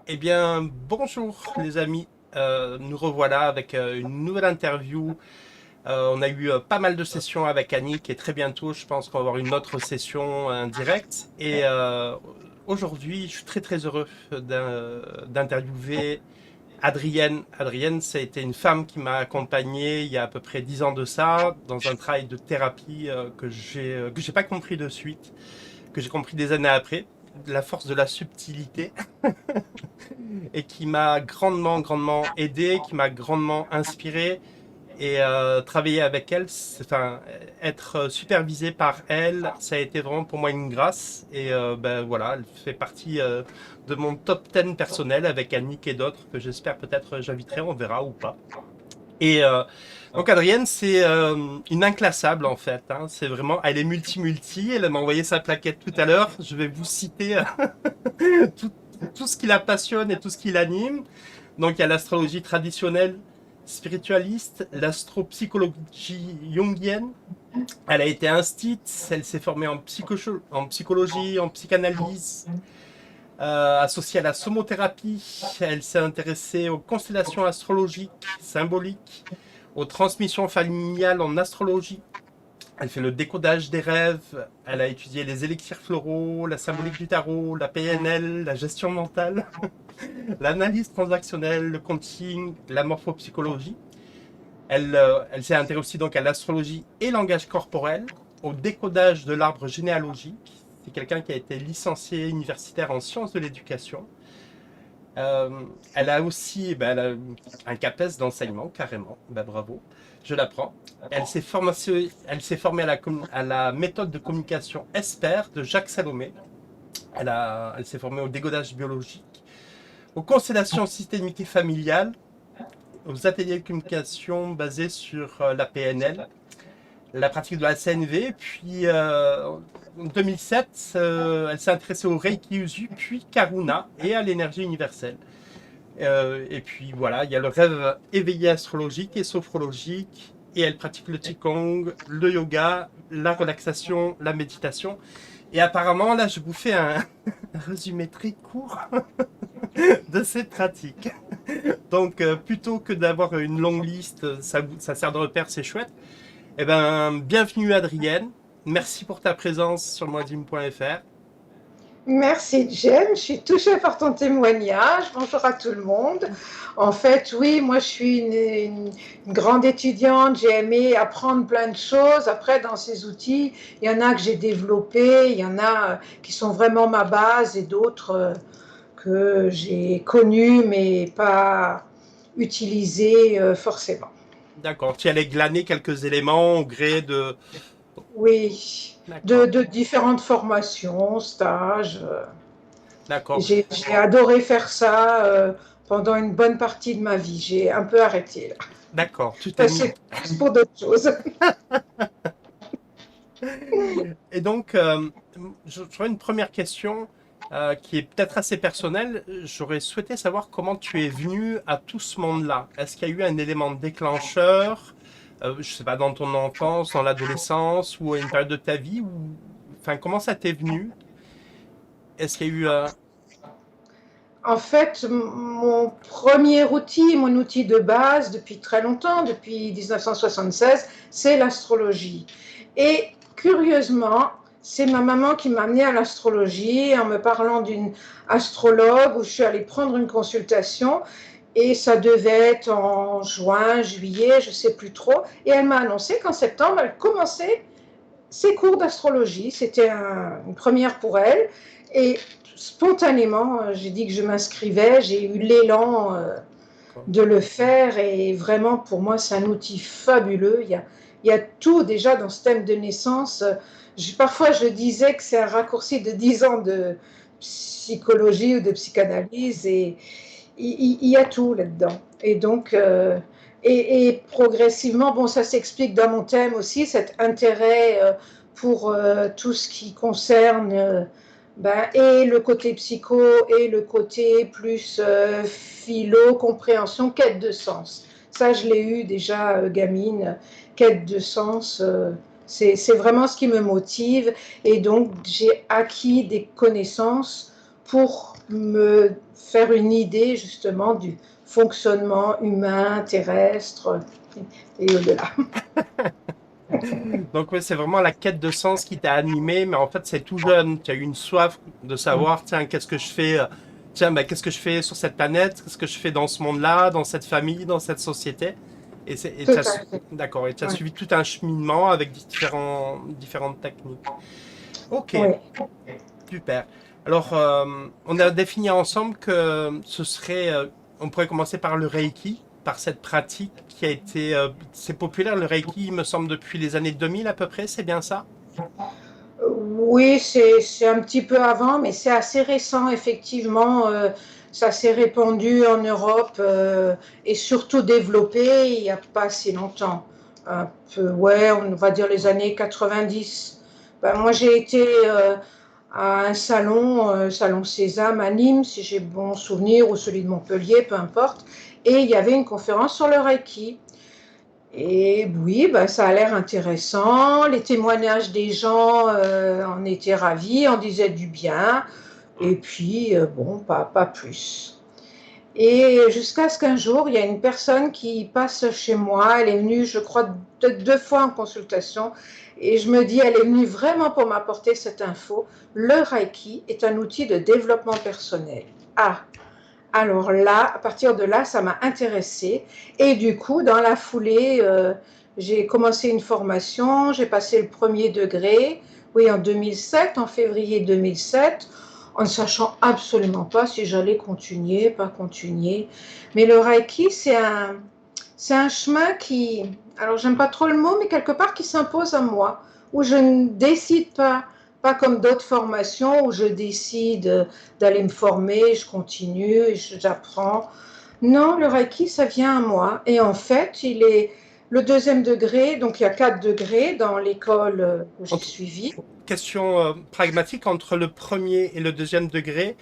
Eh bien, bonjour les amis. Nous revoilà avec une nouvelle interview. On a eu pas mal de sessions avec Annick et très bientôt, je pense qu'on va avoir une autre session en direct. Et aujourd'hui, je suis très très heureux d'interviewer Adrienne. Adrienne, ça a été une femme qui m'a accompagné il y a à peu près 10 ans de ça dans un travail de thérapie que j'ai pas compris de suite, que j'ai compris des années après. La force de la subtilité et qui m'a grandement, grandement aidé, qui m'a grandement inspiré. Et travailler avec elle, enfin, être supervisé par elle, ça a été vraiment pour moi une grâce. Et ben voilà, elle fait partie de mon top 10 personnel avec Annick et d'autres que j'espère peut-être j'inviterai, on verra ou pas. Et donc Adrienne, c'est une inclassable en fait, hein. C'est vraiment, elle est multi-multi. Elle m'a envoyé sa plaquette tout à l'heure. Je vais vous citer tout, tout ce qui la passionne et tout ce qui l'anime. Donc il y a l'astrologie traditionnelle spiritualiste, l'astropsychologie jungienne. Elle a été instite, elle s'est formée en psychologie, en psychanalyse, associée à la somothérapie. Elle s'est intéressée aux constellations astrologiques, symboliques, aux transmissions familiales en astrologie. Elle fait le décodage des rêves, elle a étudié les élixirs floraux, la symbolique du tarot, la PNL, la gestion mentale, l'analyse transactionnelle, le coaching, la morphopsychologie. Elle s'est intéressée aussi donc à l'astrologie et langage corporel, au décodage de l'arbre généalogique. C'est quelqu'un qui a été licencié universitaire en sciences de l'éducation. Euh, Elle a aussi elle a un CAPES d'enseignement, carrément. Ben, bravo, je l'apprends. Elle s'est formée à la méthode de communication ESPER de Jacques Salomé. Elle s'est formée au décodage biologique, aux constellations systémiques et familiales, aux ateliers de communication basés sur la PNL, la pratique de la CNV, puis en 2007, elle s'est intéressée au Reiki Usu, puis Karuna et à l'énergie universelle. Et puis voilà, il y a le rêve éveillé astrologique et sophrologique, et elle pratique le Qigong, le yoga, la relaxation, la méditation. Et apparemment, là, je vous fais un résumé très court de ces pratiques. Donc, plutôt que d'avoir une longue liste, ça sert de repère, c'est chouette. Eh ben, bienvenue Adrienne. Merci pour ta présence sur moadim.fr. Merci Jen, je suis touchée par ton témoignage. Bonjour à tout le monde. En fait, oui, moi je suis une grande étudiante, j'ai aimé apprendre plein de choses. Après, dans ces outils, il y en a que j'ai développés, il y en a qui sont vraiment ma base et d'autres que j'ai connus mais pas utilisés forcément. D'accord. Tu allais glaner quelques éléments au gré de. Oui, D'accord. de différentes formations, stages. D'accord. J'ai adoré faire ça pendant une bonne partie de ma vie. J'ai un peu arrêté là. D'accord. Tu t'es mis. Passé pour d'autres choses. Et donc, j'aurais une première question qui est peut-être assez personnelle. J'aurais souhaité savoir comment tu es venu à tout ce monde-là. Est-ce qu'il y a eu un élément déclencheur, je sais pas, dans ton enfance, dans l'adolescence ou à une période de ta vie ou... Enfin, comment ça t'est venu? Est-ce qu'il y a eu En fait, mon premier outil, mon outil de base depuis très longtemps, depuis 1976, c'est l'astrologie. Et curieusement, c'est ma maman qui m'a amenée à l'astrologie en me parlant d'une astrologue où je suis allée prendre une consultation. Et ça devait être en juin, juillet, je ne sais plus trop. Et elle m'a annoncé qu'en septembre, elle commençait ses cours d'astrologie. C'était une première pour elle. Et spontanément, j'ai dit que je m'inscrivais. J'ai eu l'élan D'accord. de le faire. Et vraiment, pour moi, c'est un outil fabuleux. Il y a tout déjà dans ce thème de naissance. Parfois, je disais que c'est un raccourci de 10 ans de psychologie ou de psychanalyse. Et il y a tout là-dedans. Et donc, et progressivement, bon, ça s'explique dans mon thème aussi, cet intérêt pour tout ce qui concerne ben, et le côté psycho et le côté plus philo, compréhension, quête de sens. Ça, je l'ai eu déjà gamine, quête de sens. C'est vraiment ce qui me motive. Et donc, j'ai acquis des connaissances pour me faire une idée justement du fonctionnement humain, terrestre et au-delà. Donc ouais, c'est vraiment la quête de sens qui t'a animé, mais en fait c'est tout jeune. Tu as eu une soif de savoir, tiens, qu'est-ce que je fais, tiens, bah, qu'est-ce que je fais sur cette planète, qu'est-ce que je fais dans ce monde-là, dans cette famille, dans cette société. Et Tout à fait. d'accord, et tu as Ouais. suivi tout un cheminement avec différentes techniques. Ok, Oui. super. Alors, on a défini ensemble que ce serait, on pourrait commencer par le Reiki, par cette pratique qui a été, c'est populaire le Reiki, il me semble depuis les années 2000 à peu près, c'est bien ça? Oui, c'est un petit peu avant, mais c'est assez récent, effectivement. Ça s'est répandu en Europe et surtout développé il n'y a pas si longtemps. Un peu, ouais, on va dire les années 90. Ben, moi, j'ai été à un salon, salon Sésame à Nîmes, si j'ai bon souvenir, ou celui de Montpellier, peu importe. Et il y avait une conférence sur le Reiki. Et oui, bah, ça a l'air intéressant. Les témoignages des gens en étaient ravis, en disaient du bien. Et puis, bon, pas plus. Et jusqu'à ce qu'un jour, il y a une personne qui passe chez moi. Elle est venue, je crois, peut-être 2 fois en consultation. Et je me dis, elle est venue vraiment pour m'apporter cette info. Le Reiki est un outil de développement personnel. Ah, alors là, à partir de là, ça m'a intéressée. Et du coup, dans la foulée, j'ai commencé une formation, j'ai passé le premier degré, oui, en 2007, en février 2007, en ne sachant absolument pas si j'allais continuer, pas continuer. Mais le Reiki, c'est un chemin qui, alors j'aime pas trop le mot, mais quelque part qui s'impose à moi, où je ne décide pas comme d'autres formations où je décide d'aller me former, je continue, j'apprends. Non, le Reiki, ça vient à moi. Et en fait, il est le deuxième degré, donc il y a 4 degrés dans l'école que j'ai Entre, suivie. question pragmatique, entre le premier et le deuxième degré,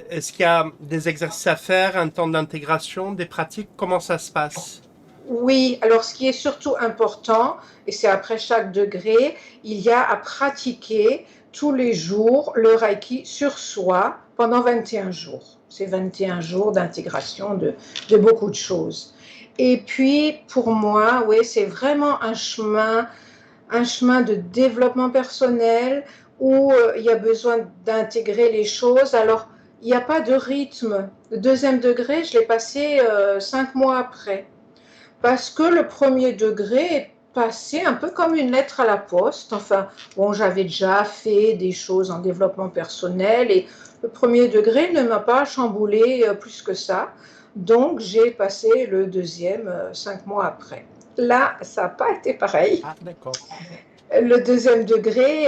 est-ce qu'il y a des exercices à faire, un temps d'intégration, des pratiques, comment ça se passe? Oui, alors ce qui est surtout important, et c'est après chaque degré, il y a à pratiquer tous les jours le Reiki sur soi pendant 21 jours. C'est 21 jours d'intégration de beaucoup de choses. Et puis, pour moi, oui, c'est vraiment un chemin de développement personnel où il y a besoin d'intégrer les choses. Alors, il n'y a pas de rythme. Le deuxième degré, je l'ai passé 5 mois après parce que le premier degré est passé un peu comme une lettre à la poste. Enfin, bon, j'avais déjà fait des choses en développement personnel et le premier degré ne m'a pas chamboulé plus que ça. Donc, j'ai passé le deuxième 5 mois après. Là, ça n'a pas été pareil. Ah, d'accord. Le deuxième degré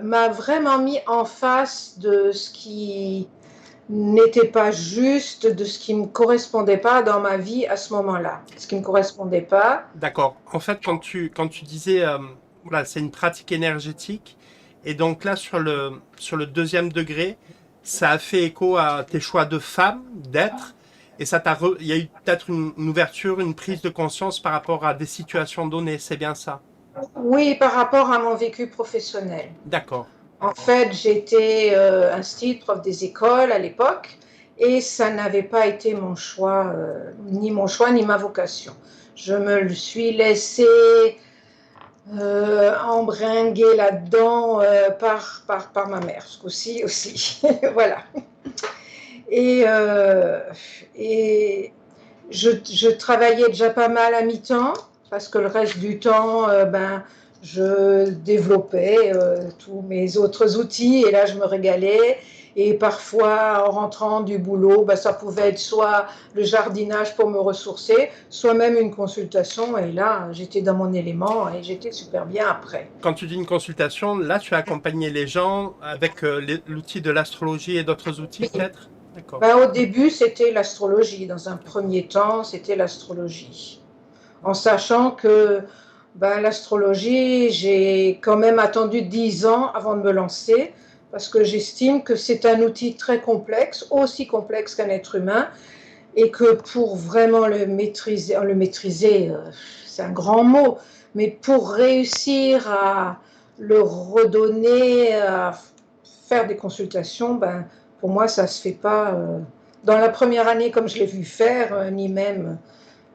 m'a vraiment mis en face de ce qui n'était pas juste, de ce qui ne me correspondait pas dans ma vie à ce moment-là. Ce qui ne me correspondait pas. D'accord. En fait, quand tu disais, voilà, c'est une pratique énergétique, et donc là, sur le deuxième degré, ça a fait écho à tes choix de femme, d'être, et il y a eu peut-être une ouverture, une prise de conscience par rapport à des situations données, c'est bien ça? Oui, par rapport à mon vécu professionnel. D'accord. En fait, j'étais instite, prof des écoles à l'époque, et ça n'avait pas été mon choix, ni mon choix, ni ma vocation. Je me le suis laissé embringuer là-dedans par ma mère, ce coup-ci aussi. Voilà. Et, euh, et je travaillais déjà pas mal à mi-temps, parce que le reste du temps, ben, je développais tous mes autres outils, et là, je me régalais. Et parfois, en rentrant du boulot, ben, ça pouvait être soit le jardinage pour me ressourcer, soit même une consultation. Et là, j'étais dans mon élément et j'étais super bien après. Quand tu dis une consultation, là, tu as accompagné les gens avec l'outil de l'astrologie et d'autres outils, peut-être? D'accord. Ben, au début, c'était l'astrologie. Dans un premier temps, c'était l'astrologie. En sachant que ben, l'astrologie, j'ai quand même attendu 10 ans avant de me lancer, parce que j'estime que c'est un outil très complexe, aussi complexe qu'un être humain, et que pour vraiment le maîtriser, c'est un grand mot, mais pour réussir à le redonner, à faire des consultations, ben, Pour moi, ça ne se fait pas dans la première année comme je l'ai vu faire, ni même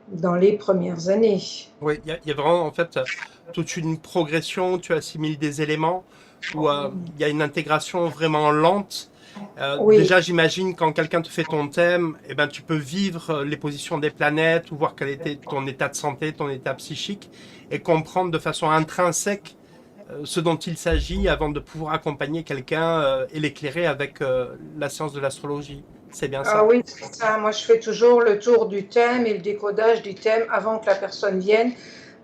dans les premières années. Oui, il y a vraiment en fait toute une progression, tu assimiles des éléments où il y a une intégration vraiment lente. Oui, Déjà, j'imagine quand quelqu'un te fait ton thème, eh ben, tu peux vivre les positions des planètes ou voir quel était ton état de santé, ton état psychique et comprendre de façon intrinsèque ce dont il s'agit avant de pouvoir accompagner quelqu'un et l'éclairer avec la science de l'astrologie. C'est bien ah ça. oui, c'est ça. Moi, je fais toujours le tour du thème et le décodage du thème avant que la personne vienne,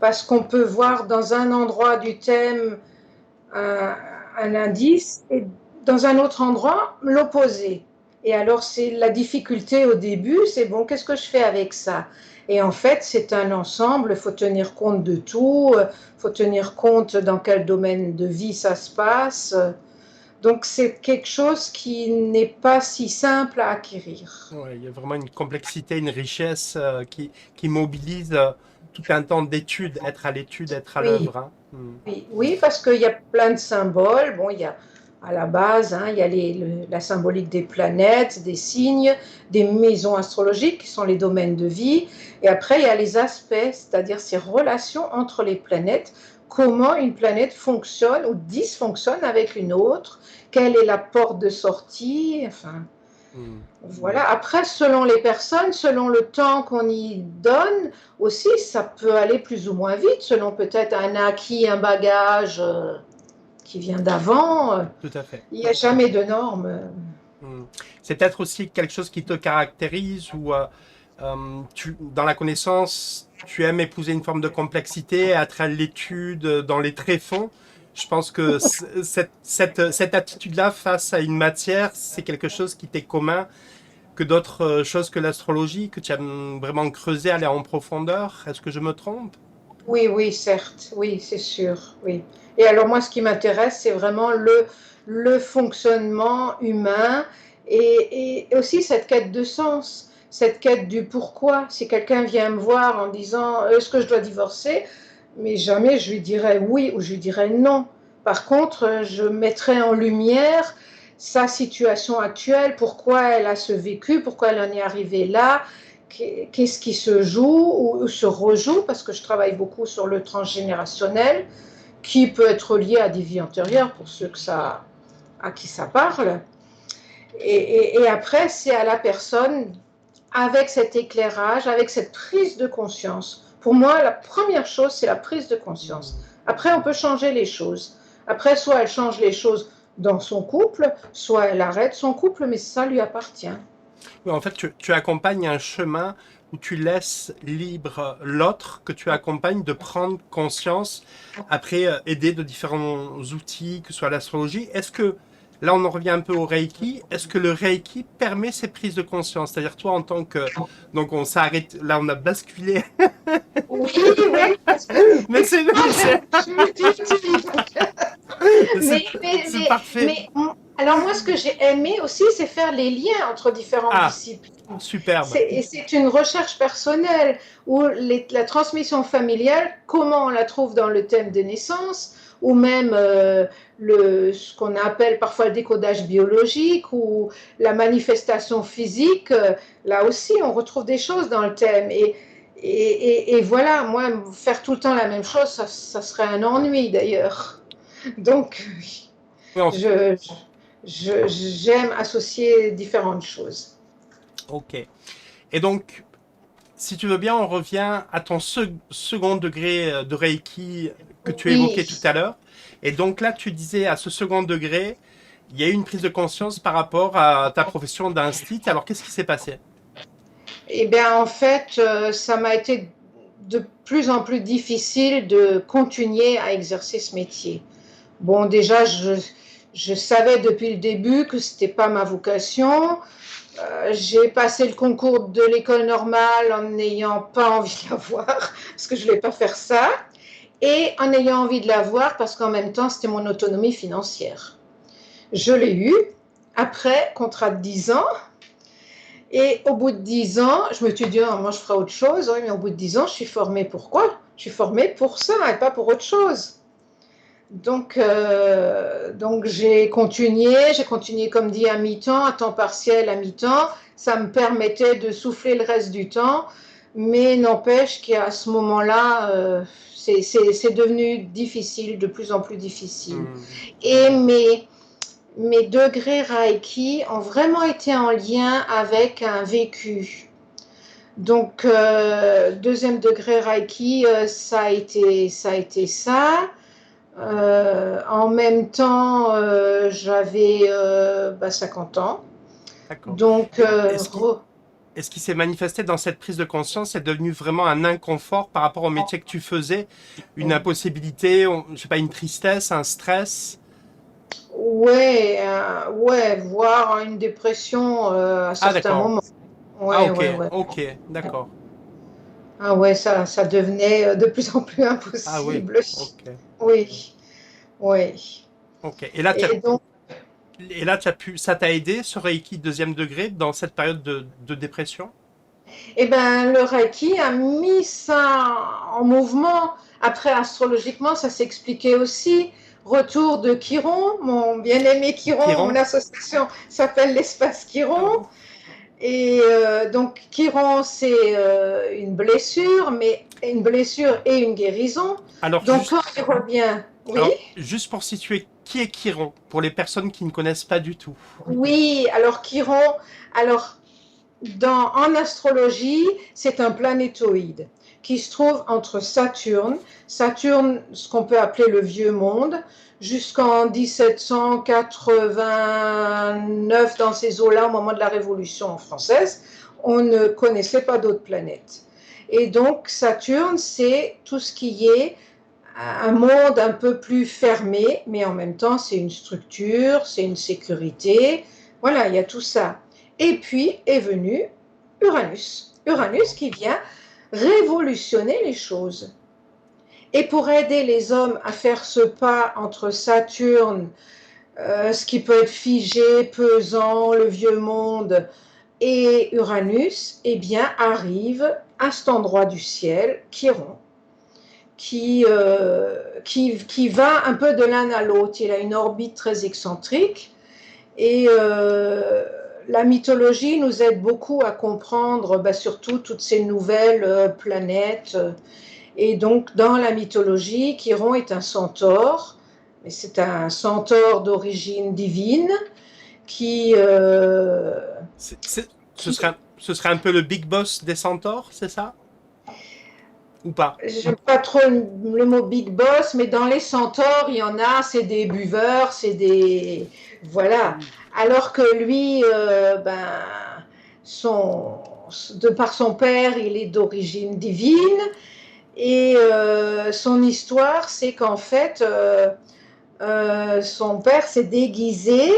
parce qu'on peut voir dans un endroit du thème un, un indice et dans un autre endroit l'opposé. Et alors, c'est la difficulté au début, c'est bon, qu'est-ce que je fais avec ça? Et en fait, c'est un ensemble, il faut tenir compte de tout, il faut tenir compte dans quel domaine de vie ça se passe. Donc, c'est quelque chose qui n'est pas si simple à acquérir. Ouais, il y a vraiment une complexité, une richesse qui mobilise tout un temps d'étude, être à l'étude, être à Oui, l'œuvre. Hein. Hmm. oui, oui, parce qu'il y a plein de symboles. Bon, il y a à la base, hein, il y a la symbolique des planètes, des signes, des maisons astrologiques qui sont les domaines de vie. Et après, il y a les aspects, c'est-à-dire ces relations entre les planètes, comment une planète fonctionne ou dysfonctionne avec une autre, quelle est la porte de sortie, enfin, Hmm. voilà. Après, selon les personnes, selon le temps qu'on y donne, aussi, ça peut aller plus ou moins vite, selon peut-être un acquis, un bagage qui vient d'avant. Tout à fait. Il n'y a jamais de normes. Hmm. C'est peut-être aussi quelque chose qui te caractérise ou dans la connaissance, tu aimes épouser une forme de complexité, être à l'étude dans les tréfonds. Je pense que cette attitude-là face à une matière, c'est quelque chose qui t'est commun que d'autres choses que l'astrologie, que tu aimes vraiment creuser, aller en profondeur. Est-ce que je me trompe? Oui, oui, certes, oui, c'est sûr, oui. Et alors moi, ce qui m'intéresse, c'est vraiment le fonctionnement humain et aussi cette quête de sens, cette quête du pourquoi. Si quelqu'un vient me voir en disant est-ce que je dois divorcer, mais jamais je lui dirais oui ou je lui dirais non. Par contre, je mettrai en lumière sa situation actuelle, pourquoi elle a ce vécu, pourquoi elle en est arrivée là, qu'est-ce qui se joue ou se rejoue, parce que je travaille beaucoup sur le transgénérationnel, qui peut être lié à des vies antérieures pour ceux que ça, à qui ça parle. Et après, c'est à la personne, avec cet éclairage, avec cette prise de conscience. Pour moi, la première chose, c'est la prise de conscience. Après, on peut changer les choses. Après, soit elle change les choses dans son couple, soit elle arrête son couple, mais ça lui appartient. Oui, en fait, tu accompagnes un chemin où tu laisses libre l'autre que tu accompagnes de prendre conscience, après aider de différents outils, que ce soit l'astrologie. Est-ce que, là on en revient un peu au Reiki, est-ce que le Reiki permet ces prises de conscience? C'est-à-dire toi en tant que... Donc on s'arrête, là on a basculé, Oui, oui, parce que mais c'est je l'utilise. c'est Mais, mais, c'est mais, parfait. mais, alors moi, ce que j'ai aimé aussi, c'est faire les liens entre différentes Ah, disciplines. superbe. Et c'est une recherche personnelle où la transmission familiale, comment on la trouve dans le thème de naissance, ou même ce qu'on appelle parfois le décodage biologique ou la manifestation physique. Là aussi, on retrouve des choses dans le thème. Et voilà, moi, faire tout le temps la même chose, ça serait un ennui d'ailleurs. Donc, Oui, je, j'aime associer différentes choses. ok. Et donc, si tu veux bien, on revient à ton second degré de Reiki que tu Oui, évoquais tout à l'heure. Et donc là, tu disais à ce second degré, il y a eu une prise de conscience par rapport à ta profession d'instit. Alors, qu'est-ce qui s'est passé? et bien en fait, ça m'a été de plus en plus difficile de continuer à exercer ce métier. Bon, déjà, je savais depuis le début que ce n'était pas ma vocation. J'ai passé le concours de l'école normale en n'ayant pas envie de l'avoir, parce que je ne voulais pas faire ça, et en ayant envie de l'avoir parce qu'en même temps, c'était mon autonomie financière. Je l'ai eu, après contrat de 10 ans, et au bout de 10 ans, je me suis dit, oh, moi je ferai autre chose, oui, mais au bout de 10 ans, je suis formée pour quoi? Je suis formée pour ça et pas pour autre chose. Donc j'ai continué comme dit à mi-temps, à temps partiel à mi-temps. Ça me permettait de souffler le reste du temps, mais n'empêche qu'à ce moment-là, c'est devenu difficile, de plus en plus difficile. Hmm. Et mes degrés Reiki ont vraiment été en lien avec un vécu. Donc, deuxième degré Reiki, ça a été ça. En même temps, j'avais 50 ans. D'accord. Donc, Et est-ce qu'il s'est manifesté dans cette prise de conscience? C'est devenu vraiment un inconfort par rapport au métier que tu faisais? Une impossibilité, je sais pas, une tristesse, un stress? ouais, ouais, voire une dépression à Ah, certains d'accord. moments. Ah, Ouais, ok, ouais, ouais. ok, d'accord. Ah ouais, ça devenait de plus en plus Ah oui, impossible. ok, Oui, oui. ok. Et donc, Ça t'a aidé, ce Reiki deuxième degré, dans cette période de dépression? eh ben, le Reiki a mis ça en mouvement. Après, astrologiquement, ça s'expliquait aussi. Retour de Chiron, mon bien-aimé Chiron, mon Chiron? association s'appelle l'Espace Chiron. Oh. Et donc, Chiron, c'est une blessure, mais une blessure et une guérison. Alors, Donc, juste, quand il revient, oui, alors, juste pour situer, qui est Chiron? Pour les personnes qui ne connaissent pas du tout. oui, alors Chiron, alors en astrologie, c'est un planétoïde qui se trouve entre Saturne, ce qu'on peut appeler le vieux monde, jusqu'en 1789, dans ces eaux-là, au moment de la Révolution française, on ne connaissait pas d'autres planètes. Et donc Saturne, c'est tout ce qui est un monde un peu plus fermé, mais en même temps, c'est une structure, c'est une sécurité. Voilà, il y a tout ça. Et puis est venu Uranus. Uranus D'accord. qui vient révolutionner les choses. Et pour aider les hommes à faire ce pas entre Saturne, ce qui peut être figé, pesant, le vieux monde, et Uranus, eh bien, arrive à cet endroit du ciel, Chiron, qui va un peu de l'un à l'autre. Il a une orbite très excentrique et la mythologie nous aide beaucoup à comprendre surtout toutes ces nouvelles planètes. Et donc dans la mythologie, Chiron est un centaure, mais c'est un centaure d'origine divine qui, euh, C'est- c'est- ce qui serait, ce serait un peu le big boss des centaures, c'est ça? Ou pas? j'aime pas trop le mot big boss, mais dans les centaures, il y en a, c'est des buveurs, c'est des. Voilà. Hmm. Alors que lui, son, de par son père, il est d'origine divine. Et son histoire, c'est qu'en fait, son père s'est déguisé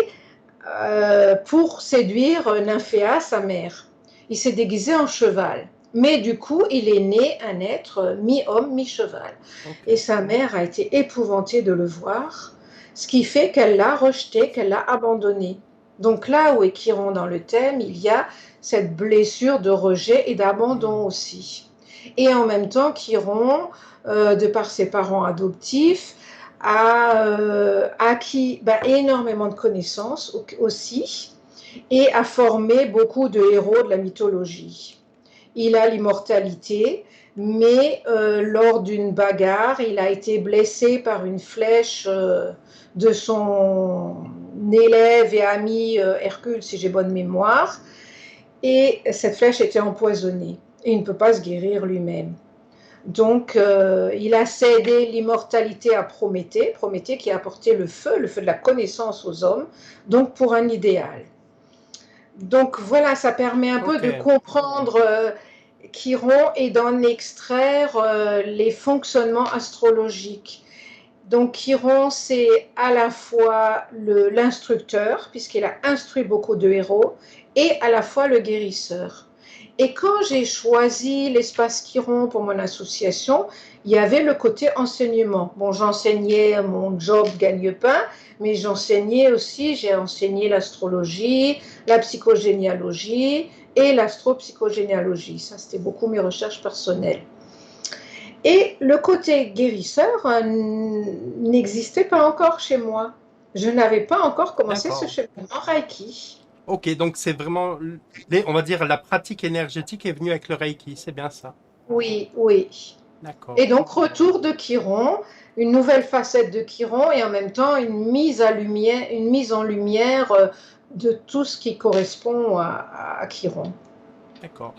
pour séduire Nymphéa, sa mère. Il s'est déguisé en cheval. Mais du coup, il est né un être mi-homme, mi-cheval. Ok. Et sa mère a été épouvantée de le voir, ce qui fait qu'elle l'a rejeté, qu'elle l'a abandonné. Donc là où est Chiron dans le thème, il y a cette blessure de rejet et d'abandon Hmm. aussi. Et en même temps, Chiron, de par ses parents adoptifs, a acquis énormément de connaissances aussi et a formé beaucoup de héros de la mythologie. Il a l'immortalité, mais lors d'une bagarre, il a été blessé par une flèche de son élève et ami Hercule, si j'ai bonne mémoire, et cette flèche était empoisonnée. Et il ne peut pas se guérir lui-même. Donc, il a cédé l'immortalité à Prométhée, Prométhée qui a apporté le feu de la connaissance aux hommes, donc pour un idéal. Donc voilà, ça permet un peu Ok. de comprendre Chiron et d'en extraire les fonctionnements astrologiques. Donc Chiron, c'est à la fois l'instructeur, puisqu'il a instruit beaucoup de héros, et à la fois le guérisseur. Et quand j'ai choisi l'espace Chiron pour mon association, il y avait le côté enseignement. Bon, j'enseignais mon job gagne-pain, mais j'enseignais aussi, j'ai enseigné l'astrologie, la psychogénéalogie et l'astropsychogénéalogie. Ça, c'était beaucoup mes recherches personnelles. Et le côté guérisseur n'existait pas encore chez moi. Je n'avais pas encore commencé ce D'accord. cheminement Reiki. Ok, donc c'est vraiment, on va dire, la pratique énergétique est venue avec le Reiki, c'est bien ça. Oui, oui. D'accord. Et donc, retour de Chiron, une nouvelle facette de Chiron et en même temps une mise en lumière de tout ce qui correspond à Chiron. D'accord.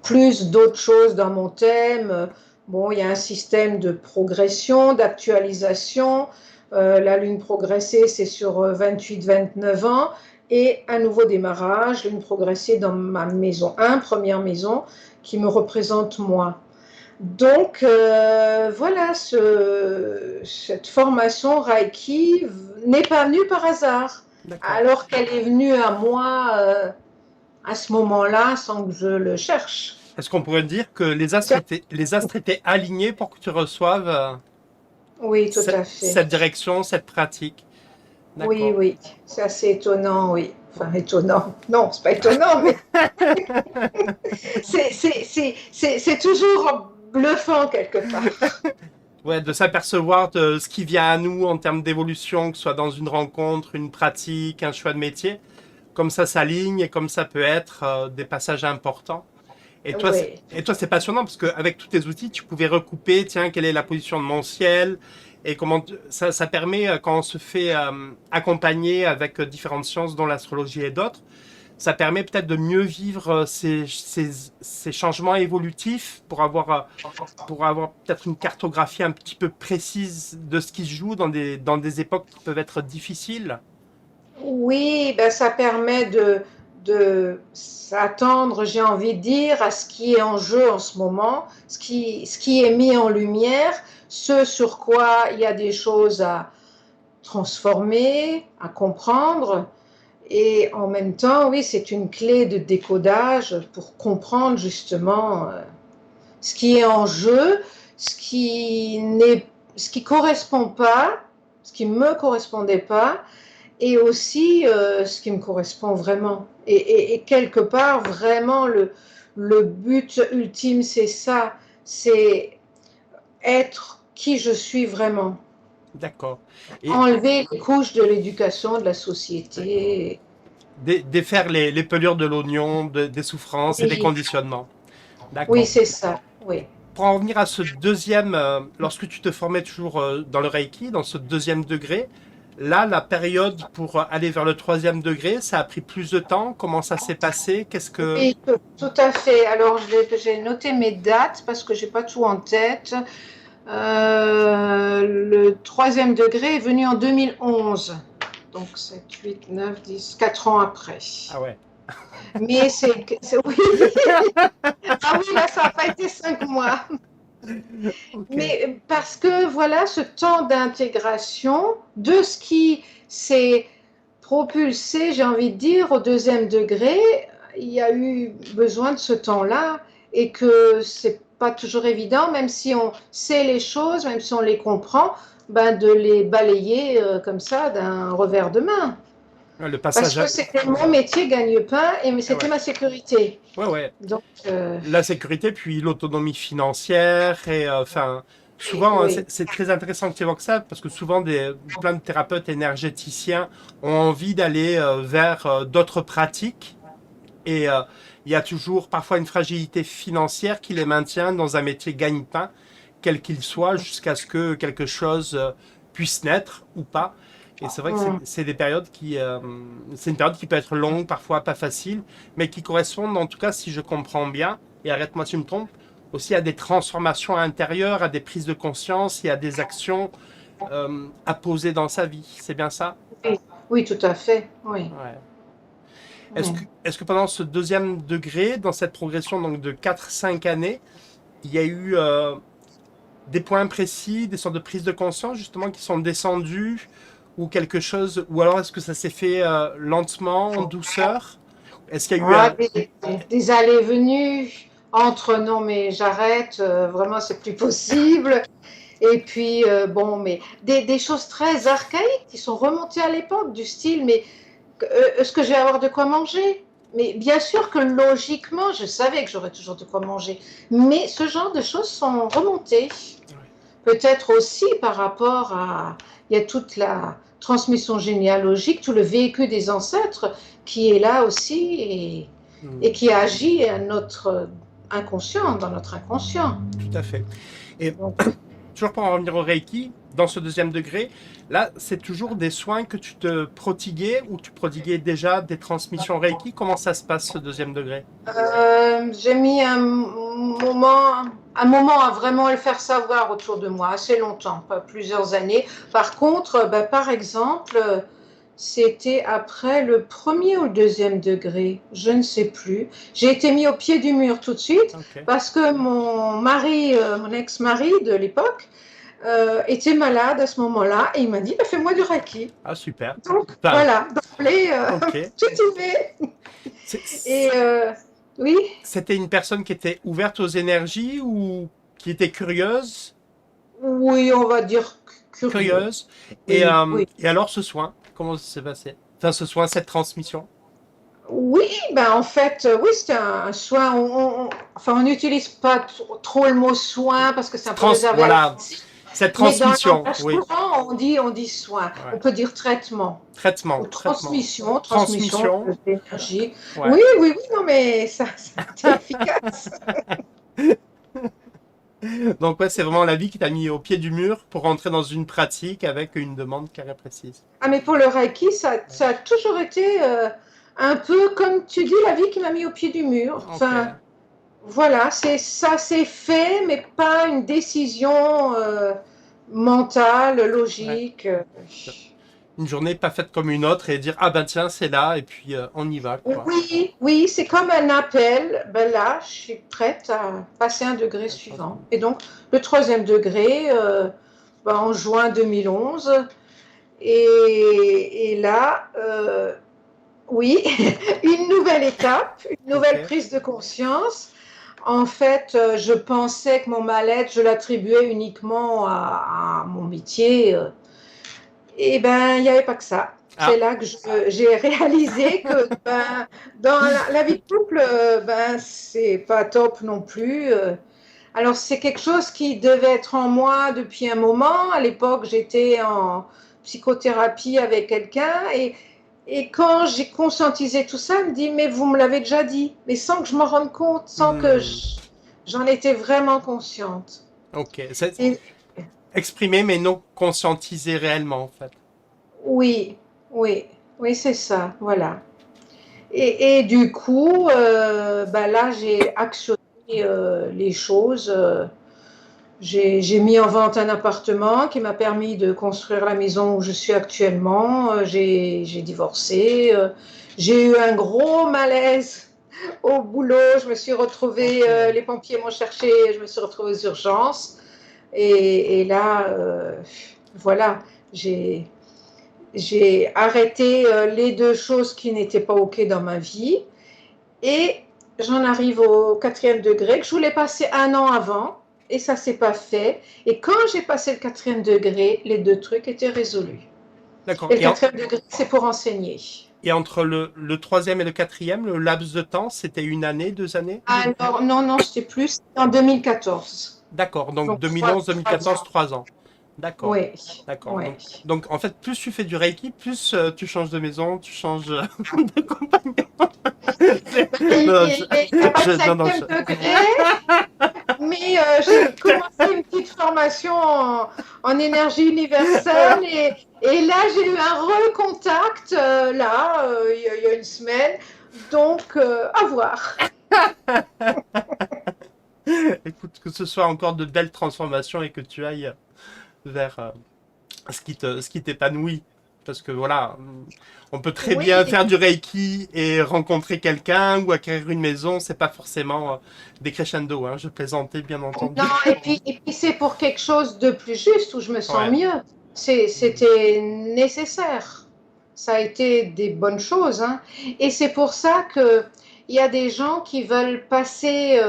Plus d'autres choses dans mon thème. Bon, il y a un système de progression, d'actualisation. La lune progressée, c'est sur 28-29 ans. Et un nouveau démarrage, lune progressée dans ma maison 1, première maison, qui me représente moi. Donc, voilà, cette formation Reiki n'est pas venue par hasard, D'accord. alors qu'elle est venue à moi à ce moment-là sans que je le cherche. Est-ce qu'on pourrait dire que les astres étaient alignés pour que tu reçoives Oui, tout à fait. cette direction, cette pratique? Oui, D'accord. oui, c'est assez étonnant, oui. Enfin, étonnant. Non, c'est pas étonnant, mais c'est toujours bluffant quelque part. Ouais, de s'apercevoir de ce qui vient à nous en termes d'évolution, que ce soit dans une rencontre, une pratique, un choix de métier, comme ça s'aligne et comme ça peut être des passages importants. Oui. Et toi, c'est passionnant parce qu'avec tous tes outils, tu pouvais recouper, tiens, quelle est la position de mon ciel et ça permet, quand on se fait accompagner avec différentes sciences, dont l'astrologie et d'autres, ça permet peut-être de mieux vivre ces changements évolutifs pour avoir peut-être une cartographie un petit peu précise de ce qui se joue dans des époques qui peuvent être difficiles. Oui, ben ça permet de s'attendre, j'ai envie de dire, à ce qui est en jeu en ce moment, ce qui est mis en lumière, ce sur quoi il y a des choses à transformer, à comprendre. Et en même temps, oui, c'est une clé de décodage pour comprendre justement ce qui est en jeu, ce qui n'est, ce qui correspond pas, ce qui me correspondait pas, et aussi ce qui me correspond vraiment. Et quelque part, vraiment, le but ultime, c'est ça, c'est être qui je suis vraiment. D'accord. Et Enlever les couches de l'éducation, de la d'accord. société. Défaire les pelures de l'oignon, des souffrances et des Oui, conditionnements. oui D'accord. c'est ça. Oui. Pour en revenir à ce deuxième, lorsque tu te formais toujours dans le Reiki, dans ce deuxième degré, là, la période pour aller vers le troisième degré, ça a pris plus de temps. Comment ça s'est passé? Qu'est-ce que... Oui, tout à fait. Alors, j'ai noté mes dates parce que j'ai pas tout en tête. Le troisième degré est venu en 2011. Donc 7, 8, 9, 10, 4 ans après. Ah ouais. Mais oui. Ah oui, là, ça n'a pas été 5 mois. Ok. Mais parce que voilà, ce temps d'intégration de ce qui s'est propulsé, j'ai envie de dire, au deuxième degré, il y a eu besoin de ce temps-là et que c'est pas toujours évident, même si on sait les choses, même si on les comprend, ben de les balayer comme ça d'un revers de main. Ouais, le Parce passage que à... c'était mon métier gagne-pain et Ah c'était ouais. ma sécurité. Ouais, ouais. Donc, La sécurité, puis l'autonomie financière. Et enfin, souvent, hein, oui. c'est très intéressant que tu évoques ça, parce que souvent, plein de thérapeutes énergéticiens ont envie d'aller vers d'autres pratiques. Et il y a toujours parfois une fragilité financière qui les maintient dans un métier gagne-pain, quel qu'il soit, jusqu'à ce que quelque chose puisse naître ou pas. Et c'est vrai que Hum. c'est des périodes c'est une période qui peut être longue, parfois pas facile, mais qui correspondent, en tout cas, si je comprends bien, et arrête-moi si je me trompe, aussi à des transformations intérieures, à des prises de conscience et à des actions à poser dans sa vie. C'est bien ça? Oui, oui, tout à fait. Oui. Ouais. Oui. Est-ce que pendant ce deuxième degré, dans cette progression donc de 4 5 années, il y a eu des points précis, des sortes de prises de conscience justement qui sont descendus ou quelque chose, ou alors est-ce que ça s'est fait lentement, en douceur? Est-ce qu'il y a eu Ah, un... des allées-venues entre non mais j'arrête, vraiment c'est plus possible. Et puis bon, mais des choses très archaïques qui sont remontées à l'époque du style, mais est-ce que je vais avoir de quoi manger? Mais bien sûr que logiquement, je savais que j'aurais toujours de quoi manger. Mais ce genre de choses sont remontées. Ouais. Peut-être aussi par rapport à... Il y a toute la transmission généalogique, tout le vécu des ancêtres qui est là aussi et Hmm. qui agit à notre inconscient, dans notre inconscient. Tout à fait. Et Donc, toujours pour en revenir au Reiki, dans ce deuxième degré, là, c'est toujours des soins que tu te prodiguais ou tu prodiguais déjà des transmissions Reiki. Comment ça se passe, ce deuxième degré? j'ai mis un moment à vraiment le faire savoir autour de moi, assez longtemps, pas plusieurs années. Par contre, ben, par exemple, c'était après le premier ou le deuxième degré, je ne sais plus. J'ai été mis au pied du mur tout de suite Ok. parce que mon mari, mon ex-mari de l'époque, était malade à ce moment-là et il m'a dit, bah, fais-moi du Reiki. Ah, super. Donc Enfin, voilà, d'emblée, ok. tout y est. Et oui, C'était une personne qui était ouverte aux énergies ou qui était curieuse? oui, on va dire curieux. Curieuse. Oui, oui. Et alors, ce soin, comment ça s'est passé? Enfin, ce soin, cette transmission. Oui, ben en fait, oui, c'est un soin. Enfin, on n'utilise pas trop le mot soin parce que c'est un peu réservé à la Voilà, médecine. cette Mais dans le transmission, langage oui. courant, on dit soin. Ouais. On peut dire traitement ou Traitement. transmission Transmission, d'énergie. ouais. Oui, oui, oui, non, mais ça c'est efficace. Donc, ouais, c'est vraiment la vie qui t'a mis au pied du mur pour rentrer dans une pratique avec une demande carré précise. Ah, mais pour le Reiki, ça a toujours été un peu, comme tu dis, la vie qui m'a mis au pied du mur. Ok. Enfin, voilà, ça s'est fait, mais pas une décision mentale, Ouais. logique. Une journée pas faite comme une autre et dire, ah ben tiens, c'est là, et puis on y va, quoi. Oui, oui, c'est comme un appel. Ben là, je suis prête à passer un degré La suivant. transmission. Et donc, le troisième degré, ben, en juin 2011. Et là, oui, une nouvelle étape, une Ok. nouvelle prise de conscience. En fait, je pensais que mon mal-être, je l'attribuais uniquement à mon métier. Et ben, il n'y avait pas que ça. C'est Ah, là que j'ai réalisé que ben, dans la vie de couple, ben, c'est pas top non plus. Alors, c'est quelque chose qui devait être en moi depuis un moment. À l'époque, j'étais en psychothérapie avec quelqu'un et quand j'ai conscientisé tout ça, elle me dit, mais vous me l'avez déjà dit, mais sans que je m'en rende compte, sans que hmm, j'en étais vraiment consciente. ok. C'est Et exprimé mais non conscientisé réellement, en fait. oui, oui, oui, c'est ça, voilà. Et du coup, bah là, j'ai actionné les choses. J'ai mis en vente un appartement qui m'a permis de construire la maison où je suis actuellement. J'ai divorcé. J'ai eu un gros malaise au boulot. Je me suis retrouvée, Ok. les pompiers m'ont cherché, je me suis retrouvée aux urgences. Et là, voilà, j'ai j'ai arrêté les deux choses qui n'étaient pas OK dans ma vie. Et j'en arrive au quatrième degré que je voulais passer un an avant. Et ça ne s'est pas fait. Et quand j'ai passé le quatrième degré, les deux trucs étaient résolus. D'accord. Et le quatrième degré, c'est pour enseigner. Et entre le troisième et le quatrième, le laps de temps, c'était une année, 2 années? Alors, non, non, c'était plus en 2014. D'accord. Donc Donc, trois 2011-2014, ans. 3 ans. D'accord. Oui, D'accord. oui. Donc, en fait, plus tu fais du Reiki, plus tu changes de maison, tu changes de compagnon. Non, Il n'y a pas de non, non, cinquième degré, mais j'ai commencé une petite formation en énergie universelle et là j'ai eu un recontact là il y a une semaine, donc à voir. écoute, que ce soit encore de belles transformations et que tu ailles vers ce qui t'épanouit. Parce que voilà, on peut très Oui, bien faire du Reiki et rencontrer quelqu'un ou acquérir une maison, c'est pas forcément des crescendo, hein, je plaisantais bien non, entendu. et puis c'est pour quelque chose de plus juste où je me sens Ouais. mieux. C'était nécessaire. Ça a été des bonnes choses, hein. Et c'est pour ça que il y a des gens qui veulent passer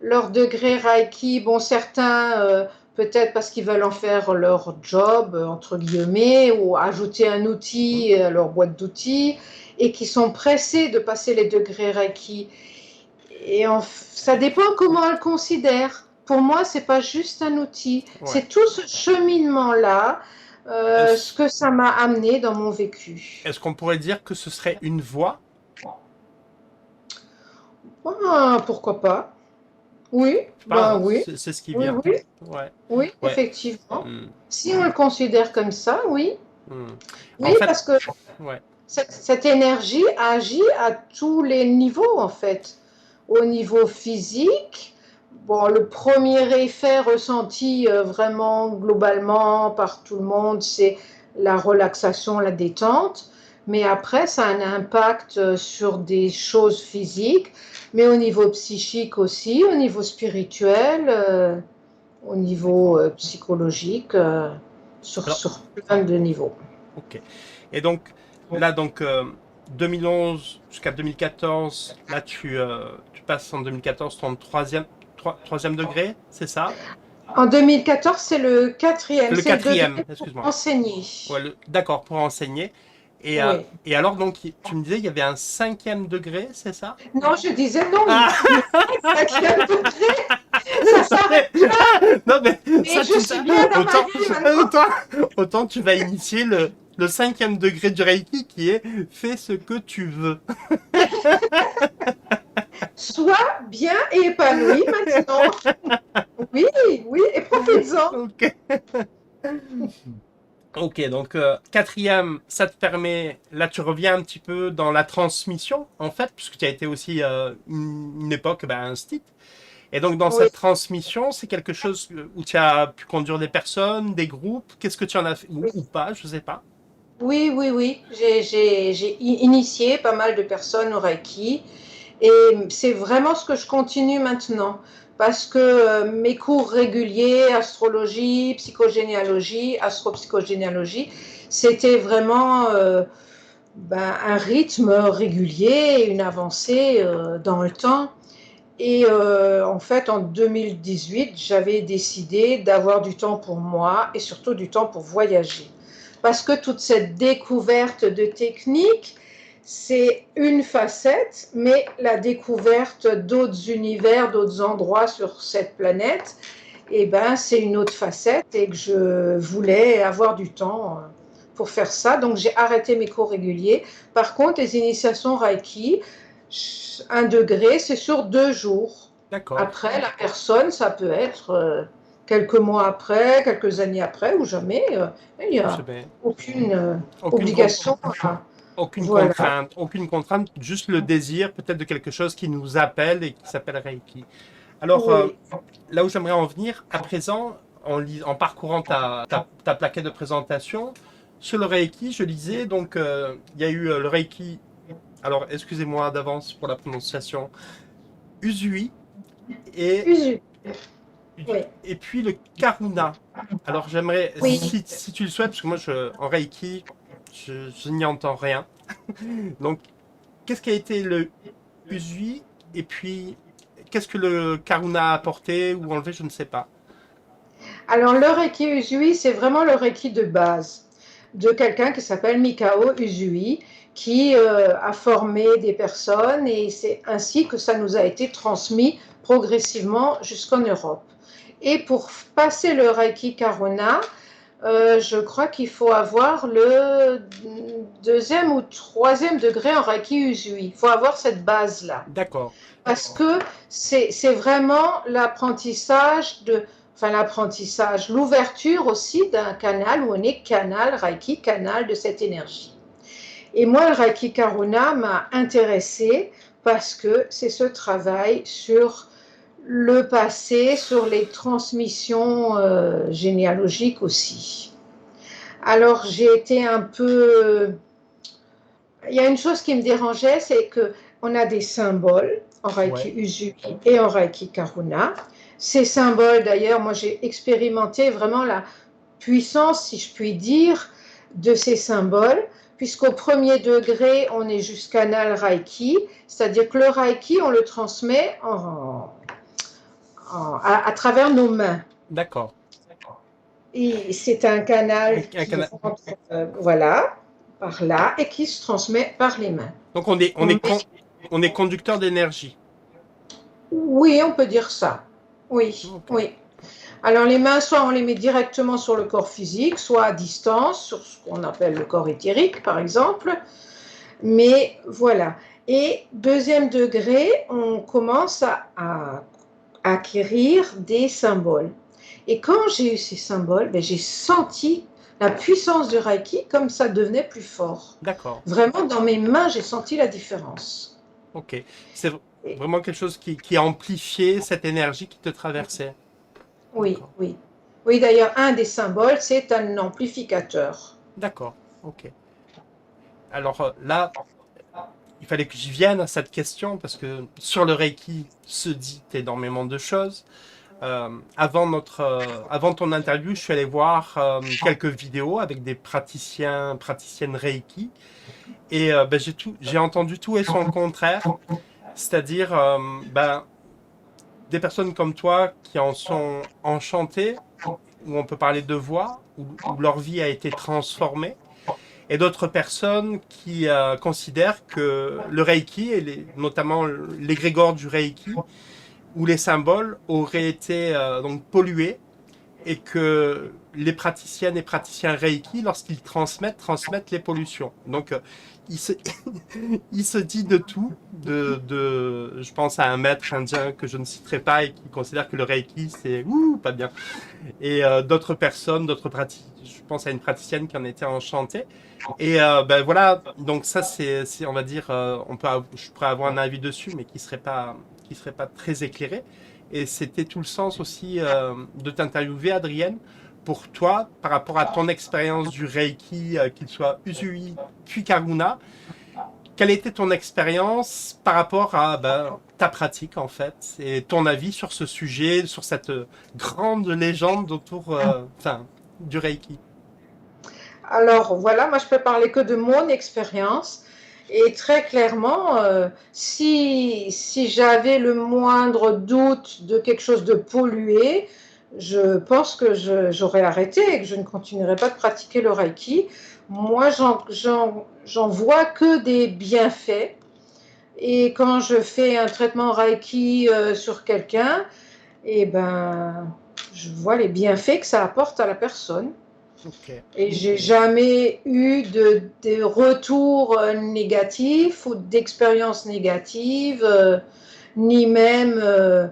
leur degré Reiki. Bon, certains peut-être parce qu'ils veulent en faire leur job, entre guillemets, ou ajouter un outil à leur boîte d'outils, et qui sont pressés de passer les degrés Reiki. Ça dépend comment on le considère. Pour moi, c'est pas juste un outil, Ouais. c'est tout ce cheminement-là, ce Est-ce, que ça m'a amené dans mon vécu. est-ce qu'on pourrait dire que ce serait une voie? Ah, pourquoi pas? Oui, Je sais pas, ben hein, oui, c'est ce qui oui, vient. oui, Ouais. oui, Ouais. effectivement. Hmm. Si on le considère comme ça, oui, Hmm. oui, En fait, parce que ouais. cette énergie agit à tous les niveaux, en fait. Au niveau physique, bon, le premier effet ressenti vraiment globalement par tout le monde, c'est la relaxation, la détente. Mais après, ça a un impact sur des choses physiques, mais au niveau psychique aussi, au niveau spirituel, au niveau D'accord. psychologique, Alors, sur plein de niveaux. ok. Et donc, là, 2011 jusqu'à 2014, là, tu passes en 2014 ton troisième degré, c'est ça? En 2014, c'est le quatrième, Le c'est le quatrième, degré pour excuse-moi. enseigner. Ouais, d'accord, pour enseigner. Oui. Et alors, donc, tu me disais, il y avait un cinquième degré, c'est ça? Non, je disais non. Ah, Le quatrième degré, ça non s'arrête mais, là. non mais, Mais ça, je suis bien dans ma autant, vie maintenant. autant, autant tu vas initier le cinquième degré du Reiki qui est fais ce que tu veux. Sois bien et épanoui maintenant. Oui, oui, et profites-en. Ok. Ok, donc quatrième, ça te permet, là tu reviens un petit peu dans la transmission, en fait, puisque tu as été aussi une époque un stit. Et donc dans Oui, cette transmission, c'est quelque chose où tu as pu conduire des personnes, des groupes, qu'est-ce que tu en as fait, ou pas, je sais pas. oui, oui, oui. J'ai initié pas mal de personnes au Reiki. Et c'est vraiment ce que je continue maintenant. Parce que mes cours réguliers, astrologie, psychogénéalogie, astropsychogénéalogie, c'était vraiment un rythme régulier, une avancée dans le temps. Et en fait, en 2018, j'avais décidé d'avoir du temps pour moi et surtout du temps pour voyager. Parce que toute cette découverte de techniques, c'est une facette, mais la découverte d'autres univers, d'autres endroits sur cette planète, eh ben, c'est une autre facette et que je voulais avoir du temps pour faire ça. Donc, j'ai arrêté mes cours réguliers. Par contre, les initiations Reiki, un degré, c'est sur 2 jours. D'accord. Après, la personne, ça peut être quelques mois après, quelques années après, ou jamais. Il n'y Je sais a bien. aucune Aucune, obligation. Voilà. aucune contrainte, juste le désir peut-être de quelque chose qui nous appelle et qui s'appelle Reiki. Alors, Oui. là où j'aimerais en venir, à présent, en parcourant ta plaquette de présentation, sur le Reiki, je lisais, donc, il y a eu le Reiki, alors excusez-moi d'avance pour la prononciation, Usui, et, Usu. Oui. et puis le Karuna. Alors, j'aimerais, Oui. si tu le souhaites, parce que moi, en Reiki, je n'y entends rien. Donc, qu'est-ce qui a été le Usui, et puis, qu'est-ce que le Karuna a apporté ou enlevé, je ne sais pas. Alors, le Reiki Usui, c'est vraiment le Reiki de base de quelqu'un qui s'appelle Mikao Usui, qui a formé des personnes et c'est ainsi que ça nous a été transmis progressivement jusqu'en Europe. Et pour passer le Reiki Karuna, je crois qu'il faut avoir le deuxième ou troisième degré en Reiki Usui. Il faut avoir cette base-là. D'accord. Parce que c'est vraiment l'apprentissage enfin l'apprentissage, l'ouverture aussi d'un canal où on est canal, Reiki, canal de cette énergie. Et moi, le Reiki Karuna m'a intéressée parce que c'est ce travail sur le passé, sur les transmissions généalogiques aussi. Alors j'ai été un peu... Il y a une chose qui me dérangeait, c'est qu'on a des symboles en Reiki Ouais. Usui et en Reiki Karuna. Ces symboles, d'ailleurs, moi j'ai expérimenté vraiment la puissance, si je puis dire, de ces symboles, puisqu'au premier degré, on est juste canal Reiki, c'est-à-dire que le Reiki, on le transmet à travers nos mains. D'accord. Et c'est un canal Un qui canal. rentre, voilà, par là et qui se transmet par les mains. Donc On met- on est conducteur d'énergie. Oui, on peut dire ça. Oui, Ok. oui. Alors les mains, soit on les met directement sur le corps physique, soit à distance, sur ce qu'on appelle le corps éthérique, par exemple. Mais voilà. Et deuxième degré, on commence à acquérir des symboles. Et quand j'ai eu ces symboles, ben, j'ai senti la puissance du Reiki comme ça devenait plus fort. D'accord. Vraiment, dans mes mains, j'ai senti la différence. Ok. C'est Et vraiment quelque chose qui a amplifié cette énergie qui te traversait. oui, D'accord. oui. Oui, d'ailleurs, un des symboles, c'est un amplificateur. D'accord. Ok. Alors là, il fallait que j'y vienne à cette question parce que sur le Reiki se dit énormément de choses. Avant ton interview, je suis allé voir quelques vidéos avec des praticiennes Reiki et ben, j'ai entendu tout et son contraire, c'est-à-dire ben, des personnes comme toi qui en sont enchantées, où on peut parler de voix, où leur vie a été transformée, et d'autres personnes qui considèrent que le Reiki, et notamment l'égrégore du Reiki, où les symboles auraient été donc pollués et que les praticiennes et praticiens Reiki, lorsqu'ils transmettent les pollutions. Donc, il, se, il se dit de tout. Je pense à un maître indien que je ne citerai pas et qui considère que le Reiki, c'est pas bien. Et d'autres personnes, d'autres praticiens, je pense à une praticienne qui en était enchantée. Et ben voilà, donc ça on va dire, je pourrais avoir un avis dessus, mais qui serait pas très éclairé. Et c'était tout le sens aussi de t'interviewer, Adrienne, pour toi, par rapport à ton expérience du Reiki, qu'il soit Usui puis Karuna. Quelle était ton expérience par rapport à ben, ta pratique en fait, et ton avis sur ce sujet, sur cette grande légende autour, enfin, du Reiki? Alors voilà, moi je peux parler que de mon expérience. Et très clairement, si j'avais le moindre doute de quelque chose de pollué, je pense que j'aurais arrêté et que je ne continuerais pas de pratiquer le Reiki. Moi, j'en vois que des bienfaits. Et quand je fais un traitement Reiki sur quelqu'un, eh ben, je vois les bienfaits que ça apporte à la personne. Ok. Et j'ai jamais eu de retours négatifs ou d'expériences négatives, ni même euh,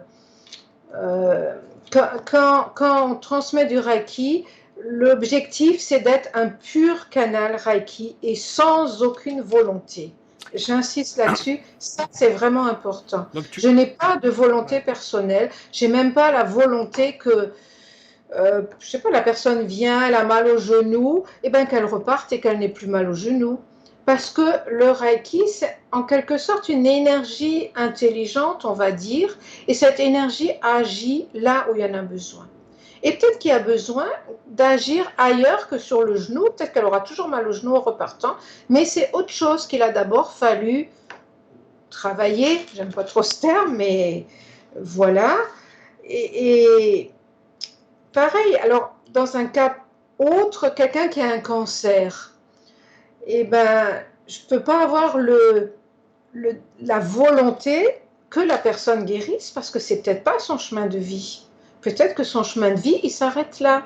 quand on transmet du Reiki, l'objectif c'est d'être un pur canal Reiki et sans aucune volonté. J'insiste là-dessus, ça c'est vraiment important. Donc Je tu, n'ai pas de volonté ouais. personnelle, j'ai même pas la volonté que je sais pas, la personne vient, elle a mal au genou, et bien qu'elle reparte et qu'elle n'ait plus mal au genou. Parce que le Reiki, c'est en quelque sorte une énergie intelligente, on va dire, et cette énergie agit là où il y en a besoin. Et peut-être qu'il y a besoin d'agir ailleurs que sur le genou, peut-être qu'elle aura toujours mal au genou en repartant, mais c'est autre chose qu'il a d'abord fallu travailler, j'aime pas trop ce terme, mais voilà. Et pareil, alors dans un cas autre, quelqu'un qui a un cancer, eh ben, je ne peux pas avoir la volonté que la personne guérisse parce que c'est peut-être pas son chemin de vie. Peut-être que son chemin de vie, il s'arrête là.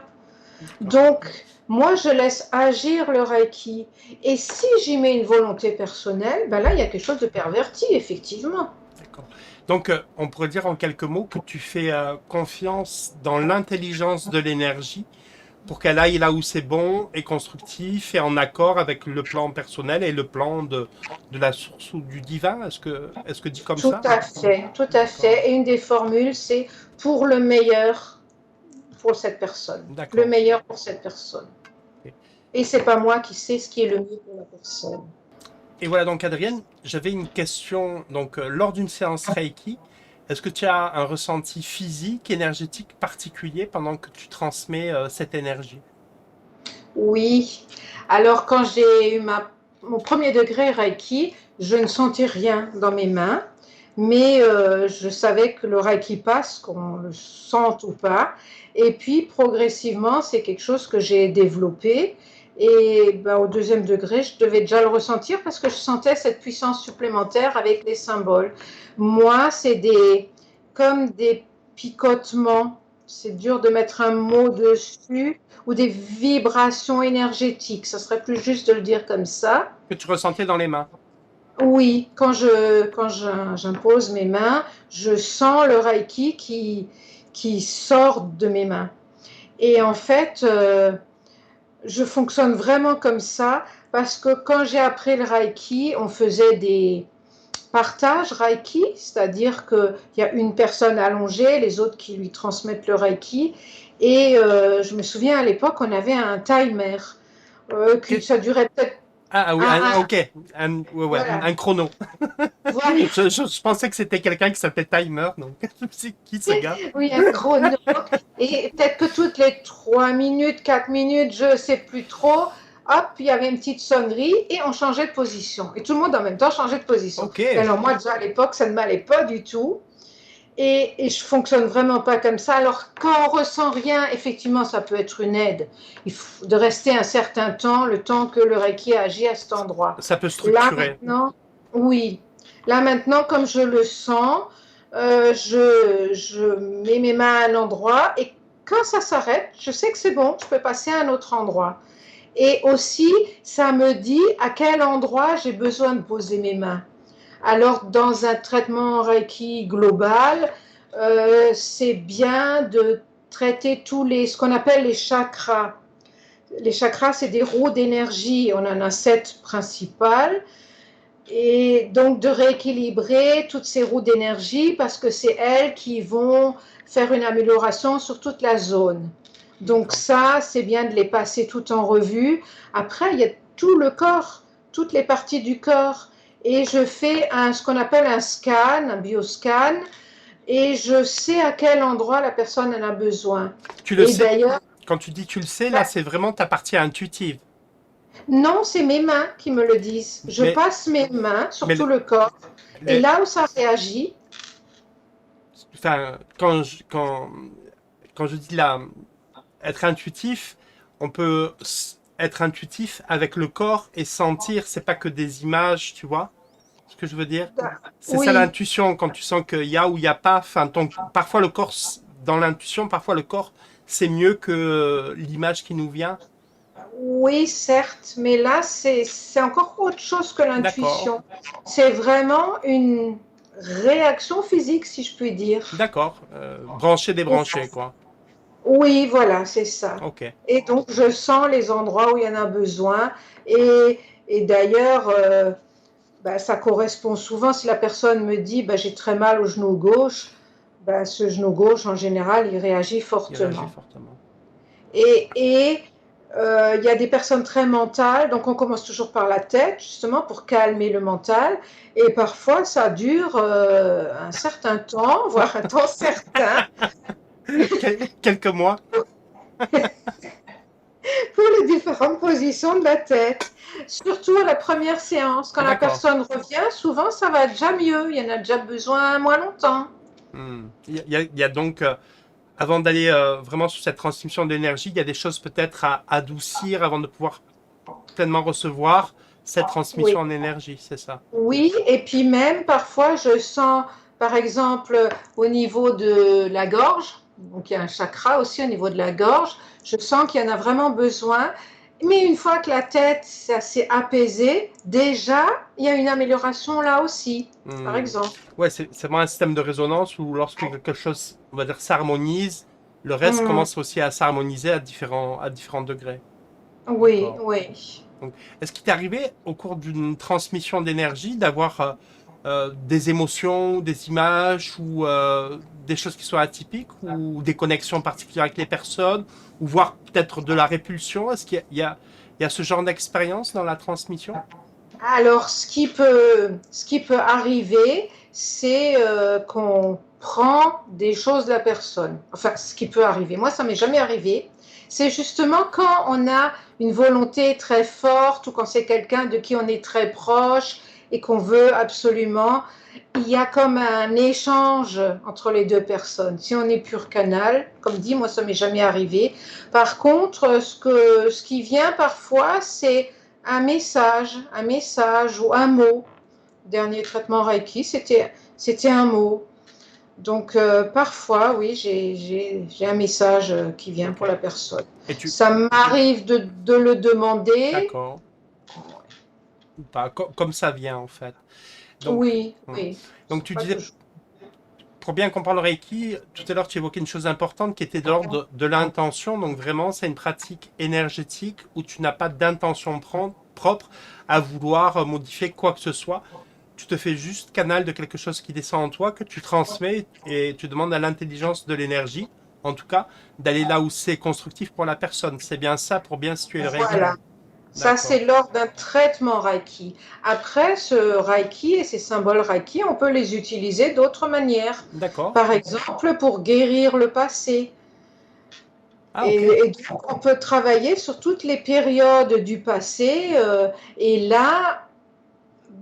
D'accord. Donc, moi, je laisse agir le Reiki. Et si j'y mets une volonté personnelle, ben là, il y a quelque chose de perverti, effectivement. D'accord. Donc, on pourrait dire en quelques mots que tu fais confiance dans l'intelligence de l'énergie pour qu'elle aille là où c'est bon et constructif et en accord avec le plan personnel et le plan de la source ou du divin. Est-ce que dit comme Tout ça? à fait, tout à D'accord. fait. Et une des formules, c'est pour le meilleur pour cette personne. Le D'accord. meilleur pour cette personne. Ok. Et c'est pas moi qui sais ce qui est le mieux pour la personne. Et voilà, donc Adrienne, j'avais une question. Donc, lors d'une séance Reiki, est-ce que tu as un ressenti physique, énergétique particulier pendant que tu transmets cette énergie? Oui. Alors quand j'ai eu mon premier degré Reiki, je ne sentais rien dans mes mains, mais je savais que le Reiki passe, qu'on le sente ou pas. Et puis, progressivement, c'est quelque chose que j'ai développé. Et ben, au deuxième degré, je devais déjà le ressentir parce que je sentais cette puissance supplémentaire avec les symboles. Moi, c'est comme des picotements. C'est dur de mettre un mot dessus, ou des vibrations énergétiques. Ça serait plus juste de le dire comme ça. Que tu ressentais dans les mains. Oui, quand j'impose mes mains, je sens le Reiki qui sort de mes mains. Et en fait, je fonctionne vraiment comme ça parce que quand j'ai appris le Reiki, on faisait des partages Reiki, c'est-à-dire qu'il y a une personne allongée, les autres qui lui transmettent le Reiki. Et je me souviens à l'époque, on avait un timer. Ça durait peut-être Ah oui, un, ok. Ouais, ouais, voilà, un chrono. voilà. Je pensais que c'était quelqu'un qui s'appelait Timer, donc c'est qui ce gars? Oui, un chrono. Et peut-être que toutes les 3 minutes, 4 minutes, je ne sais plus trop, hop, il y avait une petite sonnerie et on changeait de position. Et tout le monde en même temps changeait de position. Ok, Et alors moi, déjà à l'époque, ça ne m'allait pas du tout. Et je fonctionne vraiment pas comme ça. Alors quand on ressent rien, effectivement, ça peut être une aide. Il faut de rester un certain temps, le temps que le Reiki agit à cet endroit. ça peut Là structurer. maintenant, oui. Là maintenant, comme je le sens, je mets mes mains à un endroit et quand ça s'arrête, je sais que c'est bon, je peux passer à un autre endroit. Et aussi, ça me dit à quel endroit j'ai besoin de poser mes mains. Alors, dans un traitement Reiki global, c'est bien de traiter ce qu'on appelle les chakras. Les chakras, c'est des roues d'énergie. On en a 7 principales. Et donc, de rééquilibrer toutes ces roues d'énergie parce que c'est elles qui vont faire une amélioration sur toute la zone. Donc, ça, c'est bien de les passer tout en revue. Après, il y a tout le corps, toutes les parties du corps. Et je fais ce qu'on appelle un scan, un bioscan, et je sais à quel endroit la personne en a besoin. Tu le Et sais, d'ailleurs, quand tu dis tu le sais, là, c'est vraiment ta partie intuitive. non, c'est mes mains qui me le disent. Je Mais, passe mes mains sur mais tout le corps. Et les- là où ça réagit, enfin, quand je dis là, être intuitif, on peut être intuitif avec le corps et sentir, c'est pas que des images, tu vois ce que je veux dire? C'est ça oui, l'intuition, quand tu sens qu'il y a ou il n'y a pas. Enfin, parfois le corps, dans l'intuition, parfois le corps, c'est mieux que l'image qui nous vient. oui, certes, mais là, c'est encore autre chose que D'accord, l'intuition. C'est vraiment une réaction physique, si je puis dire. d'accord. Branché, débranché, quoi. Oui, voilà, c'est ça. Ok. Et donc, je sens les endroits où il y en a besoin. Et d'ailleurs, bah, ça correspond souvent si la personne me dit bah, j'ai très mal au genou gauche, bah, ce genou gauche, en général, il réagit Il réagit fortement. fortement. Et il y a des personnes très mentales, donc on commence toujours par la tête, justement, pour calmer le mental. Et parfois, ça dure un certain temps, voire un temps certain, Quelques mois. pour les différentes positions de la tête. Surtout à la première séance. Quand la D'accord. personne revient, souvent, ça va déjà mieux. Il y en a déjà besoin moins longtemps. Il y a donc, avant d'aller vraiment sur cette transmission d'énergie, il y a des choses peut-être à adoucir avant de pouvoir pleinement recevoir cette transmission Oui. en énergie, c'est ça. Oui, et puis même parfois je sens, par exemple, au niveau de la gorge, donc il y a un chakra aussi au niveau de la gorge, je sens qu'il y en a vraiment besoin. Mais une fois que la tête s'est apaisée, déjà, il y a une amélioration là aussi, par Hmm. exemple. Ouais, c'est vraiment un système de résonance où lorsque quelque chose, on va dire, s'harmonise, le reste Mhm. commence aussi à s'harmoniser à différents degrés. Oui, D'accord. oui. Donc, est-ce qu'il t'est arrivé au cours d'une transmission d'énergie d'avoir des émotions, des images ou des choses qui soient atypiques ou des connexions particulières avec les personnes ou voire peut-être de la répulsion? Est-ce qu'il y a ce genre d'expérience dans la transmission? Alors, ce qui peut arriver, c'est qu'on prend des choses de la personne. Enfin, ce qui peut arriver. Moi, ça m'est jamais arrivé. C'est justement quand on a une volonté très forte ou quand c'est quelqu'un de qui on est très proche et qu'on veut absolument, il y a comme un échange entre les deux personnes. Si on est pur canal, comme dit, moi ça m'est jamais arrivé. Par contre, ce qui vient parfois, c'est un message ou un mot. Dernier traitement Reiki, c'était un mot. Donc, parfois, oui, j'ai un message qui vient Ok. pour la personne. Et tu... Ça m'arrive de le demander. D'accord. Ou pas, comme ça vient en fait. Donc, Oui, hmm. oui. Donc C'est tu pas disais, toujours. pour bien comprendre le Reiki, tout à l'heure tu évoquais une chose importante qui était de l'ordre de l'intention. Donc vraiment, c'est une pratique énergétique où tu n'as pas d'intention propre à vouloir modifier quoi que ce soit. Tu te fais juste canal de quelque chose qui descend en toi, que tu transmets et tu demandes à l'intelligence de l'énergie, en tout cas, d'aller là où c'est constructif pour la personne. C'est bien ça pour bien situer le Reiki. Voilà. Ça, D'accord. c'est lors d'un traitement Reiki. Après, ce Reiki et ces symboles Reiki, on peut les utiliser d'autres manières. D'accord. Par exemple, pour guérir le passé. Ah, ok. Et donc, on peut travailler sur toutes les périodes du passé. Et là,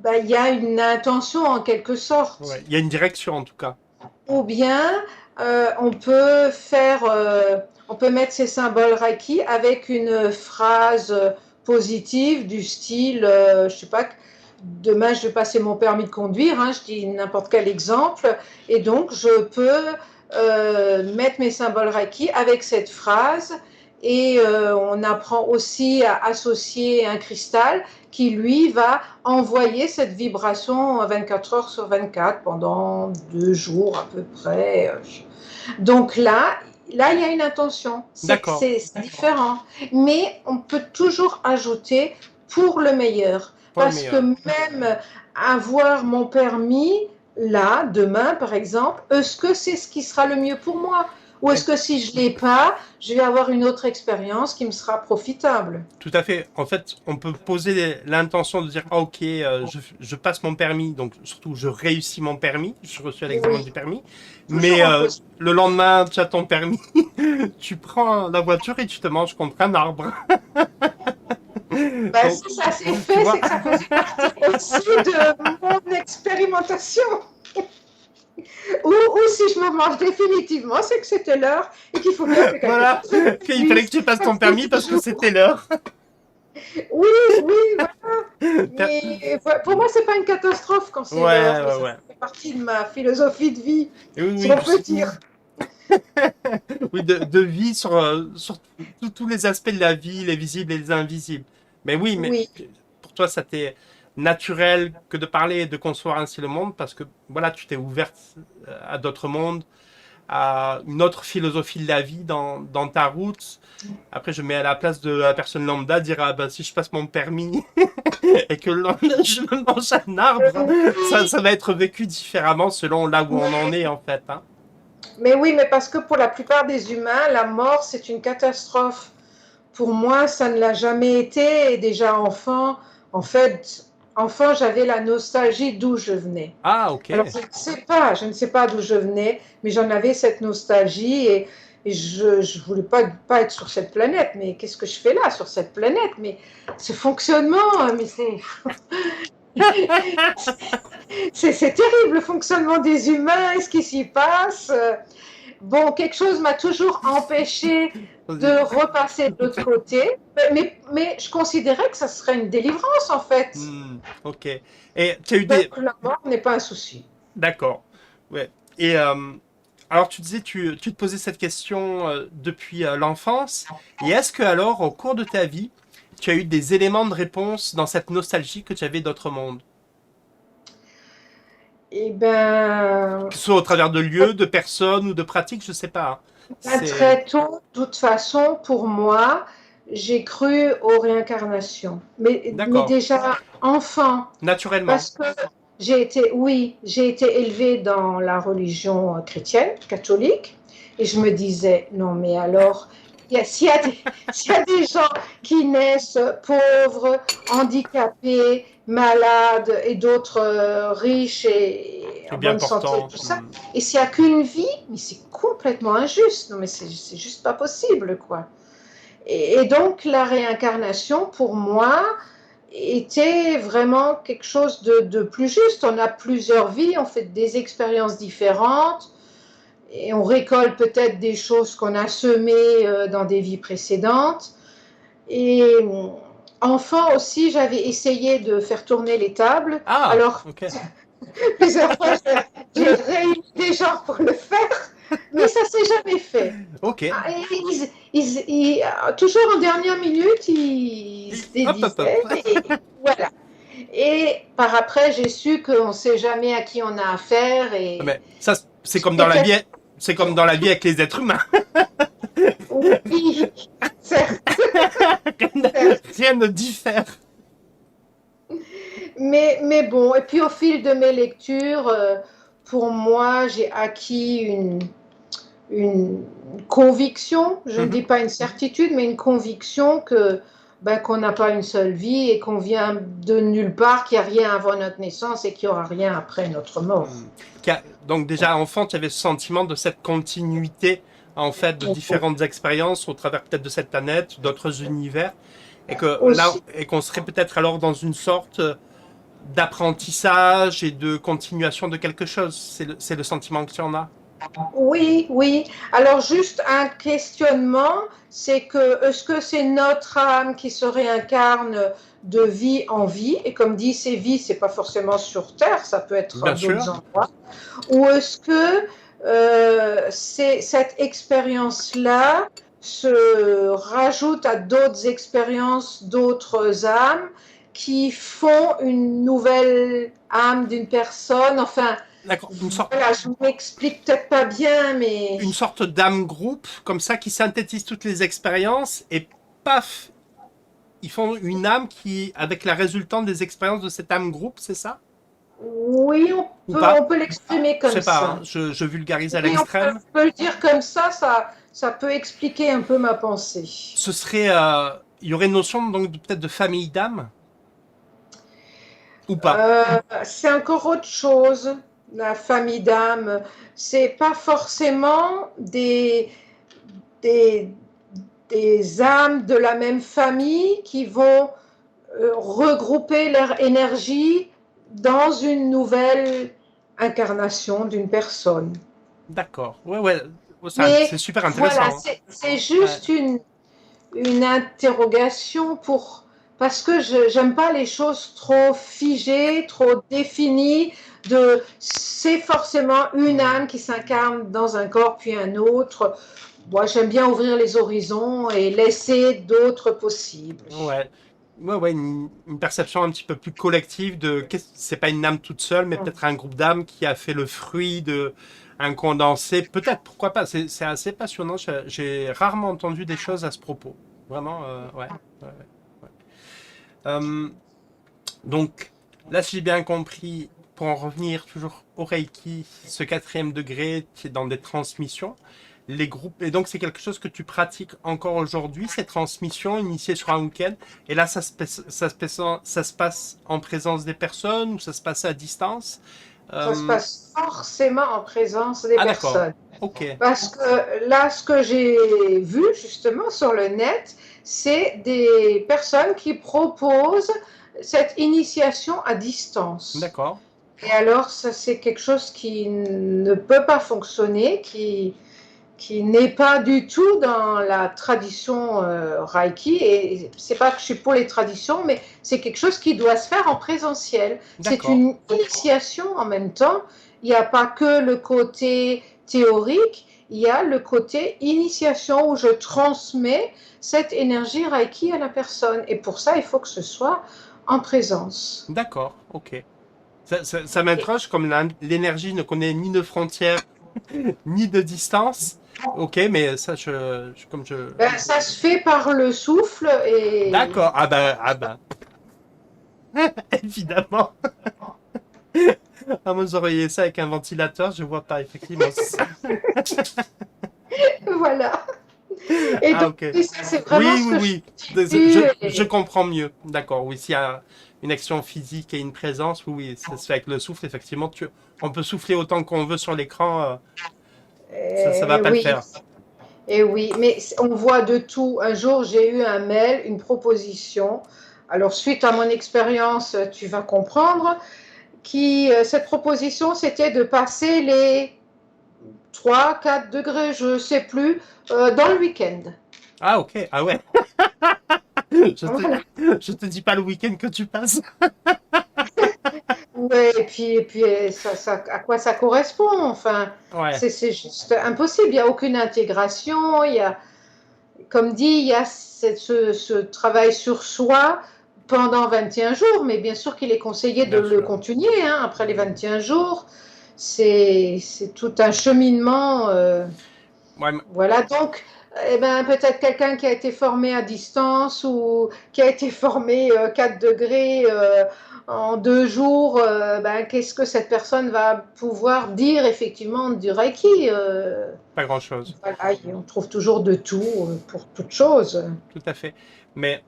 bah, il y a une intention en quelque Ouais. sorte. Il y a une direction en tout cas. Ou bien, on peut mettre ces symboles Reiki avec une phrase positive du style, je sais pas, demain je vais passer mon permis de conduire, hein, je dis n'importe quel exemple, et donc je peux mettre mes symboles Reiki avec cette phrase. Et on apprend aussi à associer un cristal qui, lui, va envoyer cette vibration 24 heures sur 24 pendant 2 jours à peu près. Donc là, il y a une intention. D'accord. C'est différent. Mais on peut toujours ajouter pour le meilleur. Pour le Parce que meilleur. même avoir mon permis, là, demain, par exemple, est-ce que c'est ce qui sera le mieux pour moi? Ou est-ce que si je ne l'ai pas, je vais avoir une autre expérience qui me sera profitable? Tout à fait. En fait, on peut poser l'intention de dire, ah, ok, je passe mon permis, donc surtout je réussis mon permis, je reçois l'examen Oui, du permis, mais toujours en positif. le lendemain, tu as ton permis, tu prends la voiture et tu te manges contre un arbre. Ben, Donc, si ça s'est donc tu fait, c'est vois, que ça faisait partie aussi de mon expérimentation. Ou si je me mange définitivement, c'est que c'était l'heure et qu'il faut bien que quelque voilà, chose se qu'il fallait produise. que tu passes ton Comme c'est permis parce que toujours. c'était l'heure. Oui, oui, voilà. Mais pour moi, c'est pas une catastrophe quand c'est l'heure, Ouais, mais ouais, ça ouais. fait partie de ma philosophie de vie, Et oui, si oui, on peut dire. oui, de vie sur tous les aspects de la vie, les visibles et les invisibles. Mais oui, mais Oui, pour toi, ça t'est naturel que de parler et de concevoir ainsi le monde parce que voilà, tu t'es ouverte à d'autres mondes, à une autre philosophie de la vie dans ta route. Après, je mets à la place de la personne lambda, dire ah ben si je passe mon permis et que le lendemain je me mange un arbre, oui, ça va être vécu différemment selon là où on en oui. est en fait. Hein. Mais oui, mais parce que pour la plupart des humains, la mort, c'est une catastrophe. Pour moi, ça ne l'a jamais été. Et déjà enfant, en fait, enfant, j'avais la nostalgie d'où je venais. Ah, Alors, ok. je ne sais pas d'où je venais, mais j'en avais cette nostalgie et je ne voulais pas être sur cette planète. Mais qu'est-ce que je fais là, sur cette planète? Mais ce fonctionnement, mais c'est terrible, le fonctionnement des humains, et ce qui s'y passe. Bon, quelque chose m'a toujours empêché de repasser de l'autre côté, mais je considérais que ça serait une délivrance en fait. Hmm, ok. Et tu as eu des... Donc la mort n'est pas un souci. D'accord. Ouais. Et alors tu disais, tu te posais cette question depuis l'enfance. Et est-ce que alors, au cours de ta vie, tu as eu des éléments de réponse dans cette nostalgie que tu avais d'autres mondes? Eh ben, Que ce soit au travers de lieux, de personnes ou de pratiques, je sais pas. Hein. C'est... très tôt, de toute façon, pour moi, j'ai cru aux réincarnations. Mais D'accord. déjà enfant, Naturellement. parce que oui, j'ai été élevée dans la religion chrétienne, catholique, et je me disais, non, mais alors, s'il y a des gens qui naissent pauvres, handicapés, malades, et d'autres riches et Et en bien bonne santé, portant. tout ça, Hmm. et s'il n'y a qu'une vie, mais c'est complètement injuste. Non, mais c'est juste pas possible, quoi. Et donc, la réincarnation, pour moi, était vraiment quelque chose de plus juste. On a plusieurs vies, on fait des expériences différentes et on récolte peut-être des choses qu'on a semées dans des vies précédentes. Et enfant aussi, j'avais essayé de faire tourner les tables. Ah, Alors, ok. plusieurs fois, j'ai réuni des gens pour le faire, mais ça s'est jamais fait. Ok. Ah, toujours en dernière minute, ils se Hop, hop, hop. dédisaient. Et voilà. Et par après, j'ai su qu'on ne sait jamais à qui on a affaire. Et Mais ça, c'est comme dans la c'était vie, c'est comme dans la vie avec les êtres humains. oui, certes, certes. Rien ne diffère. Mais bon, et puis au fil de mes lectures, pour moi, j'ai acquis une conviction, je ne dis Mhm. pas une certitude, mais une conviction que ben, qu'on n'a pas une seule vie et qu'on vient de nulle part, qu'il n'y a rien avant notre naissance et qu'il n'y aura rien après notre mort. Hmm. Donc déjà enfant, tu avais ce sentiment de cette continuité en fait de différentes expériences au travers peut-être de cette planète, d'autres univers, et que là, Aussi, et qu'on serait peut-être alors dans une sorte d'apprentissage et de continuation de quelque chose. C'est le sentiment que tu en as. oui, oui. Alors juste un questionnement, c'est que est-ce que c'est notre âme qui se réincarne de vie en vie? Et comme dit, ces vies, c'est pas forcément sur Terre, ça peut être à Bien sûr. d'autres endroits. Ou est-ce que cette expérience-là se rajoute à d'autres expériences d'autres âmes qui font une nouvelle âme d'une personne? Enfin, D'accord. voilà, je ne m'explique peut-être pas bien, mais Une sorte d'âme groupe comme ça qui synthétise toutes les expériences et paf, ils font une âme qui avec la résultante des expériences de cette âme groupe, c'est ça? oui, Ou pas? on peut l'exprimer Je comme sais pas, ça. hein, je vulgarise à Oui, l'extrême. on peut le dire comme ça peut expliquer un peu ma pensée. Ce serait, il y aurait une notion donc peut-être de famille d'âme ou pas? C'est encore autre chose, la famille d'âmes. C'est pas forcément des, des âmes de la même famille qui vont regrouper leur énergie dans une nouvelle incarnation d'une personne. D'accord. Ouais, ouais. Ouais, c'est Mais super voilà, intéressant. c'est Ouais. juste une interrogation parce que je j'aime pas les choses trop figées, trop définies, c'est forcément une Hmm. âme qui s'incarne dans un corps puis un autre. Moi, j'aime bien ouvrir les horizons et laisser d'autres possibles. Ouais. Ouais, ouais, une perception un petit peu plus collective de c'est pas une âme toute seule, mais peut-être un groupe d'âmes qui a fait le fruit de un condensé. Peut-être, pourquoi pas. C'est assez passionnant. J'ai rarement entendu des choses à ce propos. Vraiment, ouais. Ouais, ouais. Euh, donc, là, si j'ai bien compris, pour en revenir toujours au Reiki, ce quatrième degré qui est dans des transmissions, les groupes, et donc c'est quelque chose que tu pratiques encore aujourd'hui, ces transmissions initiées sur un week-end, et là, ça se passe en présence des personnes ou ça se passe à distance? Ça se Euh, passe forcément en présence des ah, d'accord. personnes. Ok. Parce que là, ce que j'ai vu justement sur le net, c'est des personnes qui proposent cette initiation à distance. D'accord. Et alors, ça, c'est quelque chose qui ne peut pas fonctionner, qui n'est pas du tout dans la tradition Reiki. Et c'est pas que je suis pour les traditions, mais c'est quelque chose qui doit se faire en présentiel. C'est D'accord. une initiation en même temps. Il n'y a pas que le côté théorique, il y a le côté initiation où je transmets cette énergie Reiki à la personne. Et pour ça, il faut que ce soit en présence. D'accord. Ok. Ça m'interroge comme l'énergie ne connaît ni de frontières ni de distance. Ok, mais ça, comme je. Ben, ça se fait par le souffle et D'accord. Ah ben, évidemment. Ah, moi, j'aurais ça avec un ventilateur, je vois pas, effectivement. voilà. Et Ah, donc, ok. ça, c'est vraiment Oui, ce oui, que je oui. fais. Je comprends mieux. D'accord. Oui, s'il y a une action physique et une présence, oui, oui, ça se fait avec le souffle, effectivement. On peut souffler autant qu'on veut sur l'écran, ça va pas le Oui, faire. et oui, mais on voit de tout. Un jour, j'ai eu un mail, une proposition. alors suite à mon expérience, tu vas comprendre, cette proposition, c'était de passer les 3, 4 degrés, je ne sais plus, dans le week-end. Ah, ok. Ah ouais. Je te, Voilà. je te dis pas le week-end que tu passes. Ouais, et puis à quoi ça correspond? Enfin, Ouais, c'est juste impossible. Il n'y a aucune intégration. Comme dit, il y a ce travail sur soi pendant 21 jours, mais bien sûr qu'il est conseillé de bien le sûr. continuer hein, après les Hmm. 21 jours. C'est tout un cheminement. Ouais, Voilà, donc, eh ben, peut-être quelqu'un qui a été formé à distance ou qui a été formé 4 degrés en 2 jours, ben, qu'est-ce que cette personne va pouvoir dire effectivement du Reiki pas grand-chose. voilà, on trouve toujours de tout pour toute chose. Tout à fait. Mais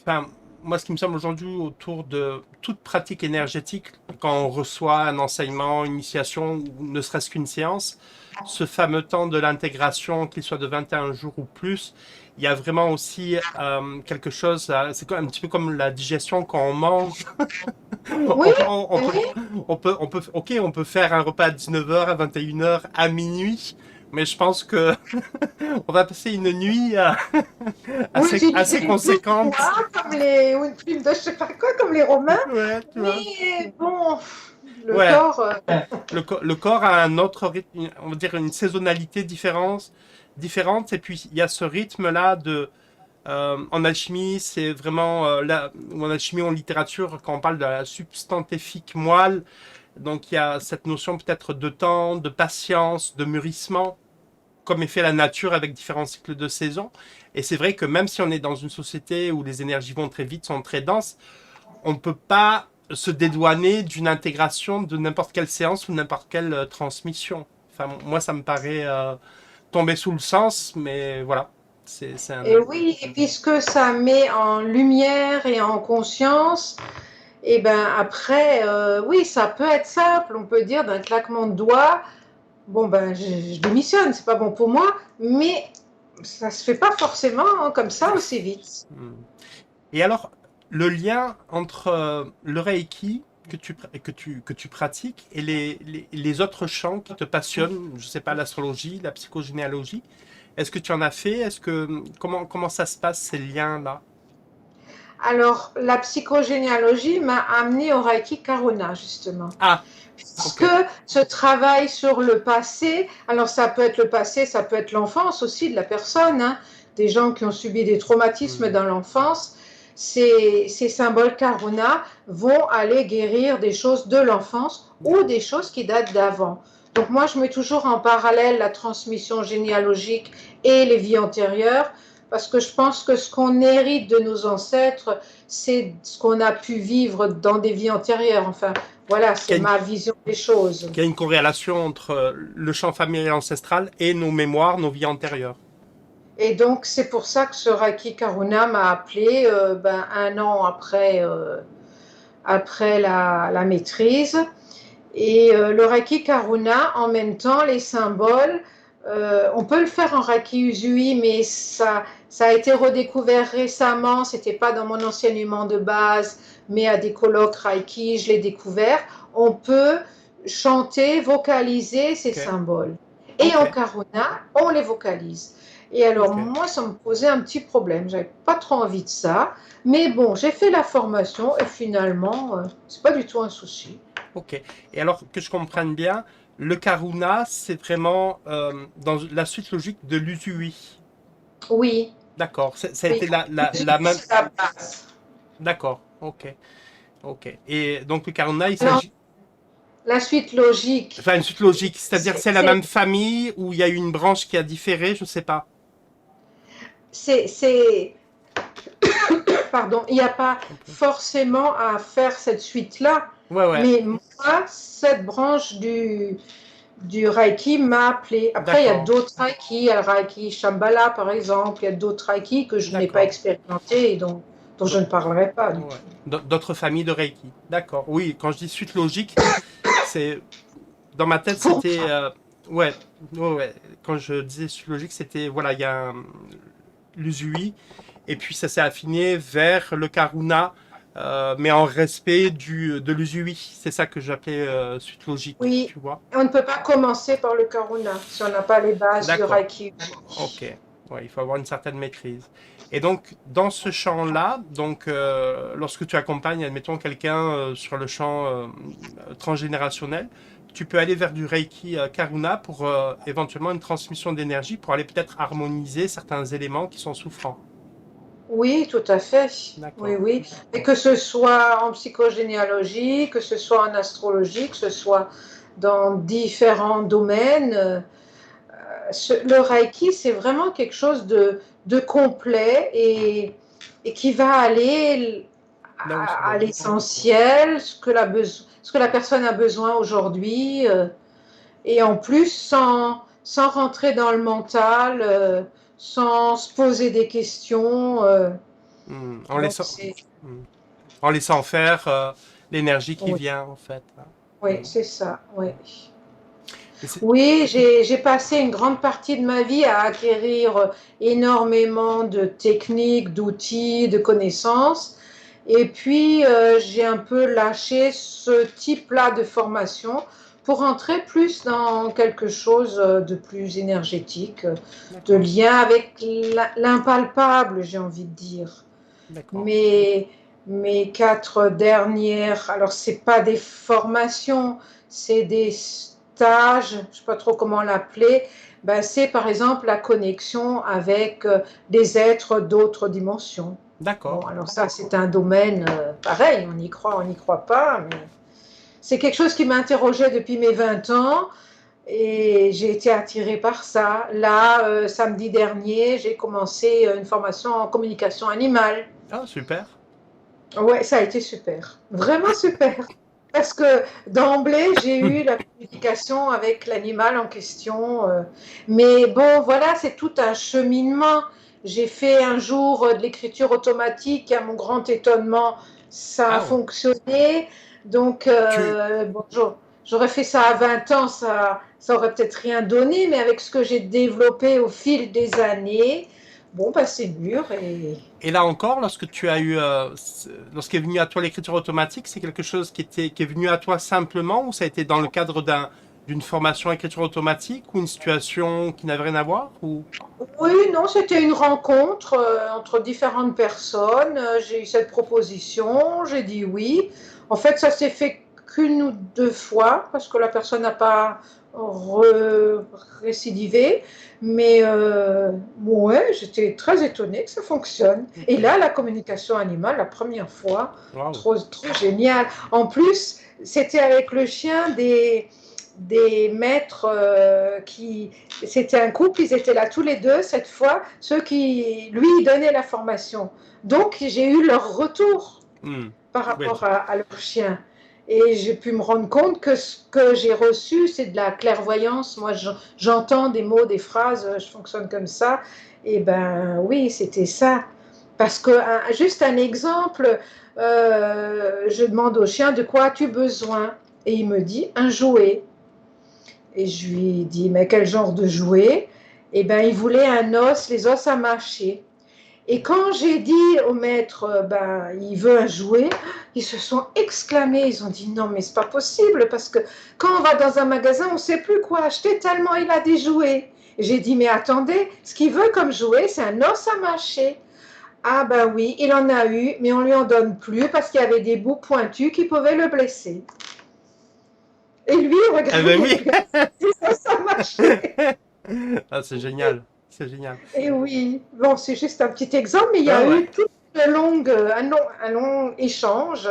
enfin, moi, ce qui me semble aujourd'hui autour de toute pratique énergétique, quand on reçoit un enseignement, une initiation ou ne serait-ce qu'une séance, ce fameux temps de l'intégration, qu'il soit de 21 jours ou plus, il y a vraiment aussi quelque chose, c'est un petit peu comme la digestion quand on mange. Oui, oui, On peut faire un repas à 19 h, à 21 h, à minuit, mais je pense que on va passer une nuit oui, utiliser assez une plume conséquente. noire ou une plume de je sais pas quoi, comme les Romains. Ouais, tu vois. Mais bon, le Ouais, corps, le corps a un autre rythme, on va dire une saisonnalité différente, et puis il y a ce rythme-là en alchimie, c'est vraiment ou en alchimie, en littérature, quand on parle de la substantifique moelle, donc il y a cette notion peut-être de temps, de patience, de mûrissement, comme est fait la nature avec différents cycles de saison. Et c'est vrai que même si on est dans une société où les énergies vont très vite, sont très denses, on ne peut pas se dédouaner d'une intégration de n'importe quelle séance ou n'importe quelle transmission. Enfin, moi, ça me paraît tomber sous le sens, mais voilà. C'est un et avis. oui, et puisque ça met en lumière et en conscience, et ben après, oui, ça peut être simple. On peut dire d'un claquement de doigts, bon ben je démissionne, c'est pas bon pour moi, mais ça se fait pas forcément hein, comme ça aussi vite. Hmm. Et alors, le lien entre le Reiki que tu pratiques et les autres champs qui te passionnent, je ne sais pas, l'astrologie, la psychogénéalogie, est-ce que tu en as fait? Comment ça se passe, ces liens-là? Alors, la psychogénéalogie m'a amené au Reiki Karuna, justement. Ah, Puisque ok. ce travail sur le passé, alors ça peut être le passé, ça peut être l'enfance aussi de la personne, hein, des gens qui ont subi des traumatismes Hmm. dans l'enfance, ces symboles Karuna vont aller guérir des choses de l'enfance ou D'accord. des choses qui datent d'avant. Donc moi, je mets toujours en parallèle la transmission généalogique et les vies antérieures, parce que je pense que ce qu'on hérite de nos ancêtres, c'est ce qu'on a pu vivre dans des vies antérieures. Enfin, voilà, Qu'il c'est y a une, ma vision des choses. qu'il y a une corrélation entre le champ familial ancestral et nos mémoires, nos vies antérieures. Et donc, c'est pour ça que ce Reiki Karuna m'a appelé ben, un an après la maîtrise. Et le Reiki Karuna, en même temps, les symboles, on peut le faire en Reiki Usui, mais ça a été redécouvert récemment. C'était pas dans mon enseignement de base, mais à des colloques Reiki, je l'ai découvert. On peut chanter, vocaliser ces Ok, symboles. Et ok, en Karuna, on les vocalise. Et alors, ok, moi, ça me posait un petit problème. J'avais pas trop envie de ça. Mais bon, j'ai fait la formation et finalement, c'est pas du tout un souci. ok. Et alors que je comprenne bien, le Karuna, c'est vraiment dans la suite logique de l'Usui. Oui, D'accord. Ça a oui, été la même. c'est la base. D'accord. Ok. Ok. Et donc le Karuna, il Alors, s'agit. la suite logique, Enfin, une suite logique, c'est-à-dire c'est, c'est la c'est, même famille ou il y a eu une branche qui a différé, je sais pas. c'est, pardon, il n'y a pas Un peu. forcément à faire cette suite-là, Ouais, ouais. mais moi, cette branche du Reiki m'a appelé. Après, il y a D'accord. d'autres Reiki, il y a le Reiki Shambhala, par exemple, il y a d'autres Reiki que je n'ai pas D'accord. expérimenté et dont je Do- ne parlerai pas du tout. ouais. D'autres familles de Reiki. D'accord. Oui, quand je dis suite logique, c'est dans ma tête, Pour c'était ouais, ouais, ouais. Quand je disais suite logique, c'était voilà, il y a l'Usui Et puis ça s'est affiné vers le Karuna, mais en respect de l'Usui. C'est ça que j'appelais suite logique, Oui, tu vois. on ne peut pas commencer par le Karuna si on n'a pas les bases du D'accord. Reiki. Ok. Ouais, il faut avoir une certaine maîtrise. Et donc, dans ce champ-là, donc, lorsque tu accompagnes, admettons, quelqu'un sur le champ transgénérationnel, tu peux aller vers du Reiki Karuna pour éventuellement une transmission d'énergie pour aller peut-être harmoniser certains éléments qui sont souffrants. Oui, tout à fait. Oui, D'accord. oui. Et que ce soit en psychogénéalogie, que ce soit en astrologie, que ce soit dans différents domaines, le Reiki, c'est vraiment quelque chose de complet et qui va aller Là où ça doit à aller. l'essentiel, ce que la personne a besoin aujourd'hui, et en plus sans rentrer dans le mental, sans se poser des questions. En Donc laissant, c'est hmm, en laissant faire l'énergie qui oui, vient, en fait. Hein. oui, Hmm. c'est ça. Oui, Et c'est- oui, j'ai passé une grande partie de ma vie à acquérir énormément de techniques, d'outils, de connaissances. Et puis, j'ai un peu lâché ce type-là de formation pour entrer plus dans quelque chose de plus énergétique, de D'accord, lien avec l'impalpable, j'ai envie de dire. d'accord. Mais mes 4 dernières, alors c'est pas des formations, c'est des stages, je ne sais pas trop comment l'appeler, ben, c'est par exemple la connexion avec des êtres d'autres dimensions. Bon, D'accord. alors ça, c'est un domaine pareil, on n'y croit pas, mais c'est quelque chose qui m'interrogeait depuis mes 20 ans et j'ai été attirée par ça. Là, samedi dernier, j'ai commencé une formation en communication animale. Ah, super. Ouais, ça a été super, vraiment super. Parce que d'emblée, j'ai eu la communication avec l'animal en question. Mais bon, voilà, c'est tout un cheminement. J'ai fait un jour de l'écriture automatique, et à mon grand étonnement, ça a Ah, ouais. fonctionné. Donc, Tu, bon, j'aurais fait ça à 20 ans, ça aurait peut-être rien donné, mais avec ce que j'ai développé au fil des années, bon, bah, c'est mûr et Et là encore, lorsque tu as eu, lorsqu'est venu à toi l'écriture automatique, c'est quelque chose qui est venu à toi simplement ou ça a été dans le cadre d'une formation écriture automatique ou une situation qui n'avait rien à voir ou... oui, non, c'était une rencontre entre différentes personnes. J'ai eu cette proposition, j'ai dit oui. En fait, ça s'est fait qu'une ou deux fois parce que la personne n'a pas récidivé. Mais ouais, j'étais très étonnée que ça fonctionne. Et Ok. là, la communication animale, la première fois, Waouh. trop génial. En plus, c'était avec le chien des maîtres qui c'était un couple, ils étaient là tous les deux cette fois, ceux qui lui donnaient la formation. Donc j'ai eu leur retour Hmm. par Ouais. rapport à leur chien. Et j'ai pu me rendre compte que ce que j'ai reçu, c'est de la clairvoyance. Moi, j'entends des mots, des phrases, je fonctionne comme ça. Et ben oui, c'était ça. Parce que, juste un exemple, je demande au chien de quoi as-tu besoin? Et il me dit un jouet. Et je lui dis, mais quel genre de jouet? Eh bien, il voulait un os, les os à mâcher. Et quand j'ai dit au maître, ben, il veut un jouet, ils se sont exclamés. Ils ont dit, non, mais c'est pas possible, parce que quand on va dans un magasin, on ne sait plus quoi acheter tellement il a des jouets. Et j'ai dit, mais attendez, ce qu'il veut comme jouet, c'est un os à mâcher. Ah ben oui, il en a eu, mais on lui en donne plus parce qu'il y avait des bouts pointus qui pouvaient le blesser. Et lui, Eh regarde, ben il oui. regarde, c'est os à mâcher. Ah, c'est génial. C'est génial. Et oui, bon, c'est juste un petit exemple, mais il y Ouais, a ouais. eu un long échange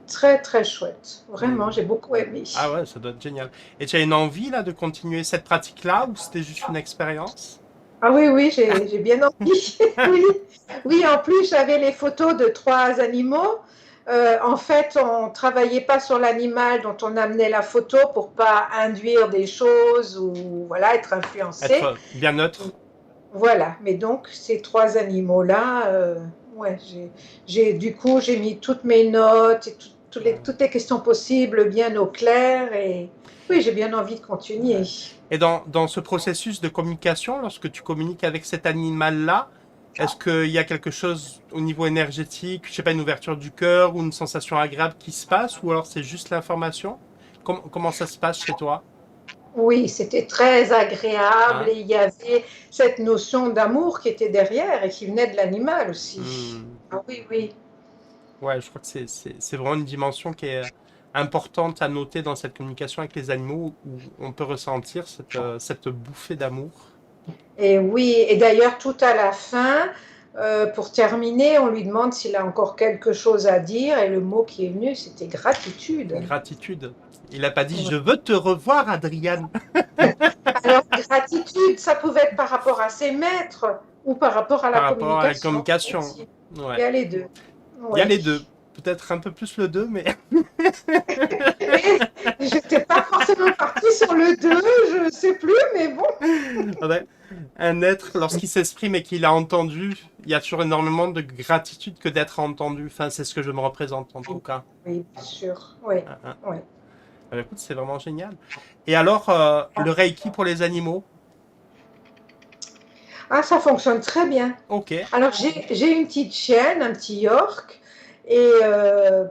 très très chouette. Vraiment, Hmm. j'ai beaucoup aimé. Ah ouais, ça doit être génial. Et tu as une envie là de continuer cette pratique-là ou c'était juste une expérience? Ah oui, oui, j'ai bien envie. Oui, oui, en plus, j'avais les photos de 3 animaux. En fait, on ne travaillait pas sur l'animal dont on amenait la photo pour pas induire des choses ou voilà, être influencé. Être bien neutre. Voilà, mais donc ces 3 animaux-là, ouais, du coup, j'ai mis toutes mes notes et toutes les questions possibles bien au clair et oui, j'ai bien envie de continuer. Ouais. Et dans ce processus de communication, lorsque tu communiques avec cet animal-là, Est-ce qu'il y a quelque chose au niveau énergétique, je sais pas, une ouverture du cœur ou une sensation agréable qui se passe, ou alors c'est juste l'information? Comment ça se passe chez toi? Oui, c'était très agréable Hein? et il y avait cette notion d'amour qui était derrière et qui venait de l'animal aussi. Hmm. Ah oui, oui. Ouais, je crois que c'est vraiment une dimension qui est importante à noter dans cette communication avec les animaux où on peut ressentir cette bouffée d'amour. Et oui, et d'ailleurs, tout à la fin, pour terminer, on lui demande s'il a encore quelque chose à dire et le mot qui est venu, c'était gratitude. Gratitude. Il n'a pas dit je veux te revoir, Adriane. Alors, gratitude, ça pouvait être par rapport à ses maîtres ou par rapport à la Par rapport à la communication communication. aussi. Il y Ouais. a les deux. Il y a les Oui. deux. Peut-être un peu plus le 2, mais Et j'étais pas forcément partie sur le 2, je sais plus, mais bon. ouais. Un être, lorsqu'il s'exprime et qu'il a entendu, il y a toujours énormément de gratitude que d'être entendu. Enfin, c'est ce que je me représente en tout cas. Oui, bien sûr. Oui, Hein, hein. oui. Écoute, c'est vraiment génial. Et alors, le Reiki pour les animaux? Ah, ça fonctionne très bien. Ok. Alors, j'ai une petite chienne, un petit York, et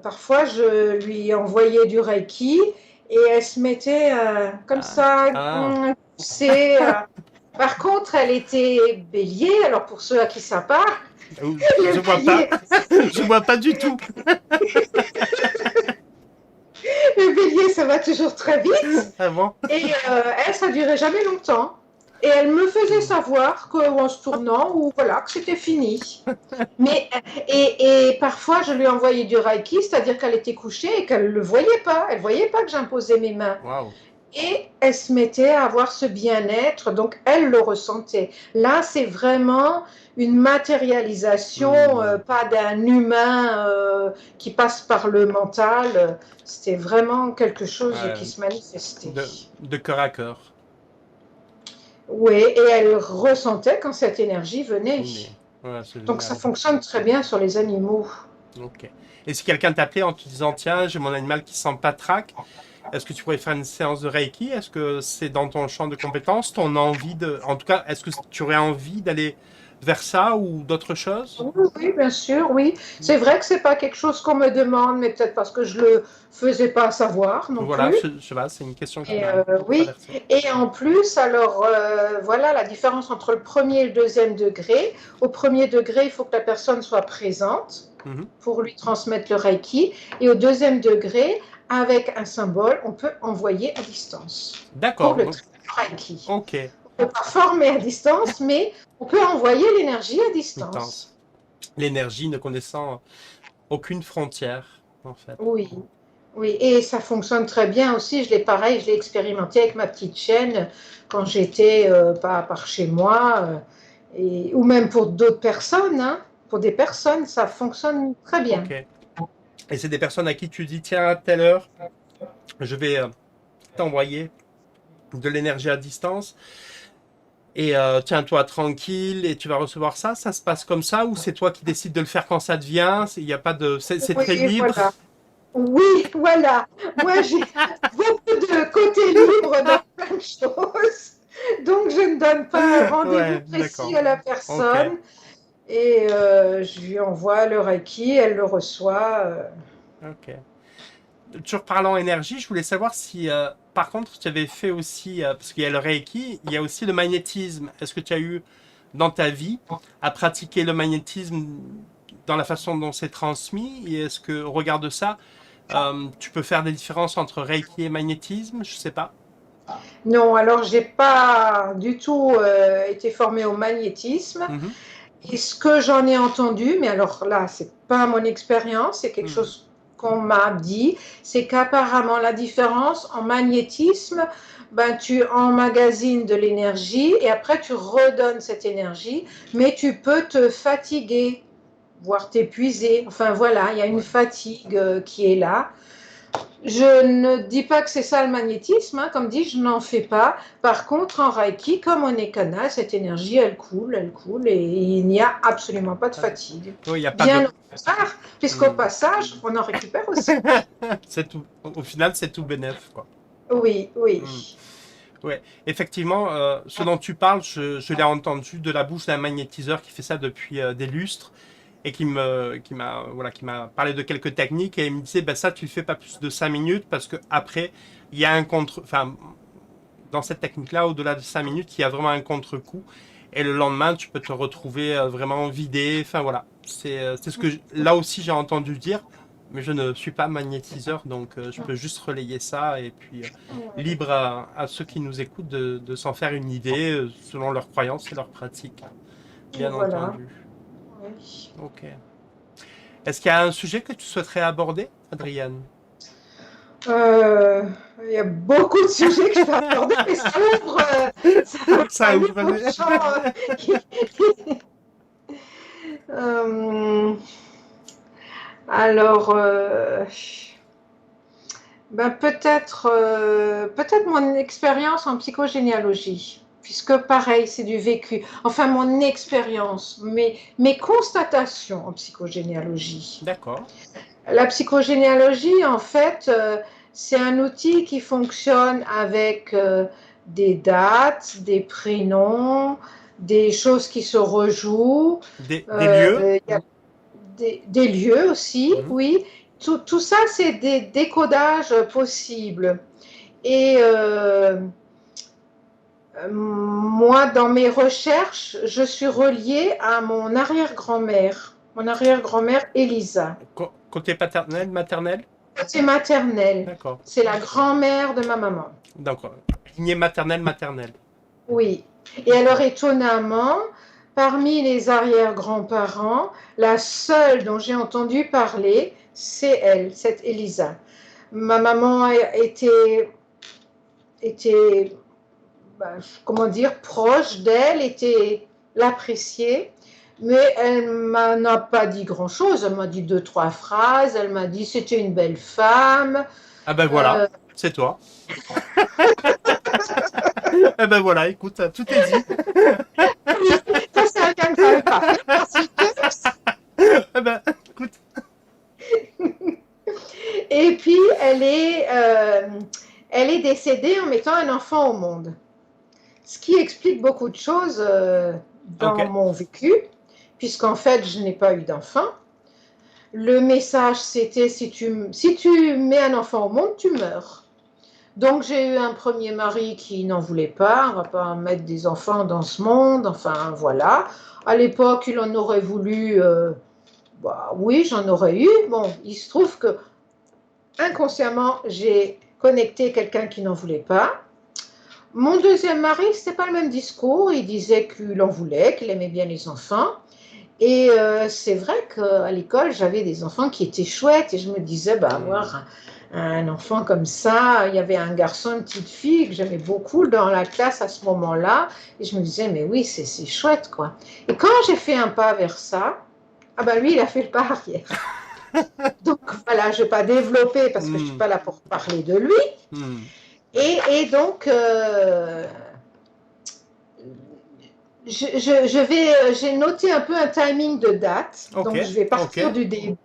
parfois je lui envoyais du Reiki et elle se mettait comme Ah, ça, ah. pousser. Par contre, elle était bélier, alors pour ceux à qui ça parle, Je le vois pas. bélier, Je vois pas du tout. le bélier, ça va toujours très vite. Ah bon? Et elle, ça durait jamais longtemps. Et elle me faisait Hmm. savoir qu'en se tournant, ou voilà, que c'était fini. Mais, et parfois, je lui envoyais du Reiki, c'est-à-dire qu'elle était couchée et qu'elle ne le voyait pas. Elle ne voyait pas que j'imposais mes mains. Waouh. Et elle se mettait à avoir ce bien-être, donc elle le ressentait. Là, c'est vraiment une matérialisation, Hmm. pas d'un humain qui passe par le mental. C'était vraiment quelque chose Ouais, qui se manifestait. de cœur à cœur. Oui, et elle ressentait quand cette énergie venait. Venez. Ouais, c'est Donc ça génial. fonctionne très bien sur les animaux. Ok. Et si quelqu'un t'appelait en te disant, tiens, j'ai mon animal qui sent pas trac, est-ce que tu pourrais faire une séance de Reiki? Est-ce que c'est dans ton champ de compétences, ton envie de... En tout cas, est-ce que tu aurais envie d'aller vers ça ou d'autres choses? Oui, oui, bien sûr, oui. C'est vrai que c'est pas quelque chose qu'on me demande, mais peut-être parce que je le faisais pas savoir non Voilà, plus. je sais pas, c'est une question qui Et m'a oui. traversé. Et en plus, alors voilà la différence entre le premier et le deuxième degré. Au premier degré, il faut que la personne soit présente Mhm. pour lui transmettre le Reiki. Et au deuxième degré, avec un symbole, on peut envoyer à distance pour D'accord, le donc, Reiki. ok, On ne peut pas former à distance, mais on peut envoyer l'énergie à intense. distance. L'énergie ne connaissant aucune frontière, en fait. Oui, oui, et ça fonctionne très bien aussi. Pareil, je l'ai expérimenté avec ma petite chaîne quand j'étais pas par chez moi, ou même pour d'autres personnes, hein. Pour des personnes, ça fonctionne très bien. Ok. Et c'est des personnes à qui tu dis, tiens, à telle heure, je vais t'envoyer de l'énergie à distance. Et tiens-toi tranquille et tu vas recevoir ça. Ça se passe comme ça ou c'est toi qui décides de le faire quand ça te vient? Il y a pas de, c'est Oui, très libre. voilà. Oui, voilà. Moi, j'ai beaucoup de côté libre dans plein de choses. Donc, je ne donne pas un rendez-vous Ouais, précis d'accord. à la Ok, personne. Et je lui envoie le Reiki, elle le reçoit. ok. Toujours parlant énergie, je voulais savoir si, par contre, tu avais fait aussi, parce qu'il y a le Reiki, il y a aussi le magnétisme. Est-ce que tu as eu dans ta vie à pratiquer le magnétisme dans la façon dont c'est transmis? Et est-ce que, au regard de ça, tu peux faire des différences entre Reiki et magnétisme? Je sais pas. Non, alors j'ai pas du tout été formée au magnétisme. Mhm. Et ce que j'en ai entendu, mais alors là, c'est pas mon expérience, c'est quelque Mhm. chose qu'on m'a dit, c'est qu'apparemment la différence en magnétisme, ben, tu emmagasines de l'énergie et après tu redonnes cette énergie, mais tu peux te fatiguer, voire t'épuiser. Enfin voilà, il y a une Ouais. fatigue qui est là. Je ne dis pas que c'est ça le magnétisme, hein. Comme dit, je n'en fais pas. Par contre, en Reiki, comme on est canal, cette énergie, elle coule et il n'y a absolument pas de fatigue. Oui, il n'y a pas Bien de. au contraire, puisqu'au Hmm. passage, on en récupère aussi. C'est tout. Au final, c'est tout bénef, quoi. Oui, oui. Hmm. Ouais, effectivement, ce dont tu parles, je l'ai entendu de la bouche d'un magnétiseur qui fait ça depuis des lustres et qui m'a parlé de quelques techniques et il me disait, ben ça, tu le fais pas plus de 5 minutes parce que après, il y a un enfin, dans cette technique-là, au-delà de 5 minutes, il y a vraiment un contre-coup et le lendemain, tu peux te retrouver vraiment vidé. Enfin voilà, c'est ce que là aussi j'ai entendu dire. Mais je ne suis pas magnétiseur, donc je peux juste relayer ça et puis libre à ceux qui nous écoutent de s'en faire une idée selon leurs croyances et leurs pratiques, bien Voilà. entendu. Oui. Ok. Est-ce qu'il y a un sujet que tu souhaiterais aborder, Adrienne? Euh, il y a beaucoup de sujets que je peux aborder, mais ça ouvre Ça un ouvre. nouveau champ. Euh, alors, ben peut-être mon expérience en psychogénéalogie, puisque pareil, c'est du vécu. Enfin, mon expérience, mes constatations en psychogénéalogie. D'accord. La psychogénéalogie, en fait, c'est un outil qui fonctionne avec des dates, des prénoms, des choses qui se rejouent. Des lieux? Il y a des lieux aussi, Mhm. oui. Tout ça, c'est des décodages possibles. Et moi, dans mes recherches, je suis reliée à mon arrière-grand-mère Elisa. Côté paternel, maternel? C'est maternelle. D'accord. C'est la grand-mère de ma maman. D'accord. Lignée maternelle, maternelle. Oui. Et alors, étonnamment, parmi les arrière-grands-parents, la seule dont j'ai entendu parler, c'est elle, cette Elisa. Ma maman était ben, comment dire, proche d'elle, était l'apprécier, mais elle m'en a pas dit grand-chose. Elle m'a dit deux, trois phrases. Elle m'a dit c'était une belle femme. Ah ben voilà, Euh, c'est toi. Ah ben voilà, écoute, tout est dit. Ça, c'est un cas que je n'avais pas fait. Ensuite, Ah ben, écoute. et puis, elle est décédée en mettant un enfant au monde. Ce qui explique beaucoup de choses Ok. dans mon vécu, puisqu'en fait, je n'ai pas eu d'enfant. Le message, c'était si tu mets un enfant au monde, tu meurs. Donc, j'ai eu un premier mari qui n'en voulait pas. On ne va pas mettre des enfants dans ce monde. Enfin, voilà. À l'époque, il en aurait voulu. Bah, oui, j'en aurais eu. Bon, il se trouve que inconsciemment, j'ai connecté quelqu'un qui n'en voulait pas. Mon deuxième mari, c'était pas le même discours. Il disait qu'il en voulait, qu'il aimait bien les enfants. Et c'est vrai qu'à l'école, j'avais des enfants qui étaient chouettes et je me disais, bah, Hmm. avoir un enfant comme ça, il y avait un garçon, une petite fille que j'aimais beaucoup dans la classe à ce moment-là. Et je me disais, mais oui, c'est chouette, quoi. Et quand j'ai fait un pas vers ça, ah ben lui, il a fait le pas arrière. Donc voilà, je ne vais pas développer parce que je ne suis Hmm. pas là pour parler de lui. Hmm. Et donc, j'ai noté un peu un timing de date, Ok, donc je vais ok. partir du début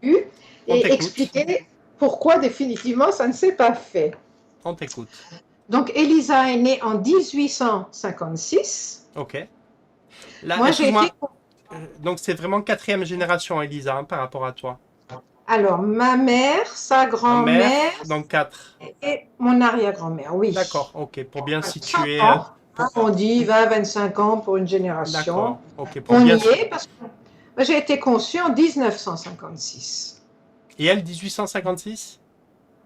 On et t'écoute. expliquer pourquoi définitivement ça ne s'est pas fait. On t'écoute. Donc Elisa est née en 1856. Ok. Là, Moi j'ai été... excuse-moi. Donc c'est vraiment quatrième génération, Elisa, hein, par rapport à toi. Alors ma mère, sa Un grand-mère mère, donc quatre. et mon arrière-grand-mère, oui. D'accord, ok. Pour bien 100 situer. ans, hein, on dit 20-25 ans pour une génération. D'accord, ok. Pour On bien. y est parce que j'ai été conçue en 1956. Et elle, 1856?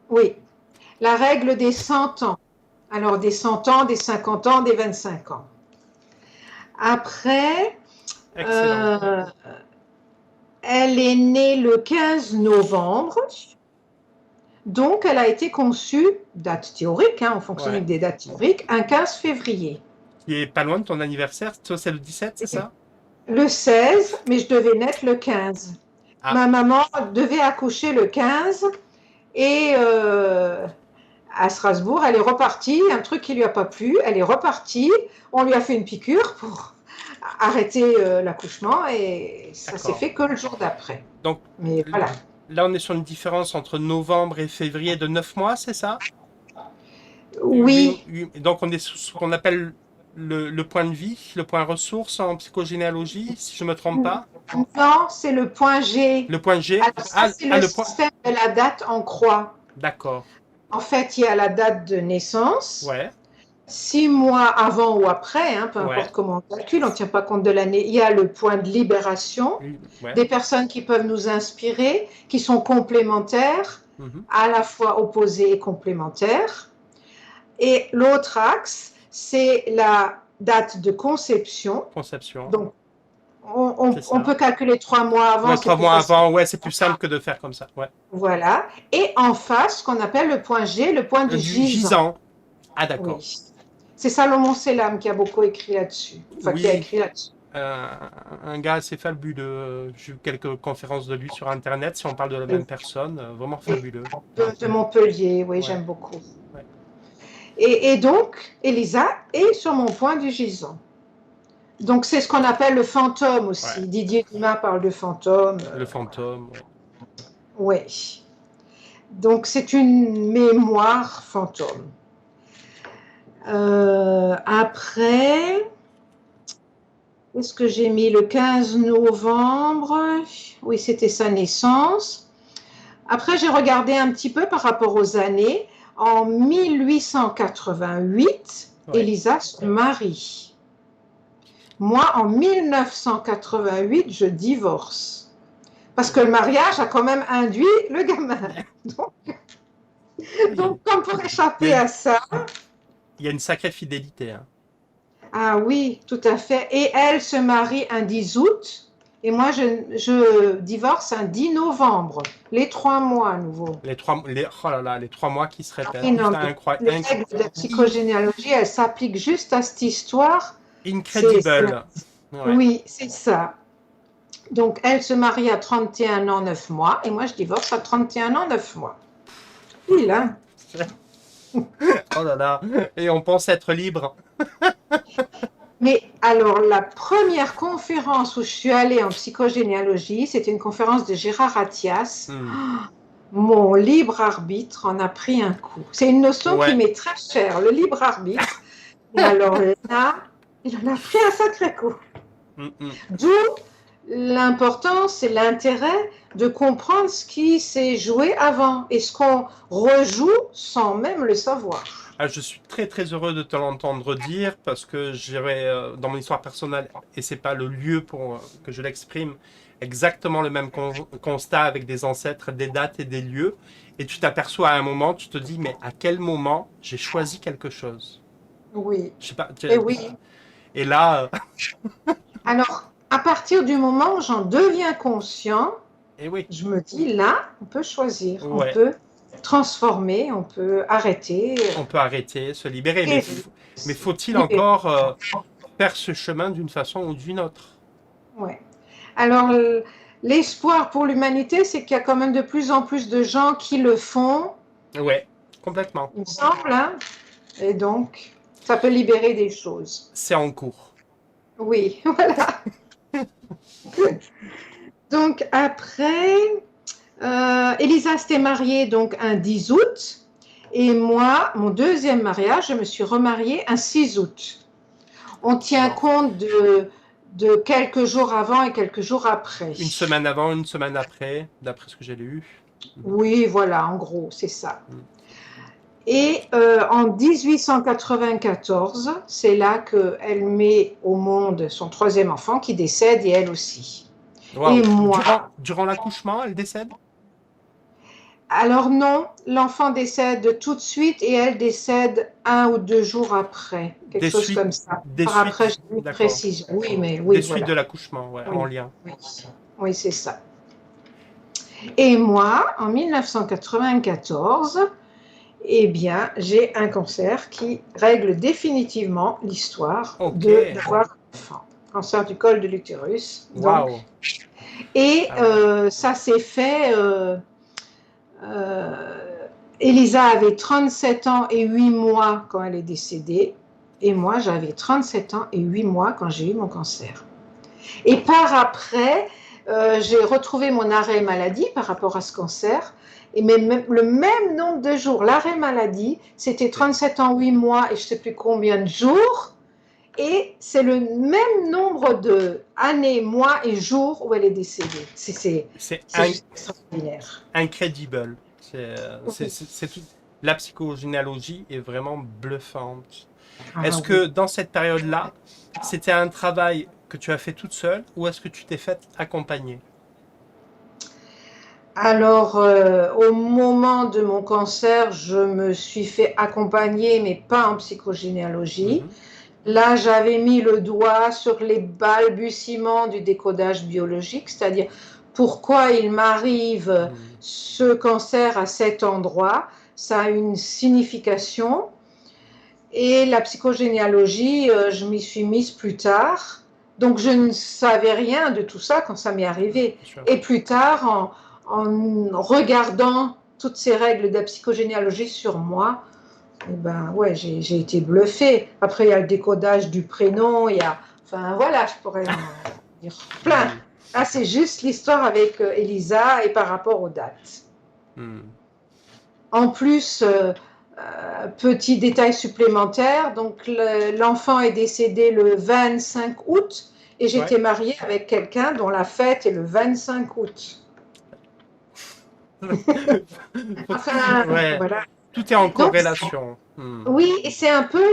Oui, la règle des 100 ans. Alors, des 100 ans, des 50 ans, des 25 ans. Après, Excellent. euh, elle est née le 15 novembre. Donc, elle a été conçue, date théorique, hein, on fonctionne Ouais. avec des dates théoriques, un 15 février. Qui est pas loin de ton anniversaire. Toi, c'est le 17, c'est ça? Le 16, mais je devais naître le 15. Ah, Ma maman devait accoucher le 15 et à Strasbourg, elle est repartie, un truc qui lui a pas plu, elle est repartie, on lui a fait une piqûre pour arrêter l'accouchement et ça s'est d'accord. fait que le jour d'après. Donc Mais voilà. là, on est sur une différence entre novembre et février de 9 mois, c'est ça? Oui, Donc on est sur ce qu'on appelle le point de vie, le point ressource en psychogénéalogie, si je me trompe pas. non, c'est le point G. Le point G. Alors ça, c'est le Le point. système de la date en croix. D'accord. En fait, il y a la date de naissance, Ouais. 6 mois avant ou après, hein, peu importe Ouais. comment on calcule, on ne tient pas compte de l'année. Il y a le point de libération, Ouais. des personnes qui peuvent nous inspirer, qui sont complémentaires, Mhm. à la fois opposées et complémentaires. Et l'autre axe, c'est la date de conception. Conception. Donc, C'est on ça. peut calculer 3 mois avant, Ouais, c'est trois plus mois facile. avant. Ouais, c'est plus simple que de faire comme ça. Ouais. Voilà. Et en face, ce qu'on appelle le point G, le point de Du gisant. gisant. Ah, d'accord. Oui. C'est Salomon Selam qui a beaucoup écrit là-dessus. Enfin, qui a Oui. écrit là-dessus. euh, un gars assez fabuleux. J'ai eu quelques conférences de lui sur Internet. Si on parle de la même personne, vraiment fabuleux. De Montpellier, oui, Ouais. j'aime beaucoup. Ouais. Et donc, Elisa est sur mon point du gisant. Donc, c'est ce qu'on appelle le fantôme Ouais. aussi. Didier Dumas parle de fantôme. Le fantôme. Ouais. Oui. Donc, c'est une mémoire fantôme. Après, est-ce que j'ai mis le 15 novembre? Oui, c'était sa naissance. Après, j'ai regardé un petit peu par rapport aux années. En 1888, Ouais. Elisa se marie. Moi, en 1988, je divorce. Parce que le mariage a quand même induit le gamin. Donc, Il y a, comme pour il y a échapper une, à ça, il y a une sacrée fidélité. Hein. ah oui, tout à fait. Et elle se marie un 10 août. Et moi, je divorce un 10 novembre. Les 3 mois à nouveau. Oh là là, les 3 mois qui se Ah répètent. oui, non, Putain, incroyable. les règles de la psychogénéalogie, elles s'appliquent juste à cette histoire. Incredible. Ouais. Oui, c'est ça. Donc, elle se marie à 31 ans, 9 mois. Et moi, je divorce à 31 ans, 9 mois. Oui, là. Oh là là. Et on pense être libre. Mais alors, la première conférence où je suis allée en psychogénéalogie, c'était une conférence de Gérard Attias. Hmm. Mon libre arbitre en a pris un coup. C'est une notion qui Ouais. m'est très chère, le libre arbitre. Et alors là, il en a pris un sacré coup. Hmm, hmm. D'où l'importance et l'intérêt de comprendre ce qui s'est joué avant et ce qu'on rejoue sans même le savoir. Ah, je suis très très heureux de te l'entendre dire parce que j'irai dans mon histoire personnelle et c'est pas le lieu pour que je l'exprime exactement le même constat avec des ancêtres, des dates et des lieux et tu t'aperçois à un moment, tu te dis mais à quel moment j'ai choisi quelque chose. Oui, Je sais pas. et oui. Et là, Alors, à partir du moment où j'en deviens conscient, et oui, je me dis là, on peut choisir, on ouais, peut transformer, on peut arrêter, on peut arrêter, se libérer, guérir, mais faut-il libérer. encore faire ce chemin d'une façon ou d'une autre? Ouais. Alors, l'espoir pour l'humanité, c'est qu'il y a quand même de plus en plus de gens qui le font, Ouais, complètement. il me semble, hein, et donc, ça peut libérer des choses. C'est en cours. Oui, voilà. Donc, après, Elisa s'était mariée donc un 10 août, et moi, mon deuxième mariage, je me suis remariée un 6 août. On tient Bon. compte de quelques jours avant et quelques jours après. Une semaine avant, une semaine après, d'après ce que j'ai lu. Oui, voilà, en gros, c'est ça. Mm. Et en 1894, c'est là qu'elle met au monde son troisième enfant qui décède et elle aussi. Et Waouh. moi, Durant l'accouchement, elle décède? alors non, l'enfant décède tout de suite et elle décède 1 ou 2 jours après, quelque Des chose suites, comme ça. des Par après, suites, j'ai une d'accord. précision. Oui, mais Des oui, suites de voilà. l'accouchement, ouais, en Oui, lien. oui, oui, c'est ça. Et moi, en 1994, eh bien, j'ai un cancer qui règle définitivement l'histoire Ok. d'avoir un enfant. Cancer du col de l'utérus. Donc, Waouh. et Ah ouais. ça s'est fait. Elisa avait 37 ans et 8 mois quand elle est décédée. Et moi, j'avais 37 ans et 8 mois quand j'ai eu mon cancer. Et par après, j'ai retrouvé mon arrêt maladie par rapport à ce cancer. Et mais le même nombre de jours, l'arrêt maladie, c'était 37 ans, 8 mois et je ne sais plus combien de jours. Et c'est le même nombre d'années, mois et jours où elle est décédée. C'est C'est juste extraordinaire. incredible. Oui. La psychogénéalogie est vraiment bluffante. Ah Est-ce que oui. dans cette période-là, c'était un travail que tu as fait toute seule ou est-ce que tu t'es fait accompagner? Alors, au moment de mon cancer, je me suis fait accompagner, mais pas en psychogénéalogie. Mhm. Là, j'avais mis le doigt sur les balbutiements du décodage biologique, c'est-à-dire pourquoi il m'arrive Mhm. ce cancer à cet endroit. Ça a une signification. Et la psychogénéalogie, je m'y suis mise plus tard. Donc, je ne savais rien de tout ça quand ça m'est Bien arrivé. sûr. Et plus tard, en regardant toutes ces règles de la psychogénéalogie sur moi, eh ben, ouais, j'ai été bluffée. Après, il y a le décodage du prénom, il y a. Enfin, voilà, je pourrais en dire plein. Mhm. Là, c'est juste l'histoire avec Elisa et par rapport aux dates. Mhm. En plus, petit détail supplémentaire, donc l'enfant est décédé le 25 août et Ouais. j'étais mariée avec quelqu'un dont la fête est le 25 août. Enfin, Ouais. voilà. Tout est en Donc, corrélation. Mhm. oui, et c'est un peu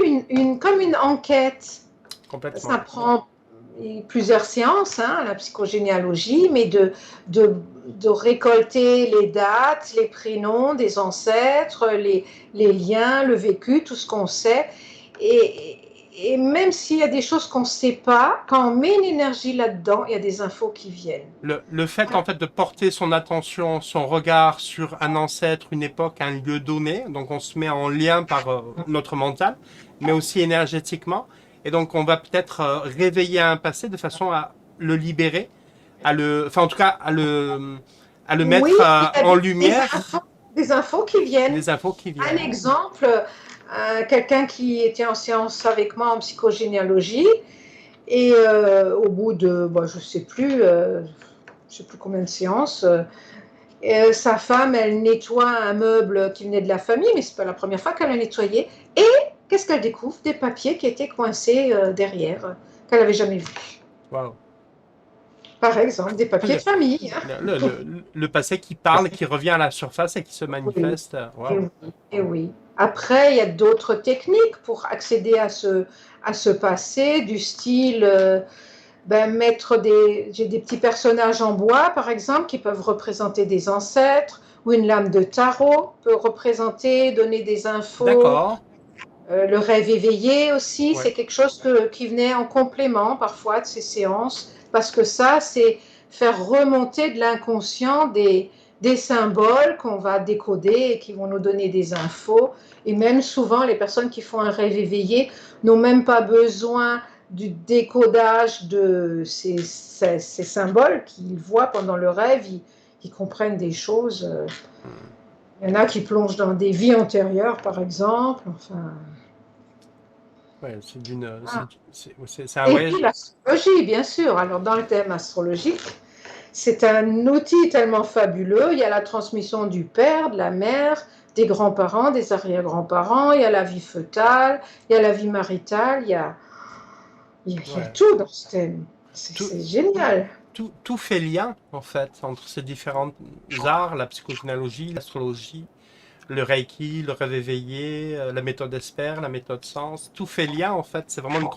comme une enquête. Ça Complètement. prend plusieurs séances, hein, la psychogénéalogie, mais de, de récolter les dates, les prénoms des ancêtres, les liens, le vécu, tout ce qu'on sait. Et, et même s'il y a des choses qu'on ne sait pas, quand on met une énergie là-dedans, il y a des infos qui viennent. Le fait en fait de porter son attention, son regard sur un ancêtre, une époque, un lieu donné, donc on se met en lien par notre mental, mais aussi énergétiquement, et donc on va peut-être réveiller un passé de façon à le libérer, enfin en tout cas à le Oui, mettre il y a en des lumière, infos, des infos qui viennent. des infos qui Un viennent. exemple, quelqu'un qui était en séance avec moi en psychogénéalogie, et au bout de, bon, je sais plus combien de séances, sa femme, elle nettoie un meuble qui venait de la famille, mais c'est pas la première fois qu'elle a nettoyé. Et qu'est-ce qu'elle découvre? Des papiers qui étaient coincés derrière, qu'elle n'avait jamais vus. Waouh. Par exemple, des papiers Le, de famille. le passé qui parle, qui revient à la surface et qui se Oui, manifeste. et Waouh. oui, et oui. Après, il y a d'autres techniques pour accéder à ce passé, du style j'ai des petits personnages en bois, par exemple, qui peuvent représenter des ancêtres, ou une lame de tarot peut représenter, donner des infos. D'accord. Le rêve éveillé aussi, Ouais. c'est quelque chose qui venait en complément parfois de ces séances, parce que ça, c'est faire remonter de l'inconscient des symboles qu'on va décoder et qui vont nous donner des infos. Et même souvent, les personnes qui font un rêve éveillé n'ont même pas besoin du décodage de ces symboles qu'ils voient pendant le rêve. Ils comprennent des choses. Hmm. Il y en a qui plongent dans des vies antérieures, par exemple. Enfin, Ouais, c'est d'une, ah. c'est un Et voyage. puis l'astrologie, bien sûr. Alors, dans le thème astrologique, c'est un outil tellement fabuleux. Il y a la transmission du père, de la mère, des grands-parents, des arrière-grands-parents. Il y a la vie fœtale, il y a la vie maritale. Il y a Ouais. tout dans ce thème. Tout, C'est génial. tout fait lien, en fait, entre ces différents arts, la psychogénéalogie, l'astrologie, le Reiki, le rêve éveillé, la méthode Esper, la méthode Sens. Tout fait lien, en fait. C'est vraiment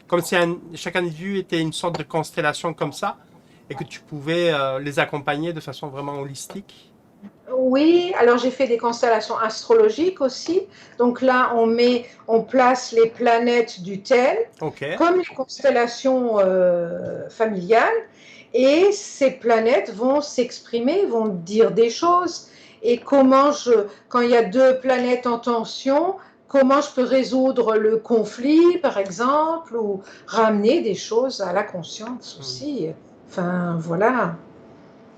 comme si chaque individu était une sorte de constellation comme ça, et que tu pouvais les accompagner de façon vraiment holistique. Oui, alors j'ai fait des constellations astrologiques aussi. Donc là, on place les planètes du thème Ok. comme les constellations familiales, et ces planètes vont s'exprimer, vont dire des choses. Et quand il y a deux planètes en tension, comment je peux résoudre le conflit, par exemple, ou ramener des choses à la conscience Hmm. aussi. Enfin, voilà.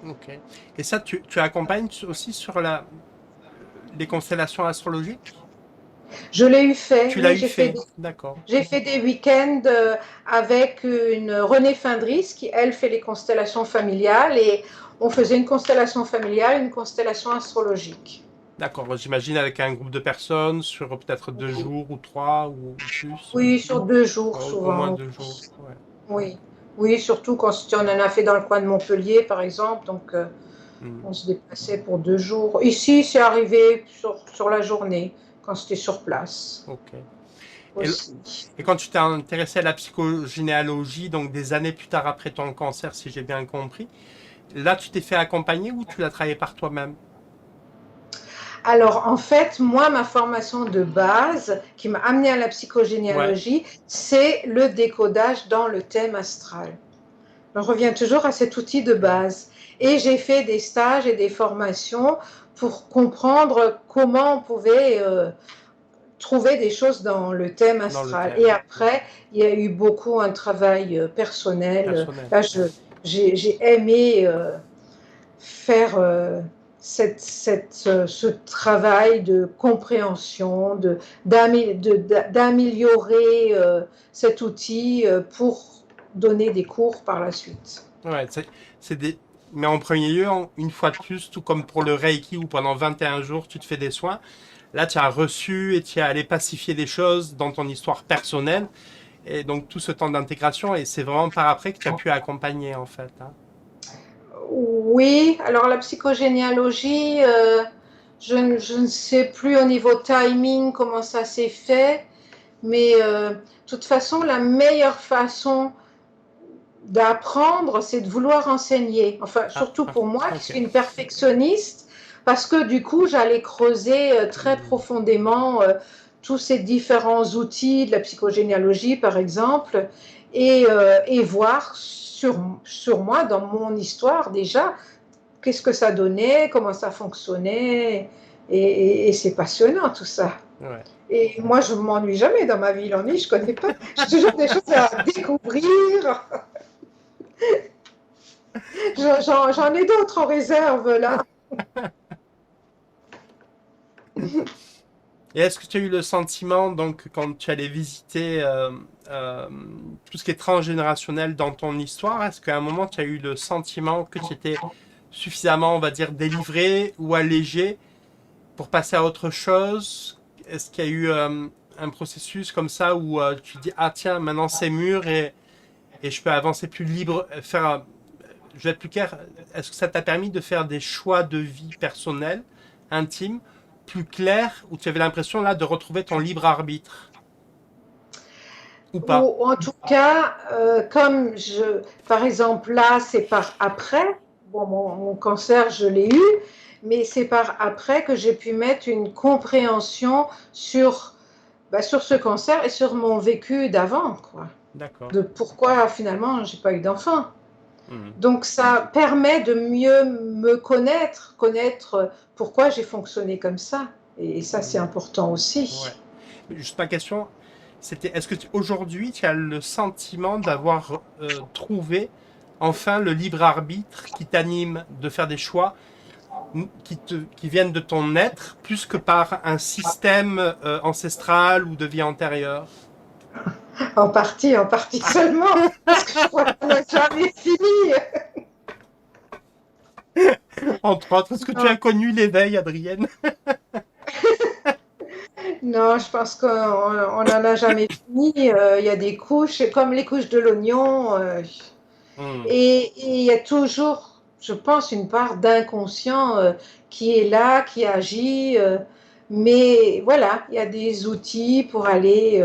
Ok. Et ça, tu accompagnes aussi sur les constellations astrologiques? Je l'ai eu fait, Tu l'as oui, eu fait, d'accord. j'ai fait des week-ends avec une Renée Findris qui, elle, fait les constellations familiales et on faisait une constellation familiale, une constellation astrologique. D'accord, j'imagine avec un groupe de personnes sur peut-être 2 jours ou 3 ou plus. Oui, sur 2 jours Au moins souvent. 2 jours, ouais. Oui, oui, surtout quand on en a fait dans le coin de Montpellier, par exemple. Donc, Hmm, on se déplaçait pour 2 jours. Ici, c'est arrivé sur la journée, quand c'était sur place ok. Et, aussi. et quand tu t'es intéressé à la psychogénéalogie, donc des années plus tard après ton cancer, si j'ai bien compris, là tu t'es fait accompagner ou tu l'as travaillé par toi-même? Alors, en fait, moi, ma formation de base qui m'a amenée à la Ouais, psychogénéalogie, c'est le décodage dans le thème astral. On revient toujours à cet outil de ok. base. Et j'ai fait des stages et des formations pour comprendre comment on pouvait trouver des choses dans le thème Dans le astral. Et thème. après, il y a eu beaucoup un travail personnel. Personnel, Là, ouais. j'ai aimé faire ce travail de compréhension, d'améliorer cet outil pour donner des cours par la suite. Ouais, c'est des... Mais en premier lieu, une fois de plus, tout comme pour le Reiki où pendant 21 jours tu te fais des soins, là tu as reçu et tu es allé pacifier des choses dans ton histoire personnelle. Et donc tout ce temps d'intégration, et c'est vraiment par après que tu as pu accompagner en fait, hein. Oui, alors la psychogénéalogie, je ne sais plus au niveau timing comment ça s'est fait, mais de toute façon, la meilleure façon d'apprendre, c'est de vouloir enseigner. Enfin, Ah, surtout pour moi qui ok. suis une perfectionniste, parce que du coup, j'allais creuser très Hmm. profondément tous ces différents outils de la psychogénéalogie, par exemple, et voir sur moi, dans mon histoire déjà, qu'est-ce que ça donnait, comment ça fonctionnait, et c'est passionnant tout ça. Ouais. Et moi, je ne m'ennuie jamais dans ma vie, l'ennui, je ne connais pas. J'ai toujours des choses à découvrir. J'en ai d'autres en réserve là. Et est-ce que tu as eu le sentiment, donc, quand tu allais visiter euh, tout ce qui est transgénérationnel dans ton histoire, est-ce qu'à un moment tu as eu le sentiment que tu étais suffisamment, on va dire, délivré ou allégé pour passer à autre chose? Est-ce qu'il y a eu un processus comme ça où tu dis, ah tiens, maintenant c'est mûr et je peux avancer plus libre, je vais être plus clair, est-ce que ça t'a permis de faire des choix de vie personnels, intimes, plus clairs, où tu avais l'impression là de retrouver ton libre arbitre ou pas? Ou en tout cas, par exemple là, c'est par après. Bon, mon cancer, je l'ai eu, mais c'est par après que j'ai pu mettre une compréhension sur ce cancer et sur mon vécu d'avant, quoi. D'accord. De pourquoi finalement j'ai pas eu d'enfant. Mhm. Donc ça permet de mieux me connaître pourquoi j'ai fonctionné comme ça. Et ça, c'est Mhm. important aussi. Ouais. Juste ma question, c'était est-ce que aujourd'hui tu as le sentiment d'avoir trouvé enfin le libre arbitre qui t'anime de faire des choix qui viennent de ton être plus que par un système ancestral ou de vie antérieure? En partie seulement, parce que je crois qu'on n'a jamais fini. Entre autres, est-ce que tu as Non, connu l'éveil, Adrienne? non, je pense qu'on n'en a jamais fini. Il y a des couches, comme les couches de l'oignon. Hmm, Et il y a toujours, je pense, une part d'inconscient qui est là, qui agit. Mais voilà, il y a des outils pour aller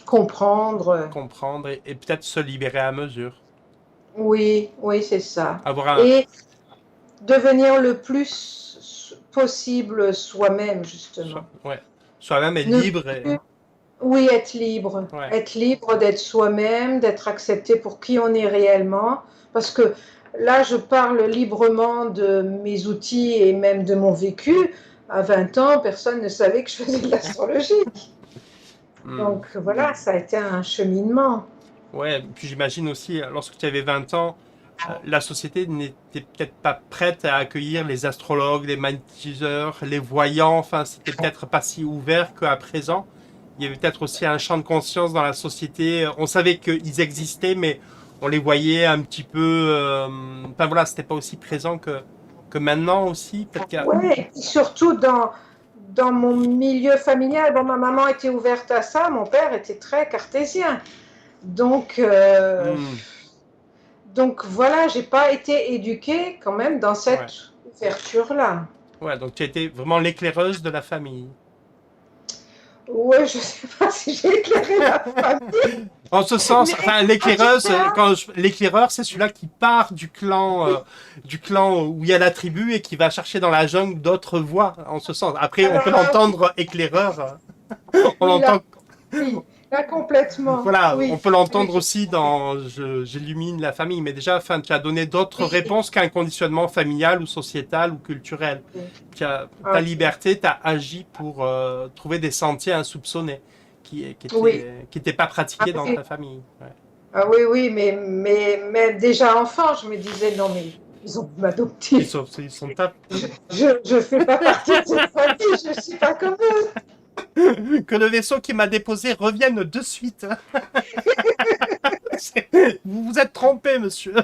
comprendre. comprendre et peut-être se libérer à mesure. Oui, oui, c'est ça. Avoir un, Et devenir le plus possible soi-même, justement. ouais, soi-même est Ne libre et, plus, oui, être libre. ouais, Être libre d'être soi-même, d'être accepté pour qui on est réellement. Parce que là, je parle librement de mes outils et même de mon vécu. À 20 ans, personne ne savait que je faisais de l'astrologie. hmm. Donc voilà, ça a été un cheminement. Ouais, puis j'imagine aussi, lorsque tu avais 20 ans, la société n'était peut-être pas prête à accueillir les astrologues, les magnétiseurs, les voyants. Enfin, c'était peut-être pas si ouvert qu'à présent. Il y avait peut-être aussi un champ de conscience dans la société. On savait qu'ils existaient, mais on les voyait un petit peu. Enfin voilà, c'était pas aussi présent que maintenant aussi. Peut-être qu'il y a. Oui, surtout dans mon milieu familial. Bon, ma maman était ouverte à ça, mon père était très cartésien. Donc, Hmm, donc voilà, j'ai pas été éduquée quand même dans ouais. cette ouverture-là. Ouais, donc tu as été vraiment l'éclaireuse de la famille. Oui, je sais pas si j'ai éclairé la famille, En ce sens, mais enfin, en tout l'éclaireuse, cas, l'éclaireur, c'est celui-là qui part du clan où il y a la tribu et qui va chercher dans la jungle d'autres voix. En ce sens. Après, on peut alors là, oui, l'entendre éclaireur. On oui, là, l'entend. oui, là complètement, Voilà, on oui, peut oui, l'entendre aussi dans j'illumine la famille. Mais déjà, enfin, tu as donné d'autres oui, réponses qu'un conditionnement familial ou sociétal ou culturel. oui. Tu as ta Ok. liberté, tu as agi pour trouver des sentiers insoupçonnés Oui, qui étaient pas ah pratiqués dans oui, ta famille. Ouais. ah oui, oui, mais déjà enfant, je me disais non, mais ils ont m'adopter. Ils sont top. Je fais pas partie de cette famille, je suis pas comme eux. Que le vaisseau qui m'a déposé revienne de suite. Vous vous êtes trompé, monsieur.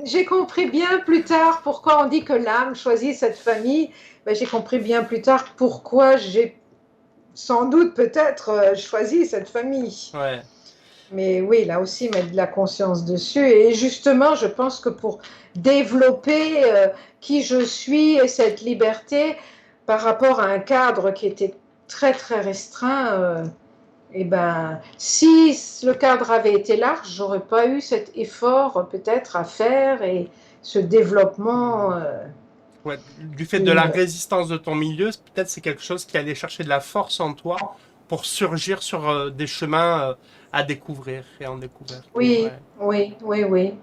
J'ai compris bien plus tard pourquoi on dit que l'âme choisit cette famille. Ben, j'ai compris bien plus tard pourquoi j'ai sans doute peut-être choisi cette famille. Ouais. Mais oui, là aussi, mettre de la conscience dessus. Et justement, je pense que pour développer qui je suis et cette liberté par rapport à un cadre qui était très très restreint, et ben, si le cadre avait été large, j'aurais pas eu cet effort peut-être à faire et ce développement. Ouais. Du fait de Qui, la résistance de ton milieu, peut-être c'est quelque chose qui allait chercher de la force en toi pour surgir sur des chemins à découvrir et en découverte. oui, Ouais. oui, oui, oui.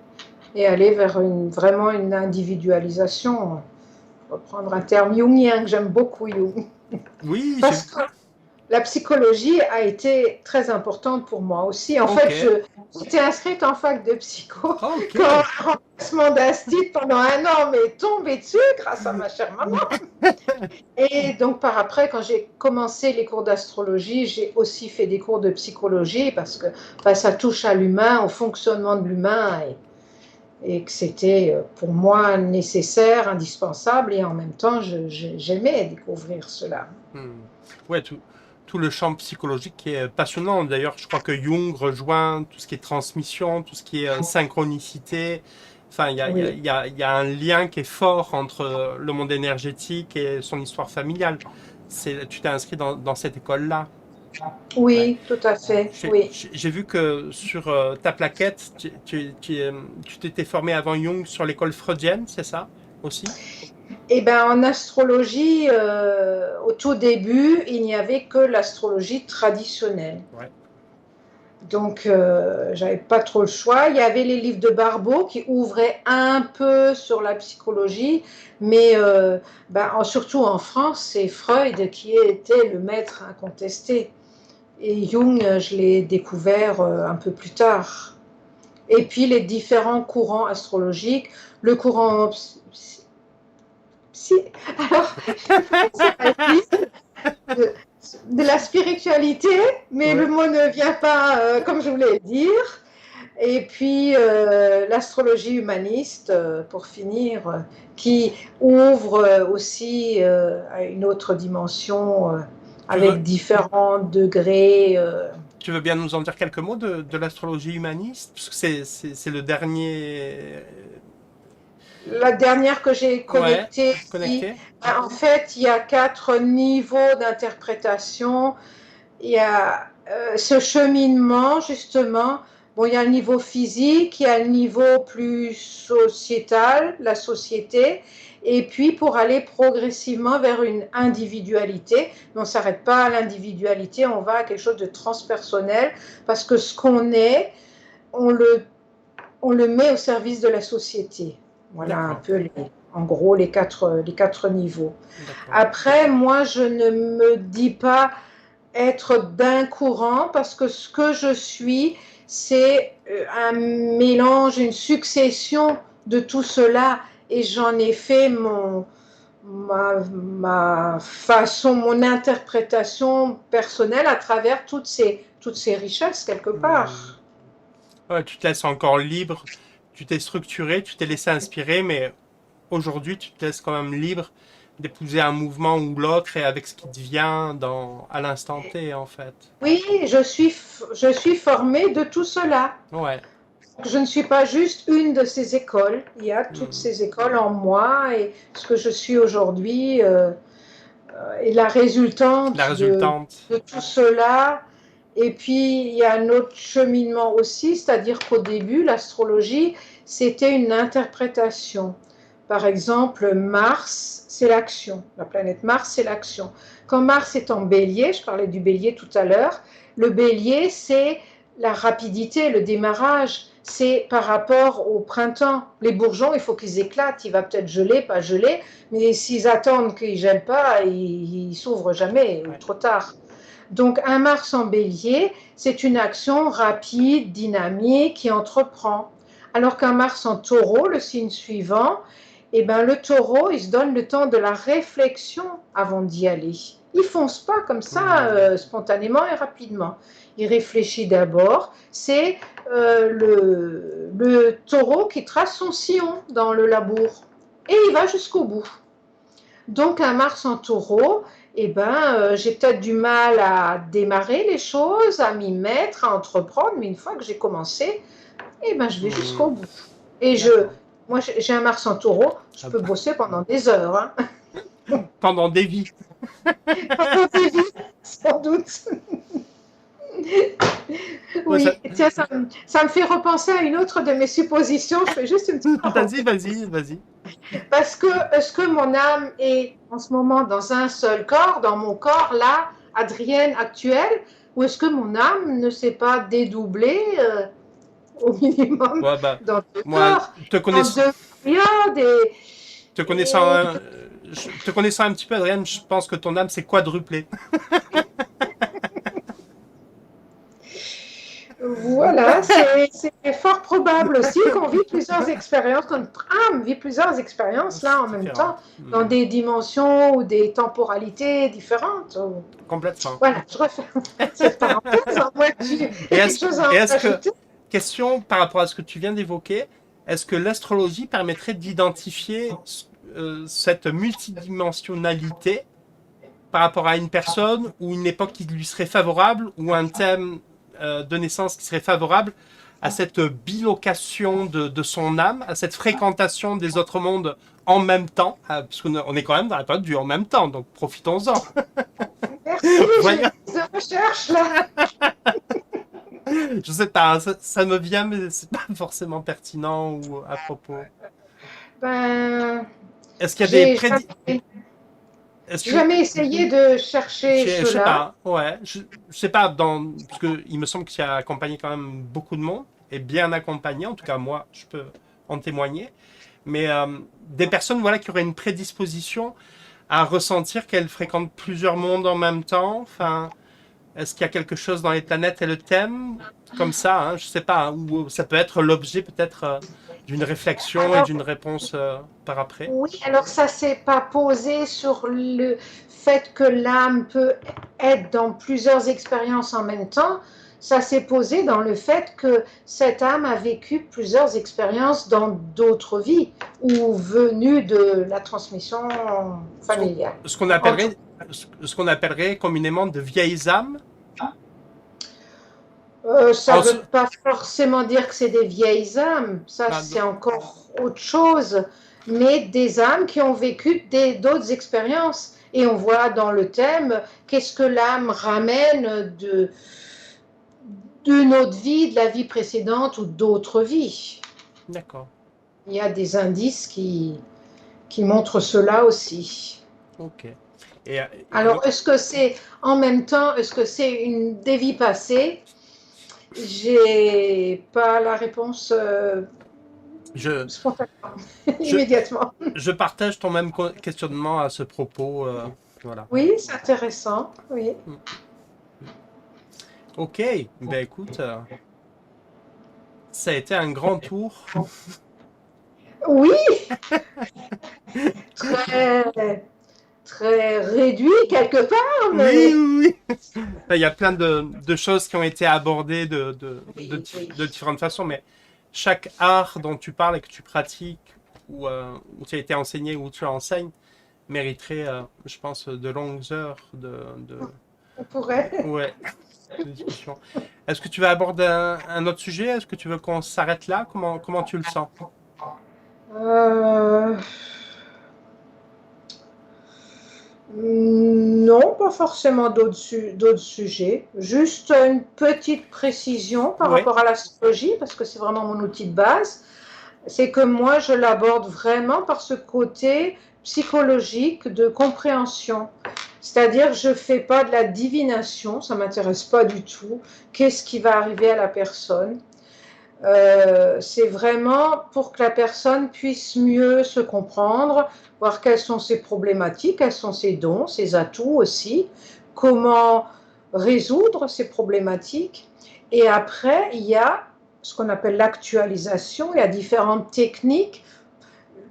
Et aller vers vraiment une individualisation. Reprendre un terme jungien que j'aime beaucoup, Jung. Oui, Parce j'ai. que la psychologie a été très importante pour moi aussi. En Ok. fait, j'étais inscrite en fac de psycho Ok. quand un remplacement d'astite pendant un an m'est tombé dessus grâce à ma chère maman. Et donc par après, quand j'ai commencé les cours d'astrologie, j'ai aussi fait des cours de psychologie parce que enfin, ça touche à l'humain, au fonctionnement de l'humain et que c'était pour moi nécessaire, indispensable et en même temps, j'aimais découvrir cela. Hmm. Ouais, tout le champ psychologique qui est passionnant. D'ailleurs, je crois que Jung rejoint tout ce qui est transmission, tout ce qui est synchronicité. Enfin, Oui, il y a un lien qui est fort entre le monde énergétique et son histoire familiale. Tu t'es inscrit dans cette école-là. Ouais. oui, tout à fait, oui. J'ai vu que sur ta plaquette, tu t'étais formé avant Jung sur l'école freudienne, c'est ça aussi? Eh ben, en astrologie, au tout début, il n'y avait que l'astrologie traditionnelle. Ouais. Donc, j'avais pas trop le choix. Il y avait les livres de Barbeau qui ouvraient un peu sur la psychologie, mais ben, surtout en France, c'est Freud qui était le maître incontesté. Et Jung, je l'ai découvert un peu plus tard. Et puis les différents courants astrologiques, le courant psy, alors, c'est pas de, de la spiritualité, mais le Ouais. mot ne vient pas comme je voulais le dire. Et puis l'astrologie humaniste, pour finir, qui ouvre aussi à une autre dimension Tu veux, avec différents degrés. Tu veux bien nous en dire quelques mots de l'astrologie humaniste? Parce que c'est le dernier. La dernière que j'ai Ouais, connectée, connecté. en fait, il y a 4 niveaux d'interprétation. Il y a ce cheminement, justement. Bon, il y a le niveau physique, il y a le niveau plus sociétal, la société, et puis pour aller progressivement vers une individualité. Mais on ne s'arrête pas à l'individualité, on va à quelque chose de transpersonnel, parce que ce qu'on est, on le, on le met au service de la société. Voilà un D'accord, peu, en gros, les quatre niveaux. d'accord. Après, moi, je ne me dis pas être d'un courant parce que ce que je suis, c'est un mélange, une succession de tout cela. Et j'en ai fait ma façon, mon interprétation personnelle à travers toutes ces richesses, quelque Hmm. part. Ouais, tu te laisses encore libre, tu t'es structuré, tu t'es laissé inspirer, mais aujourd'hui, tu te laisses quand même libre d'épouser un mouvement ou l'autre et avec ce qui te vient à l'instant T, en fait. Oui, je suis formée de tout cela. Ouais. Je ne suis pas juste une de ces écoles. Il y a toutes Hmm. ces écoles en moi et ce que je suis aujourd'hui est la La résultante résultante. de tout cela. Et puis, il y a un autre cheminement aussi, c'est-à-dire qu'au début, l'astrologie, c'était une interprétation. Par exemple, Mars, c'est l'action. La planète Mars, c'est l'action. Quand Mars est en bélier, je parlais du bélier tout à l'heure, le bélier, c'est la rapidité, le démarrage. C'est par rapport au printemps. Les bourgeons, il faut qu'ils éclatent. Il va peut-être geler, pas geler, mais s'ils attendent qu'ils ne gèlent pas, ils ne s'ouvrent jamais, ou Ouais. trop tard. Donc un Mars en bélier, c'est une action rapide, dynamique, qui entreprend. Alors qu'un Mars en taureau, le signe suivant, eh ben, le taureau, il se donne le temps de la réflexion avant d'y aller. Il fonce pas comme ça Hmm. spontanément et rapidement. Il réfléchit d'abord. C'est le taureau qui trace son sillon dans le labour. Et il va jusqu'au bout. Donc un Mars en taureau, eh ben, j'ai peut-être du mal à démarrer les choses, à m'y mettre, à entreprendre, mais une fois que j'ai commencé, eh ben, je vais Hmm. jusqu'au bout. Et D'accord. moi, j'ai un Mars en taureau, je Ah peux bah, bosser pendant des heures. Hein. pendant des vies. Pendant des vies, sans doute. Ouais, Oui, tiens, ça me fait repenser à une autre de mes suppositions. Je fais juste une petite Vas-y, parenthèse. vas-y, vas-y. Parce que, est-ce que mon âme est en ce moment dans un seul corps, dans mon corps, là, Adrienne actuelle, ou est-ce que mon âme ne s'est pas dédoublée au minimum Ouais, bah, dans deux moi, corps, dans deux périodes et te connaissant un petit peu, Adrien, je pense que ton âme, c'est quadruplé. voilà, c'est fort probable aussi qu'on vit plusieurs expériences, que notre âme vit plusieurs expériences là C'est en même différent. temps, dans des dimensions ou des temporalités différentes. Complètement. Voilà, je refais cette parenthèse, à moins que tu Et aies quelque chose à et en est-ce que, rajouter. question par rapport à ce que tu viens d'évoquer, est-ce que l'astrologie permettrait d'identifier cette multidimensionnalité par rapport à une personne ou une époque qui lui serait favorable ou un thème de naissance qui serait favorable à cette bilocation de son âme, à cette fréquentation des autres mondes en même temps, parce qu'on est quand même dans la période du en même temps, donc profitons-en. Merci, j'ai Voyons, des recherches là. je sais pas, ça me vient, mais c'est pas forcément pertinent ou à propos. Ben, Est-ce qu'il y a des j'ai prédits? Est-ce que jamais essayé de chercher je sais cela. pas, ouais, je sais pas parce que il me semble que tu as accompagné quand même beaucoup de monde et bien accompagné, en tout cas moi, je peux en témoigner. Mais des personnes voilà qui auraient une prédisposition à ressentir qu'elles fréquentent plusieurs mondes en même temps. Enfin, est-ce qu'il y a quelque chose dans les planètes et le thème comme ça, hein, je sais pas, hein, ou ça peut être l'objet peut-être d'une réflexion et Alors, d'une réponse par après. oui, alors ça s'est pas posé sur le fait que l'âme peut être dans plusieurs expériences en même temps. Ça s'est posé dans le fait que cette âme a vécu plusieurs expériences dans d'autres vies ou venues de la transmission Ce qu'on familiale. ce qu'on Entre, appellerait ce qu'on appellerait communément de vieilles âmes. ça En ne veut ce- pas forcément dire que c'est des vieilles âmes, ça ah, c'est encore autre chose, mais des âmes qui ont vécu d'autres expériences. Et on voit dans le thème qu'est-ce que l'âme ramène de notre vie, de la vie précédente ou d'autres vies. d'accord. Il y a des indices qui montrent cela aussi. Ok. Et, Alors, est-ce que c'est en même temps, est-ce que c'est une des vies passées? J'ai pas la réponse je, spontanément, je, immédiatement. je partage ton même questionnement à ce propos. Voilà. Oui, c'est intéressant. Oui. Ok. Ben écoute, Ça a été un grand tour. Oui, très, très réduit quelque part, Oui, mais oui, oui. Il y a plein de choses qui ont été abordées oui, oui. de différentes façons, mais chaque art dont tu parles et que tu pratiques, ou tu as été enseigné, ou tu enseignes, mériterait, je pense, de longues heures On pourrait. ouais, de discussion. Est-ce que tu veux aborder un autre sujet? Est-ce que tu veux qu'on s'arrête là? Comment tu le sens? Euh, non, pas forcément d'autres sujets. Juste une petite précision par Ouais, rapport à l'astrologie, parce que c'est vraiment mon outil de base. C'est que moi, je l'aborde vraiment par ce côté psychologique de compréhension. C'est-à-dire, je ne fais pas de la divination, ça ne m'intéresse pas du tout. Qu'est-ce qui va arriver à la personne? C'est vraiment pour que la personne puisse mieux se comprendre, voir quelles sont ses problématiques, quels sont ses dons, ses atouts aussi, comment résoudre ces problématiques. Et après, il y a ce qu'on appelle l'actualisation. Il y a différentes techniques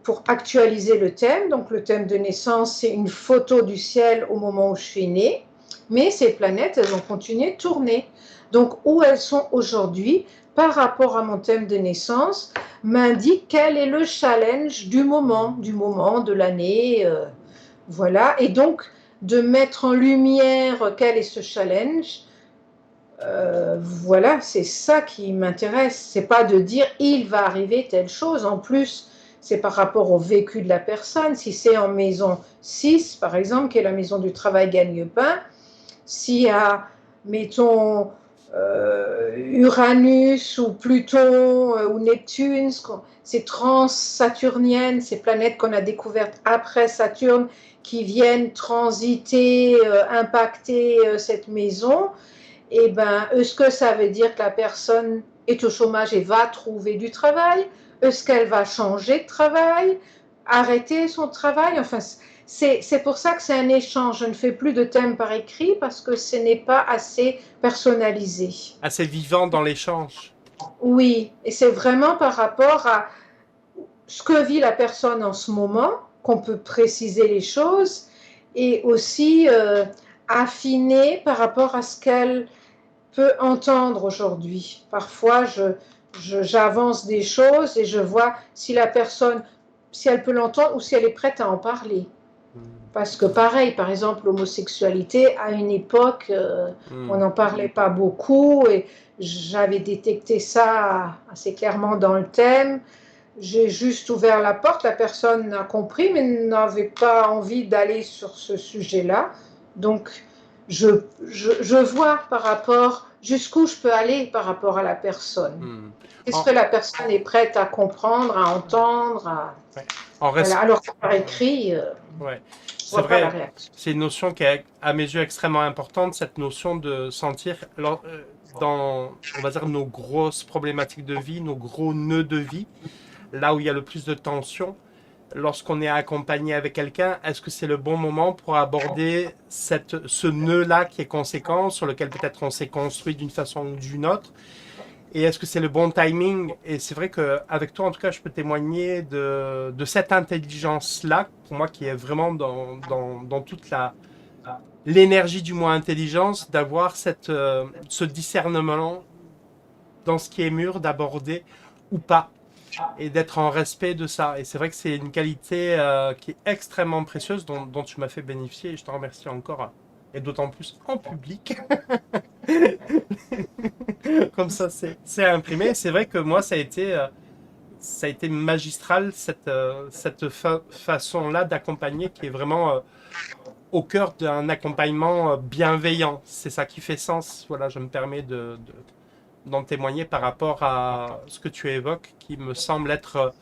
pour actualiser le thème. Donc le thème de naissance, c'est une photo du ciel au moment où je suis née. Mais ces planètes, elles ont continué de tourner. Donc où elles sont aujourd'hui par rapport à mon thème de naissance m'indique quel est le challenge du moment de l'année. Voilà. Et donc de mettre en lumière quel est ce challenge. Voilà, c'est ça qui m'intéresse. C'est pas de dire il va arriver telle chose. En plus, c'est par rapport au vécu de la personne. Si c'est en maison 6, par exemple, qui est la maison du travail gagne-pain, s'il y a, mettons, Uranus ou Pluton ou Neptune, ces trans-saturniennes, ces planètes qu'on a découvertes après Saturne, qui viennent transiter, impacter cette maison, et ben, est-ce que ça veut dire que la personne est au chômage et va trouver du travail? Est-ce qu'elle va changer de travail? Arrêter son travail? Enfin, c'est pour ça que c'est un échange. Je ne fais plus de thème par écrit parce que ce n'est pas assez personnalisé. assez vivant dans l'échange. Oui, et c'est vraiment par rapport à ce que vit la personne en ce moment qu'on peut préciser les choses et aussi affiner par rapport à ce qu'elle peut entendre aujourd'hui. Parfois, j'avance des choses et je vois si la personne, si elle peut l'entendre ou si elle est prête à en parler. Hmm. Parce que pareil, par exemple, l'homosexualité, à une époque, on Hmm. n'en parlait pas beaucoup et j'avais détecté ça assez clairement dans le thème. J'ai juste ouvert la porte, la personne a compris, mais n'avait pas envie d'aller sur ce sujet-là. Donc, je vois par rapport, jusqu'où je peux aller par rapport à la personne. Hmm. Est-ce que En, la personne est prête à comprendre, à entendre, ouais. En voilà. res- Alors que par écrit, ouais. je C'est vois pas la vrai, réaction. c'est une notion qui est à mes yeux extrêmement importante, cette notion de sentir dans, on va dire, nos grosses problématiques de vie, nos gros nœuds de vie, là où il y a le plus de tension, lorsqu'on est accompagné avec quelqu'un, est-ce que c'est le bon moment pour aborder ce nœud-là qui est conséquent, sur lequel peut-être on s'est construit d'une façon ou d'une autre? Et est-ce que c'est le bon timing? Et c'est vrai qu'avec toi, en tout cas, je peux témoigner de cette intelligence-là, pour moi, qui est vraiment dans toute l'énergie du mot intelligence, d'avoir ce discernement dans ce qui est mûr, d'aborder ou pas, et d'être en respect de ça. Et c'est vrai que c'est une qualité qui est extrêmement précieuse, dont tu m'as fait bénéficier, et je te remercie encore, et d'autant plus en public. Comme ça, c'est imprimé. C'est vrai que moi, ça a été magistral, cette façon-là d'accompagner qui est vraiment au cœur d'un accompagnement bienveillant. C'est ça qui fait sens. Voilà, je me permets d'en témoigner par rapport à ce que tu évoques, qui me semble être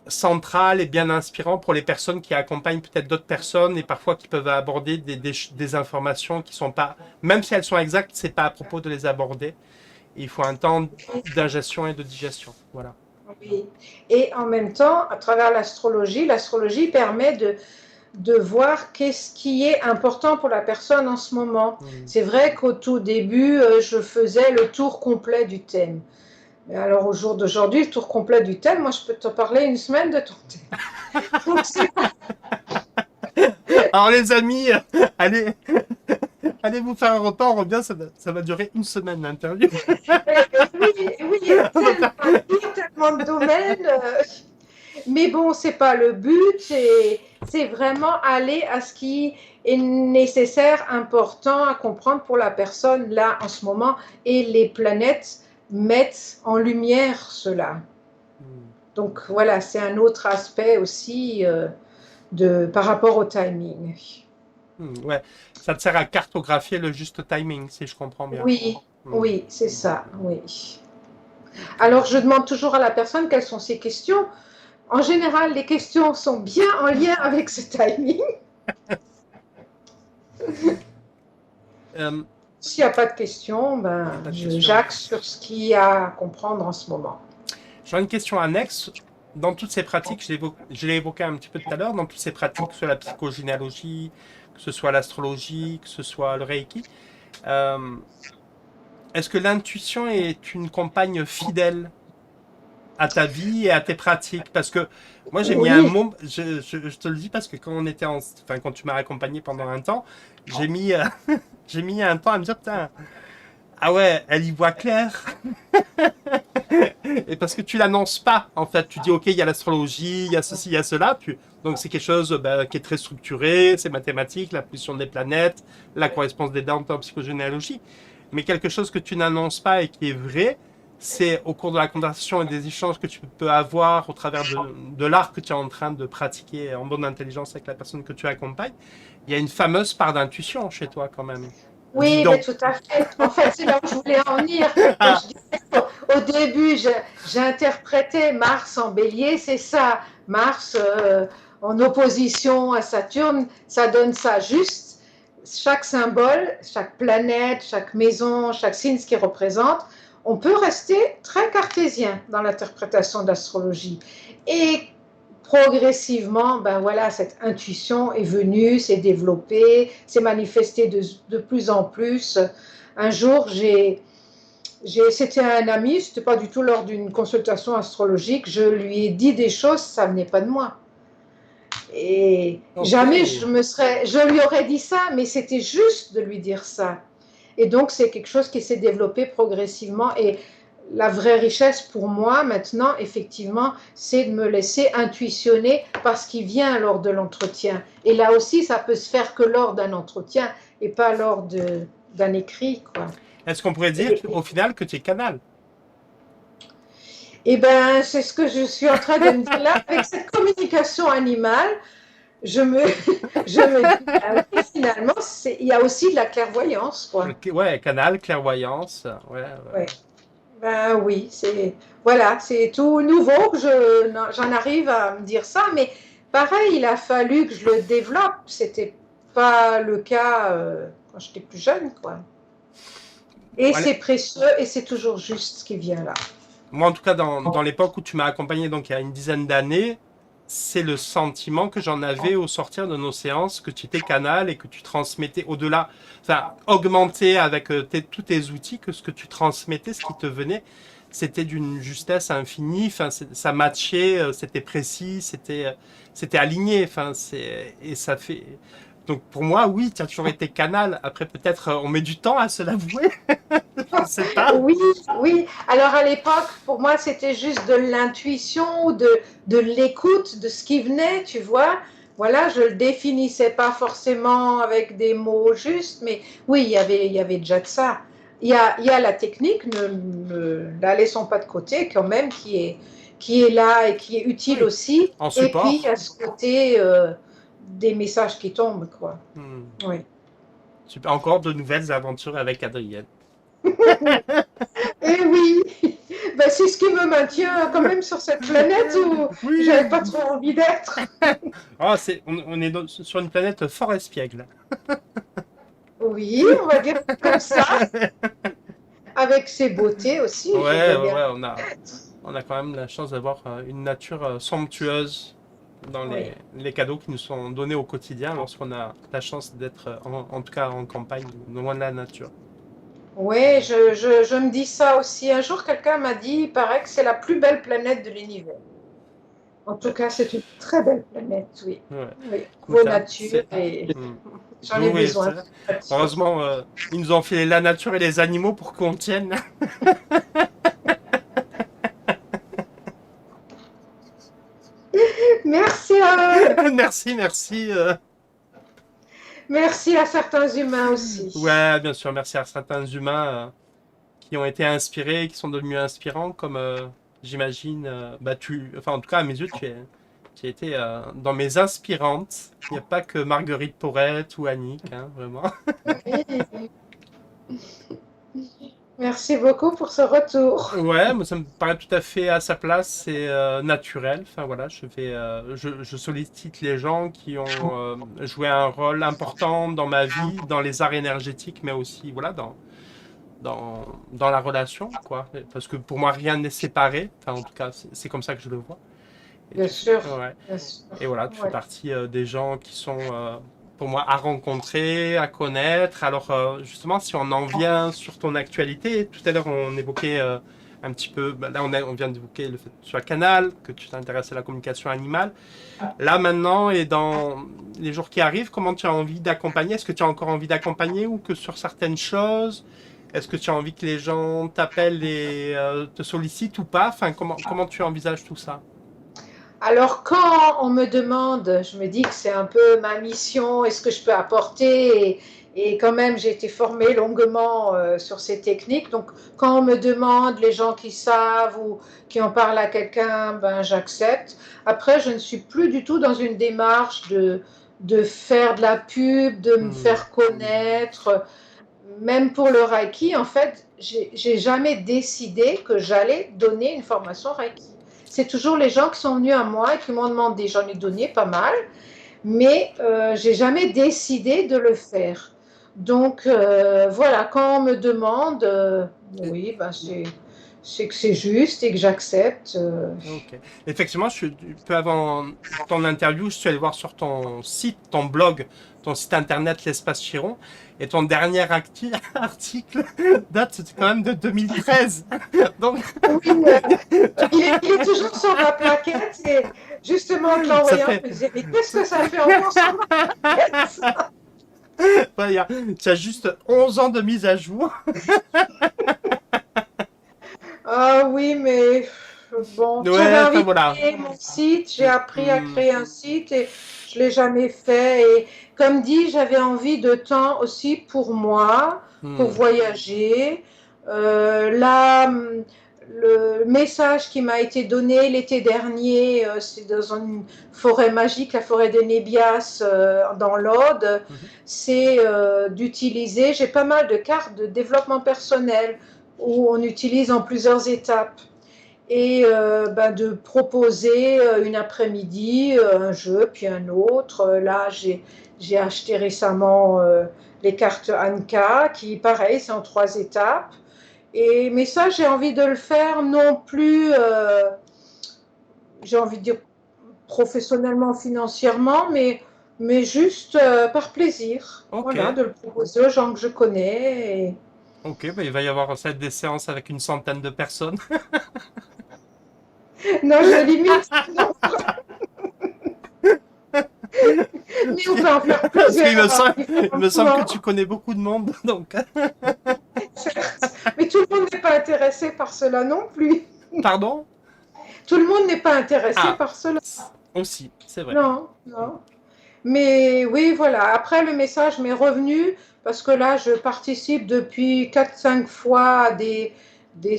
central et bien inspirant pour les personnes qui accompagnent peut-être d'autres personnes et parfois qui peuvent aborder des informations qui sont pas, même si elles sont exactes, c'est pas à propos de les aborder. Et il faut un temps d'ingestion et de digestion. Voilà. Oui. Et en même temps, à travers l'astrologie permet de voir qu'est-ce qui est important pour la personne en ce moment. Mm. C'est vrai qu'au tout début, je faisais le tour complet du thème. Mais alors, au jour d'aujourd'hui, le tour complet du thème, moi, je peux te parler une semaine de ton thème. Donc, Alors les amis, allez, allez vous faire un repas, on revient, ça va durer une semaine l'interview. oui, oui, il y a On va tellement faire- à dire, tellement de domaines. Mais bon, c'est pas le but, c'est vraiment aller à ce qui est nécessaire, important à comprendre pour la personne là en ce moment. Et les planètes mettent en lumière cela. Hmm, Donc voilà, c'est un autre aspect aussi par rapport au timing. ouais, ça te sert à cartographier le juste timing, si je comprends bien. Oui, Hmm, oui, c'est hmm, ça, oui. ok. Alors je demande toujours à la personne quelles sont ses questions. En général, les questions sont bien en lien avec ce timing. Euh, S'il n'y a pas de questions, y a ben, pas de question. j'axe sur ce qu'il y a à comprendre en ce moment. J'ai une question annexe. Dans toutes ces pratiques, je l'ai évoqué un petit peu tout à l'heure, dans toutes ces pratiques, que ce soit la psychogénéalogie, que ce soit l'astrologie, que ce soit le Reiki, euh, est-ce que l'intuition est une compagne fidèle à ta vie et à tes pratiques? Parce que moi, j'ai mis un Oui, mot, je te le dis parce que quand on était enfin, quand tu m'as accompagné pendant un temps, j'ai mis, j'ai mis un temps à me dire, putain, ah ouais, elle y voit clair. Et parce que tu l'annonces pas, en fait. Tu dis, OK, il y a l'astrologie, il y a ceci, il y a cela. Donc, c'est quelque chose bah, qui est très structuré, c'est mathématique, la position des planètes, la correspondance des dates en psychogénéalogie. Mais quelque chose que tu n'annonces pas et qui est vrai, c'est au cours de la conversation et des échanges que tu peux avoir au travers de l'art que tu es en train de pratiquer en bonne intelligence avec la personne que tu accompagnes. Il y a une fameuse part d'intuition chez toi, quand même. Dis oui, mais donc. tout à fait. En fait, c'est là où je voulais en venir. Quand je disais au début, j'interprétais Mars en bélier, c'est ça. Mars en opposition à Saturne, ça donne ça juste. Chaque symbole, chaque planète, chaque maison, chaque signe, ce qu'il représente, on peut rester très cartésien dans l'interprétation d'astrologie. Et progressivement, ben voilà, cette intuition est venue, s'est développée, s'est manifestée de plus en plus. Un jour, c'était un ami, c'était pas du tout lors d'une consultation astrologique, je lui ai dit des choses, ça venait pas de moi. Et OK. jamais je lui aurais dit ça, mais c'était juste de lui dire ça. Et donc, c'est quelque chose qui s'est développé progressivement. Et la vraie richesse pour moi maintenant, effectivement, c'est de me laisser intuitionner par ce qui vient lors de l'entretien. Et là aussi, ça peut se faire que lors d'un entretien et pas lors d'un écrit, quoi. Est-ce qu'on pourrait dire Et, au final que tu es canal? et ben, c'est ce que je suis en train de me dire là, avec cette communication animale, je me, je me dis, ah oui, finalement, il y a aussi de la clairvoyance, quoi. Ouais, canal, clairvoyance. Ouais, Ouais. ouais. Ben oui, voilà, c'est tout nouveau que j'en arrive à me dire ça, mais pareil, il a fallu que je le développe. C'était pas le cas quand j'étais plus jeune, quoi. Et Voilà. c'est précieux et c'est toujours juste ce qui vient là. Moi, en tout cas, dans l'époque où tu m'as accompagné, donc il y a une dizaine d'années, c'est le sentiment que j'en avais au sortir de nos séances, que tu étais canal et que tu transmettais au-delà, enfin, augmenté avec tous tes outils, que ce que tu transmettais, ce qui te venait, c'était d'une justesse infinie, enfin, ça matchait, c'était précis, c'était aligné, enfin, et ça fait. Donc pour moi, oui, tu as toujours été canal. Après, peut-être on met du temps à se l'avouer, je ne sais pas. Oui, oui. Alors à l'époque, pour moi, c'était juste de l'intuition, de l'écoute de ce qui venait, tu vois. Voilà, je le définissais pas forcément avec des mots justes, mais oui, il y avait déjà de ça. Il y a la technique, ne la laissons pas de côté quand même, qui est là et qui est utile Oui, aussi. en Et puis, il y support. a ce côté des messages qui tombent, quoi. Hmm. Oui. Super. Encore de nouvelles aventures avec Adrienne. Et oui, ben, c'est ce qui me maintient quand même sur cette planète où Oui. j'avais pas trop envie d'être. Ah, on est sur une planète fort espiègle. Oui, on va dire comme ça, avec ses beautés aussi, je Ouais, veux ouais, bien ouais, admettre. on a quand même la chance d'avoir une nature somptueuse dans Oui, les cadeaux qui nous sont donnés au quotidien lorsqu'on a la chance d'être, en tout cas en campagne, loin de la nature. Oui, je me dis ça aussi. Un jour, quelqu'un m'a dit, il paraît que c'est la plus belle planète de l'univers. En tout cas, c'est une très belle planète, oui. Ouais. Oui, Écoute, vos hein, natures et hmm. j'en Oui, ai oui, besoin de nature. heureusement, ils nous ont fait la nature et les animaux pour qu'on tienne. Merci Merci, merci. merci à certains humains aussi. Ouais, bien sûr, merci à certains humains qui ont été inspirés, qui sont devenus inspirants, comme j'imagine, bah enfin en tout cas à mes yeux, tu as été dans mes inspirantes. Il n'y a pas que Marguerite Porrette ou Annick, hein, vraiment. Oui, merci beaucoup pour ce retour. Ouais, moi ça me paraît tout à fait à sa place et naturel. Enfin voilà, je sollicite les gens qui ont joué un rôle important dans ma vie, dans les arts énergétiques, mais aussi voilà dans la relation, quoi. Parce que pour moi rien n'est séparé. Enfin en tout cas c'est comme ça que je le vois. Et Bien sûr, ouais. bien sûr. Et voilà, tu fais Ouais. partie des gens qui sont pour moi à rencontrer, à connaître. Alors justement, si on en vient sur ton actualité, tout à l'heure on évoquait un petit peu, bah, là on vient d'évoquer le fait que tu sois canal, que tu t'intéresses à la communication animale. Là maintenant et dans les jours qui arrivent, comment tu as envie d'accompagner? Est-ce que tu as encore envie d'accompagner ou que sur certaines choses? Est-ce que tu as envie que les gens t'appellent et te sollicitent ou pas? Enfin, comment tu envisages tout ça? Alors, quand on me demande, je me dis que c'est un peu ma mission et ce que je peux apporter. Et quand même, j'ai été formée longuement sur ces techniques. Donc, quand on me demande, les gens qui savent ou qui en parlent à quelqu'un, ben, j'accepte. Après, je ne suis plus du tout dans une démarche de faire de la pub, de me Hmm. faire connaître. Même pour le Reiki, en fait, j'ai jamais décidé que j'allais donner une formation Reiki. C'est toujours les gens qui sont venus à moi et qui m'ont demandé. J'en ai donné pas mal, mais j'ai jamais décidé de le faire. Donc voilà, quand on me demande, oui, ben c'est que c'est juste et que j'accepte. Ok. Effectivement, peu avant ton interview, je suis allé voir sur ton site, ton blog, ton site internet, l'espace Chiron, et ton dernier article date quand même de 2013. Donc, Oui, il est toujours sur ma plaquette et justement en te ça l'envoyant, fait, je me disais, mais qu'est-ce que ça fait encore sur ma plaquette? ouais, tu as juste 11 ans de mise à jour. Ah oui, mais bon, j'avais Ouais, enfin envie de voilà. créer mon site, j'ai appris à Hmm, créer un site et je ne l'ai jamais fait. Et comme dit, j'avais envie de temps aussi pour moi, pour hmm, voyager. Là, le message qui m'a été donné l'été dernier, c'est dans une forêt magique, la forêt des Nébias dans l'Aude, mhm, c'est d'utiliser, j'ai pas mal de cartes de développement personnel où on utilise en plusieurs étapes et ben, de proposer une après-midi un jeu puis un autre. Là, j'ai acheté récemment les cartes Anka qui, pareil, c'est en trois étapes. Et, mais ça, j'ai envie de le faire non plus, j'ai envie de dire professionnellement, financièrement, mais juste par plaisir. ok. Voilà, de le proposer aux gens que je connais. Et... Ok, bah, il va y avoir cette des séances avec une centaine de personnes. Non, je limite. Non, mais on peut en faire Parce qu'il plusieurs à il différents me semble que moments. tu connais beaucoup de monde, donc. Certes. Mais tout le monde n'est pas intéressé par cela non plus. Pardon? Tout le monde n'est pas intéressé Ah, par cela. aussi, c'est vrai. Non, non. Mais oui, voilà. Après, le message m'est revenu parce que là, je participe depuis quatre cinq fois à des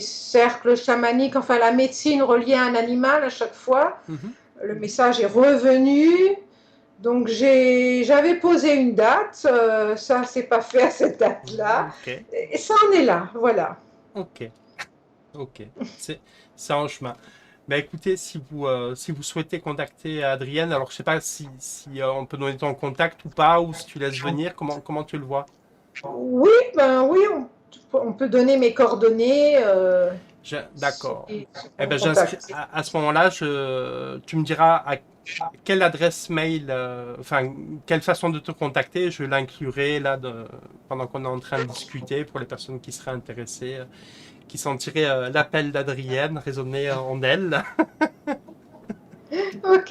cercles chamaniques, enfin la médecine reliée à un animal à chaque fois. Mhm. Le message est revenu. Donc j'avais posé une date, ça s'est pas fait à cette date-là, Ok, et ça en est là, voilà. ok, ok. C'est, c'est en chemin. Bah écoutez, si vous souhaitez contacter Adrienne, alors je sais pas si on peut donner ton contact ou pas, ou si tu laisses venir, comment tu le vois? Oui, ben oui, on peut donner mes coordonnées. D'accord. ceux qui Eh m'ont ben, j'inscris contacté. à ce moment-là, tu me diras à quelle adresse mail, enfin, quelle façon de te contacter. Je l'inclurai là pendant qu'on est en train de discuter pour les personnes qui seraient intéressées, qui sentiraient l'appel d'Adrienne résonner en elles. Ok,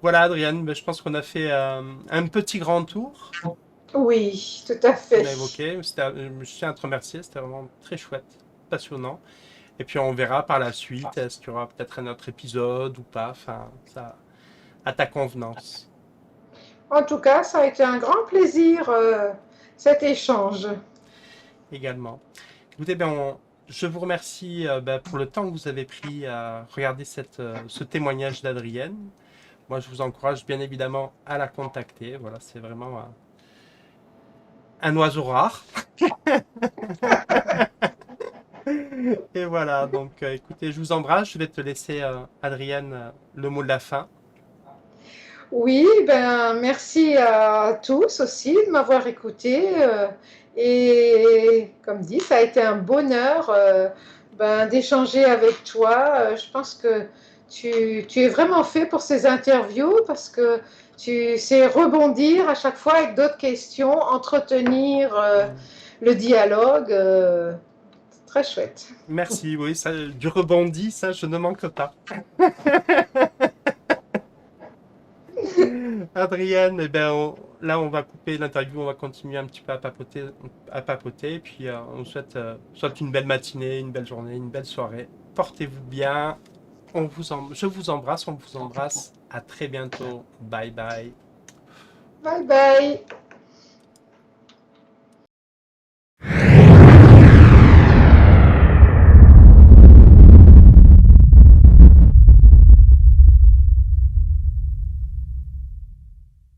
Voilà, Adrienne, ben, je pense qu'on a fait un petit grand tour oui, tout à qu'on fait. a évoqué. Je tiens à te remercier, c'était vraiment très chouette, passionnant. Et puis on verra par la suite, est-ce qu'il y aura peut-être un autre épisode ou pas, enfin, ça, à ta convenance En tout cas, ça a été un grand plaisir, cet échange. également. Écoutez, ben, je vous remercie ben, pour le temps que vous avez pris à regarder ce témoignage d'Adrienne. Moi, je vous encourage bien évidemment à la contacter. Voilà, c'est vraiment un oiseau rare. Et voilà, donc écoutez, je vous embrasse. Je vais te laisser, Adrienne, le mot de la fin. Oui, ben merci à tous aussi de m'avoir écouté. Et comme dit, ça a été un bonheur ben, d'échanger avec toi. Je pense que tu es vraiment fait pour ces interviews parce que tu sais rebondir à chaque fois avec d'autres questions, entretenir le dialogue. C'est très chouette. Merci, oui, ça, du rebondi, ça, je ne manque pas. Adrienne, eh ben, là, on va couper l'interview, on va continuer un petit peu à papoter, puis on souhaite une belle matinée, une belle journée, une belle soirée. Portez-vous bien. Je vous embrasse, on vous embrasse. À très bientôt. Bye bye. Bye bye.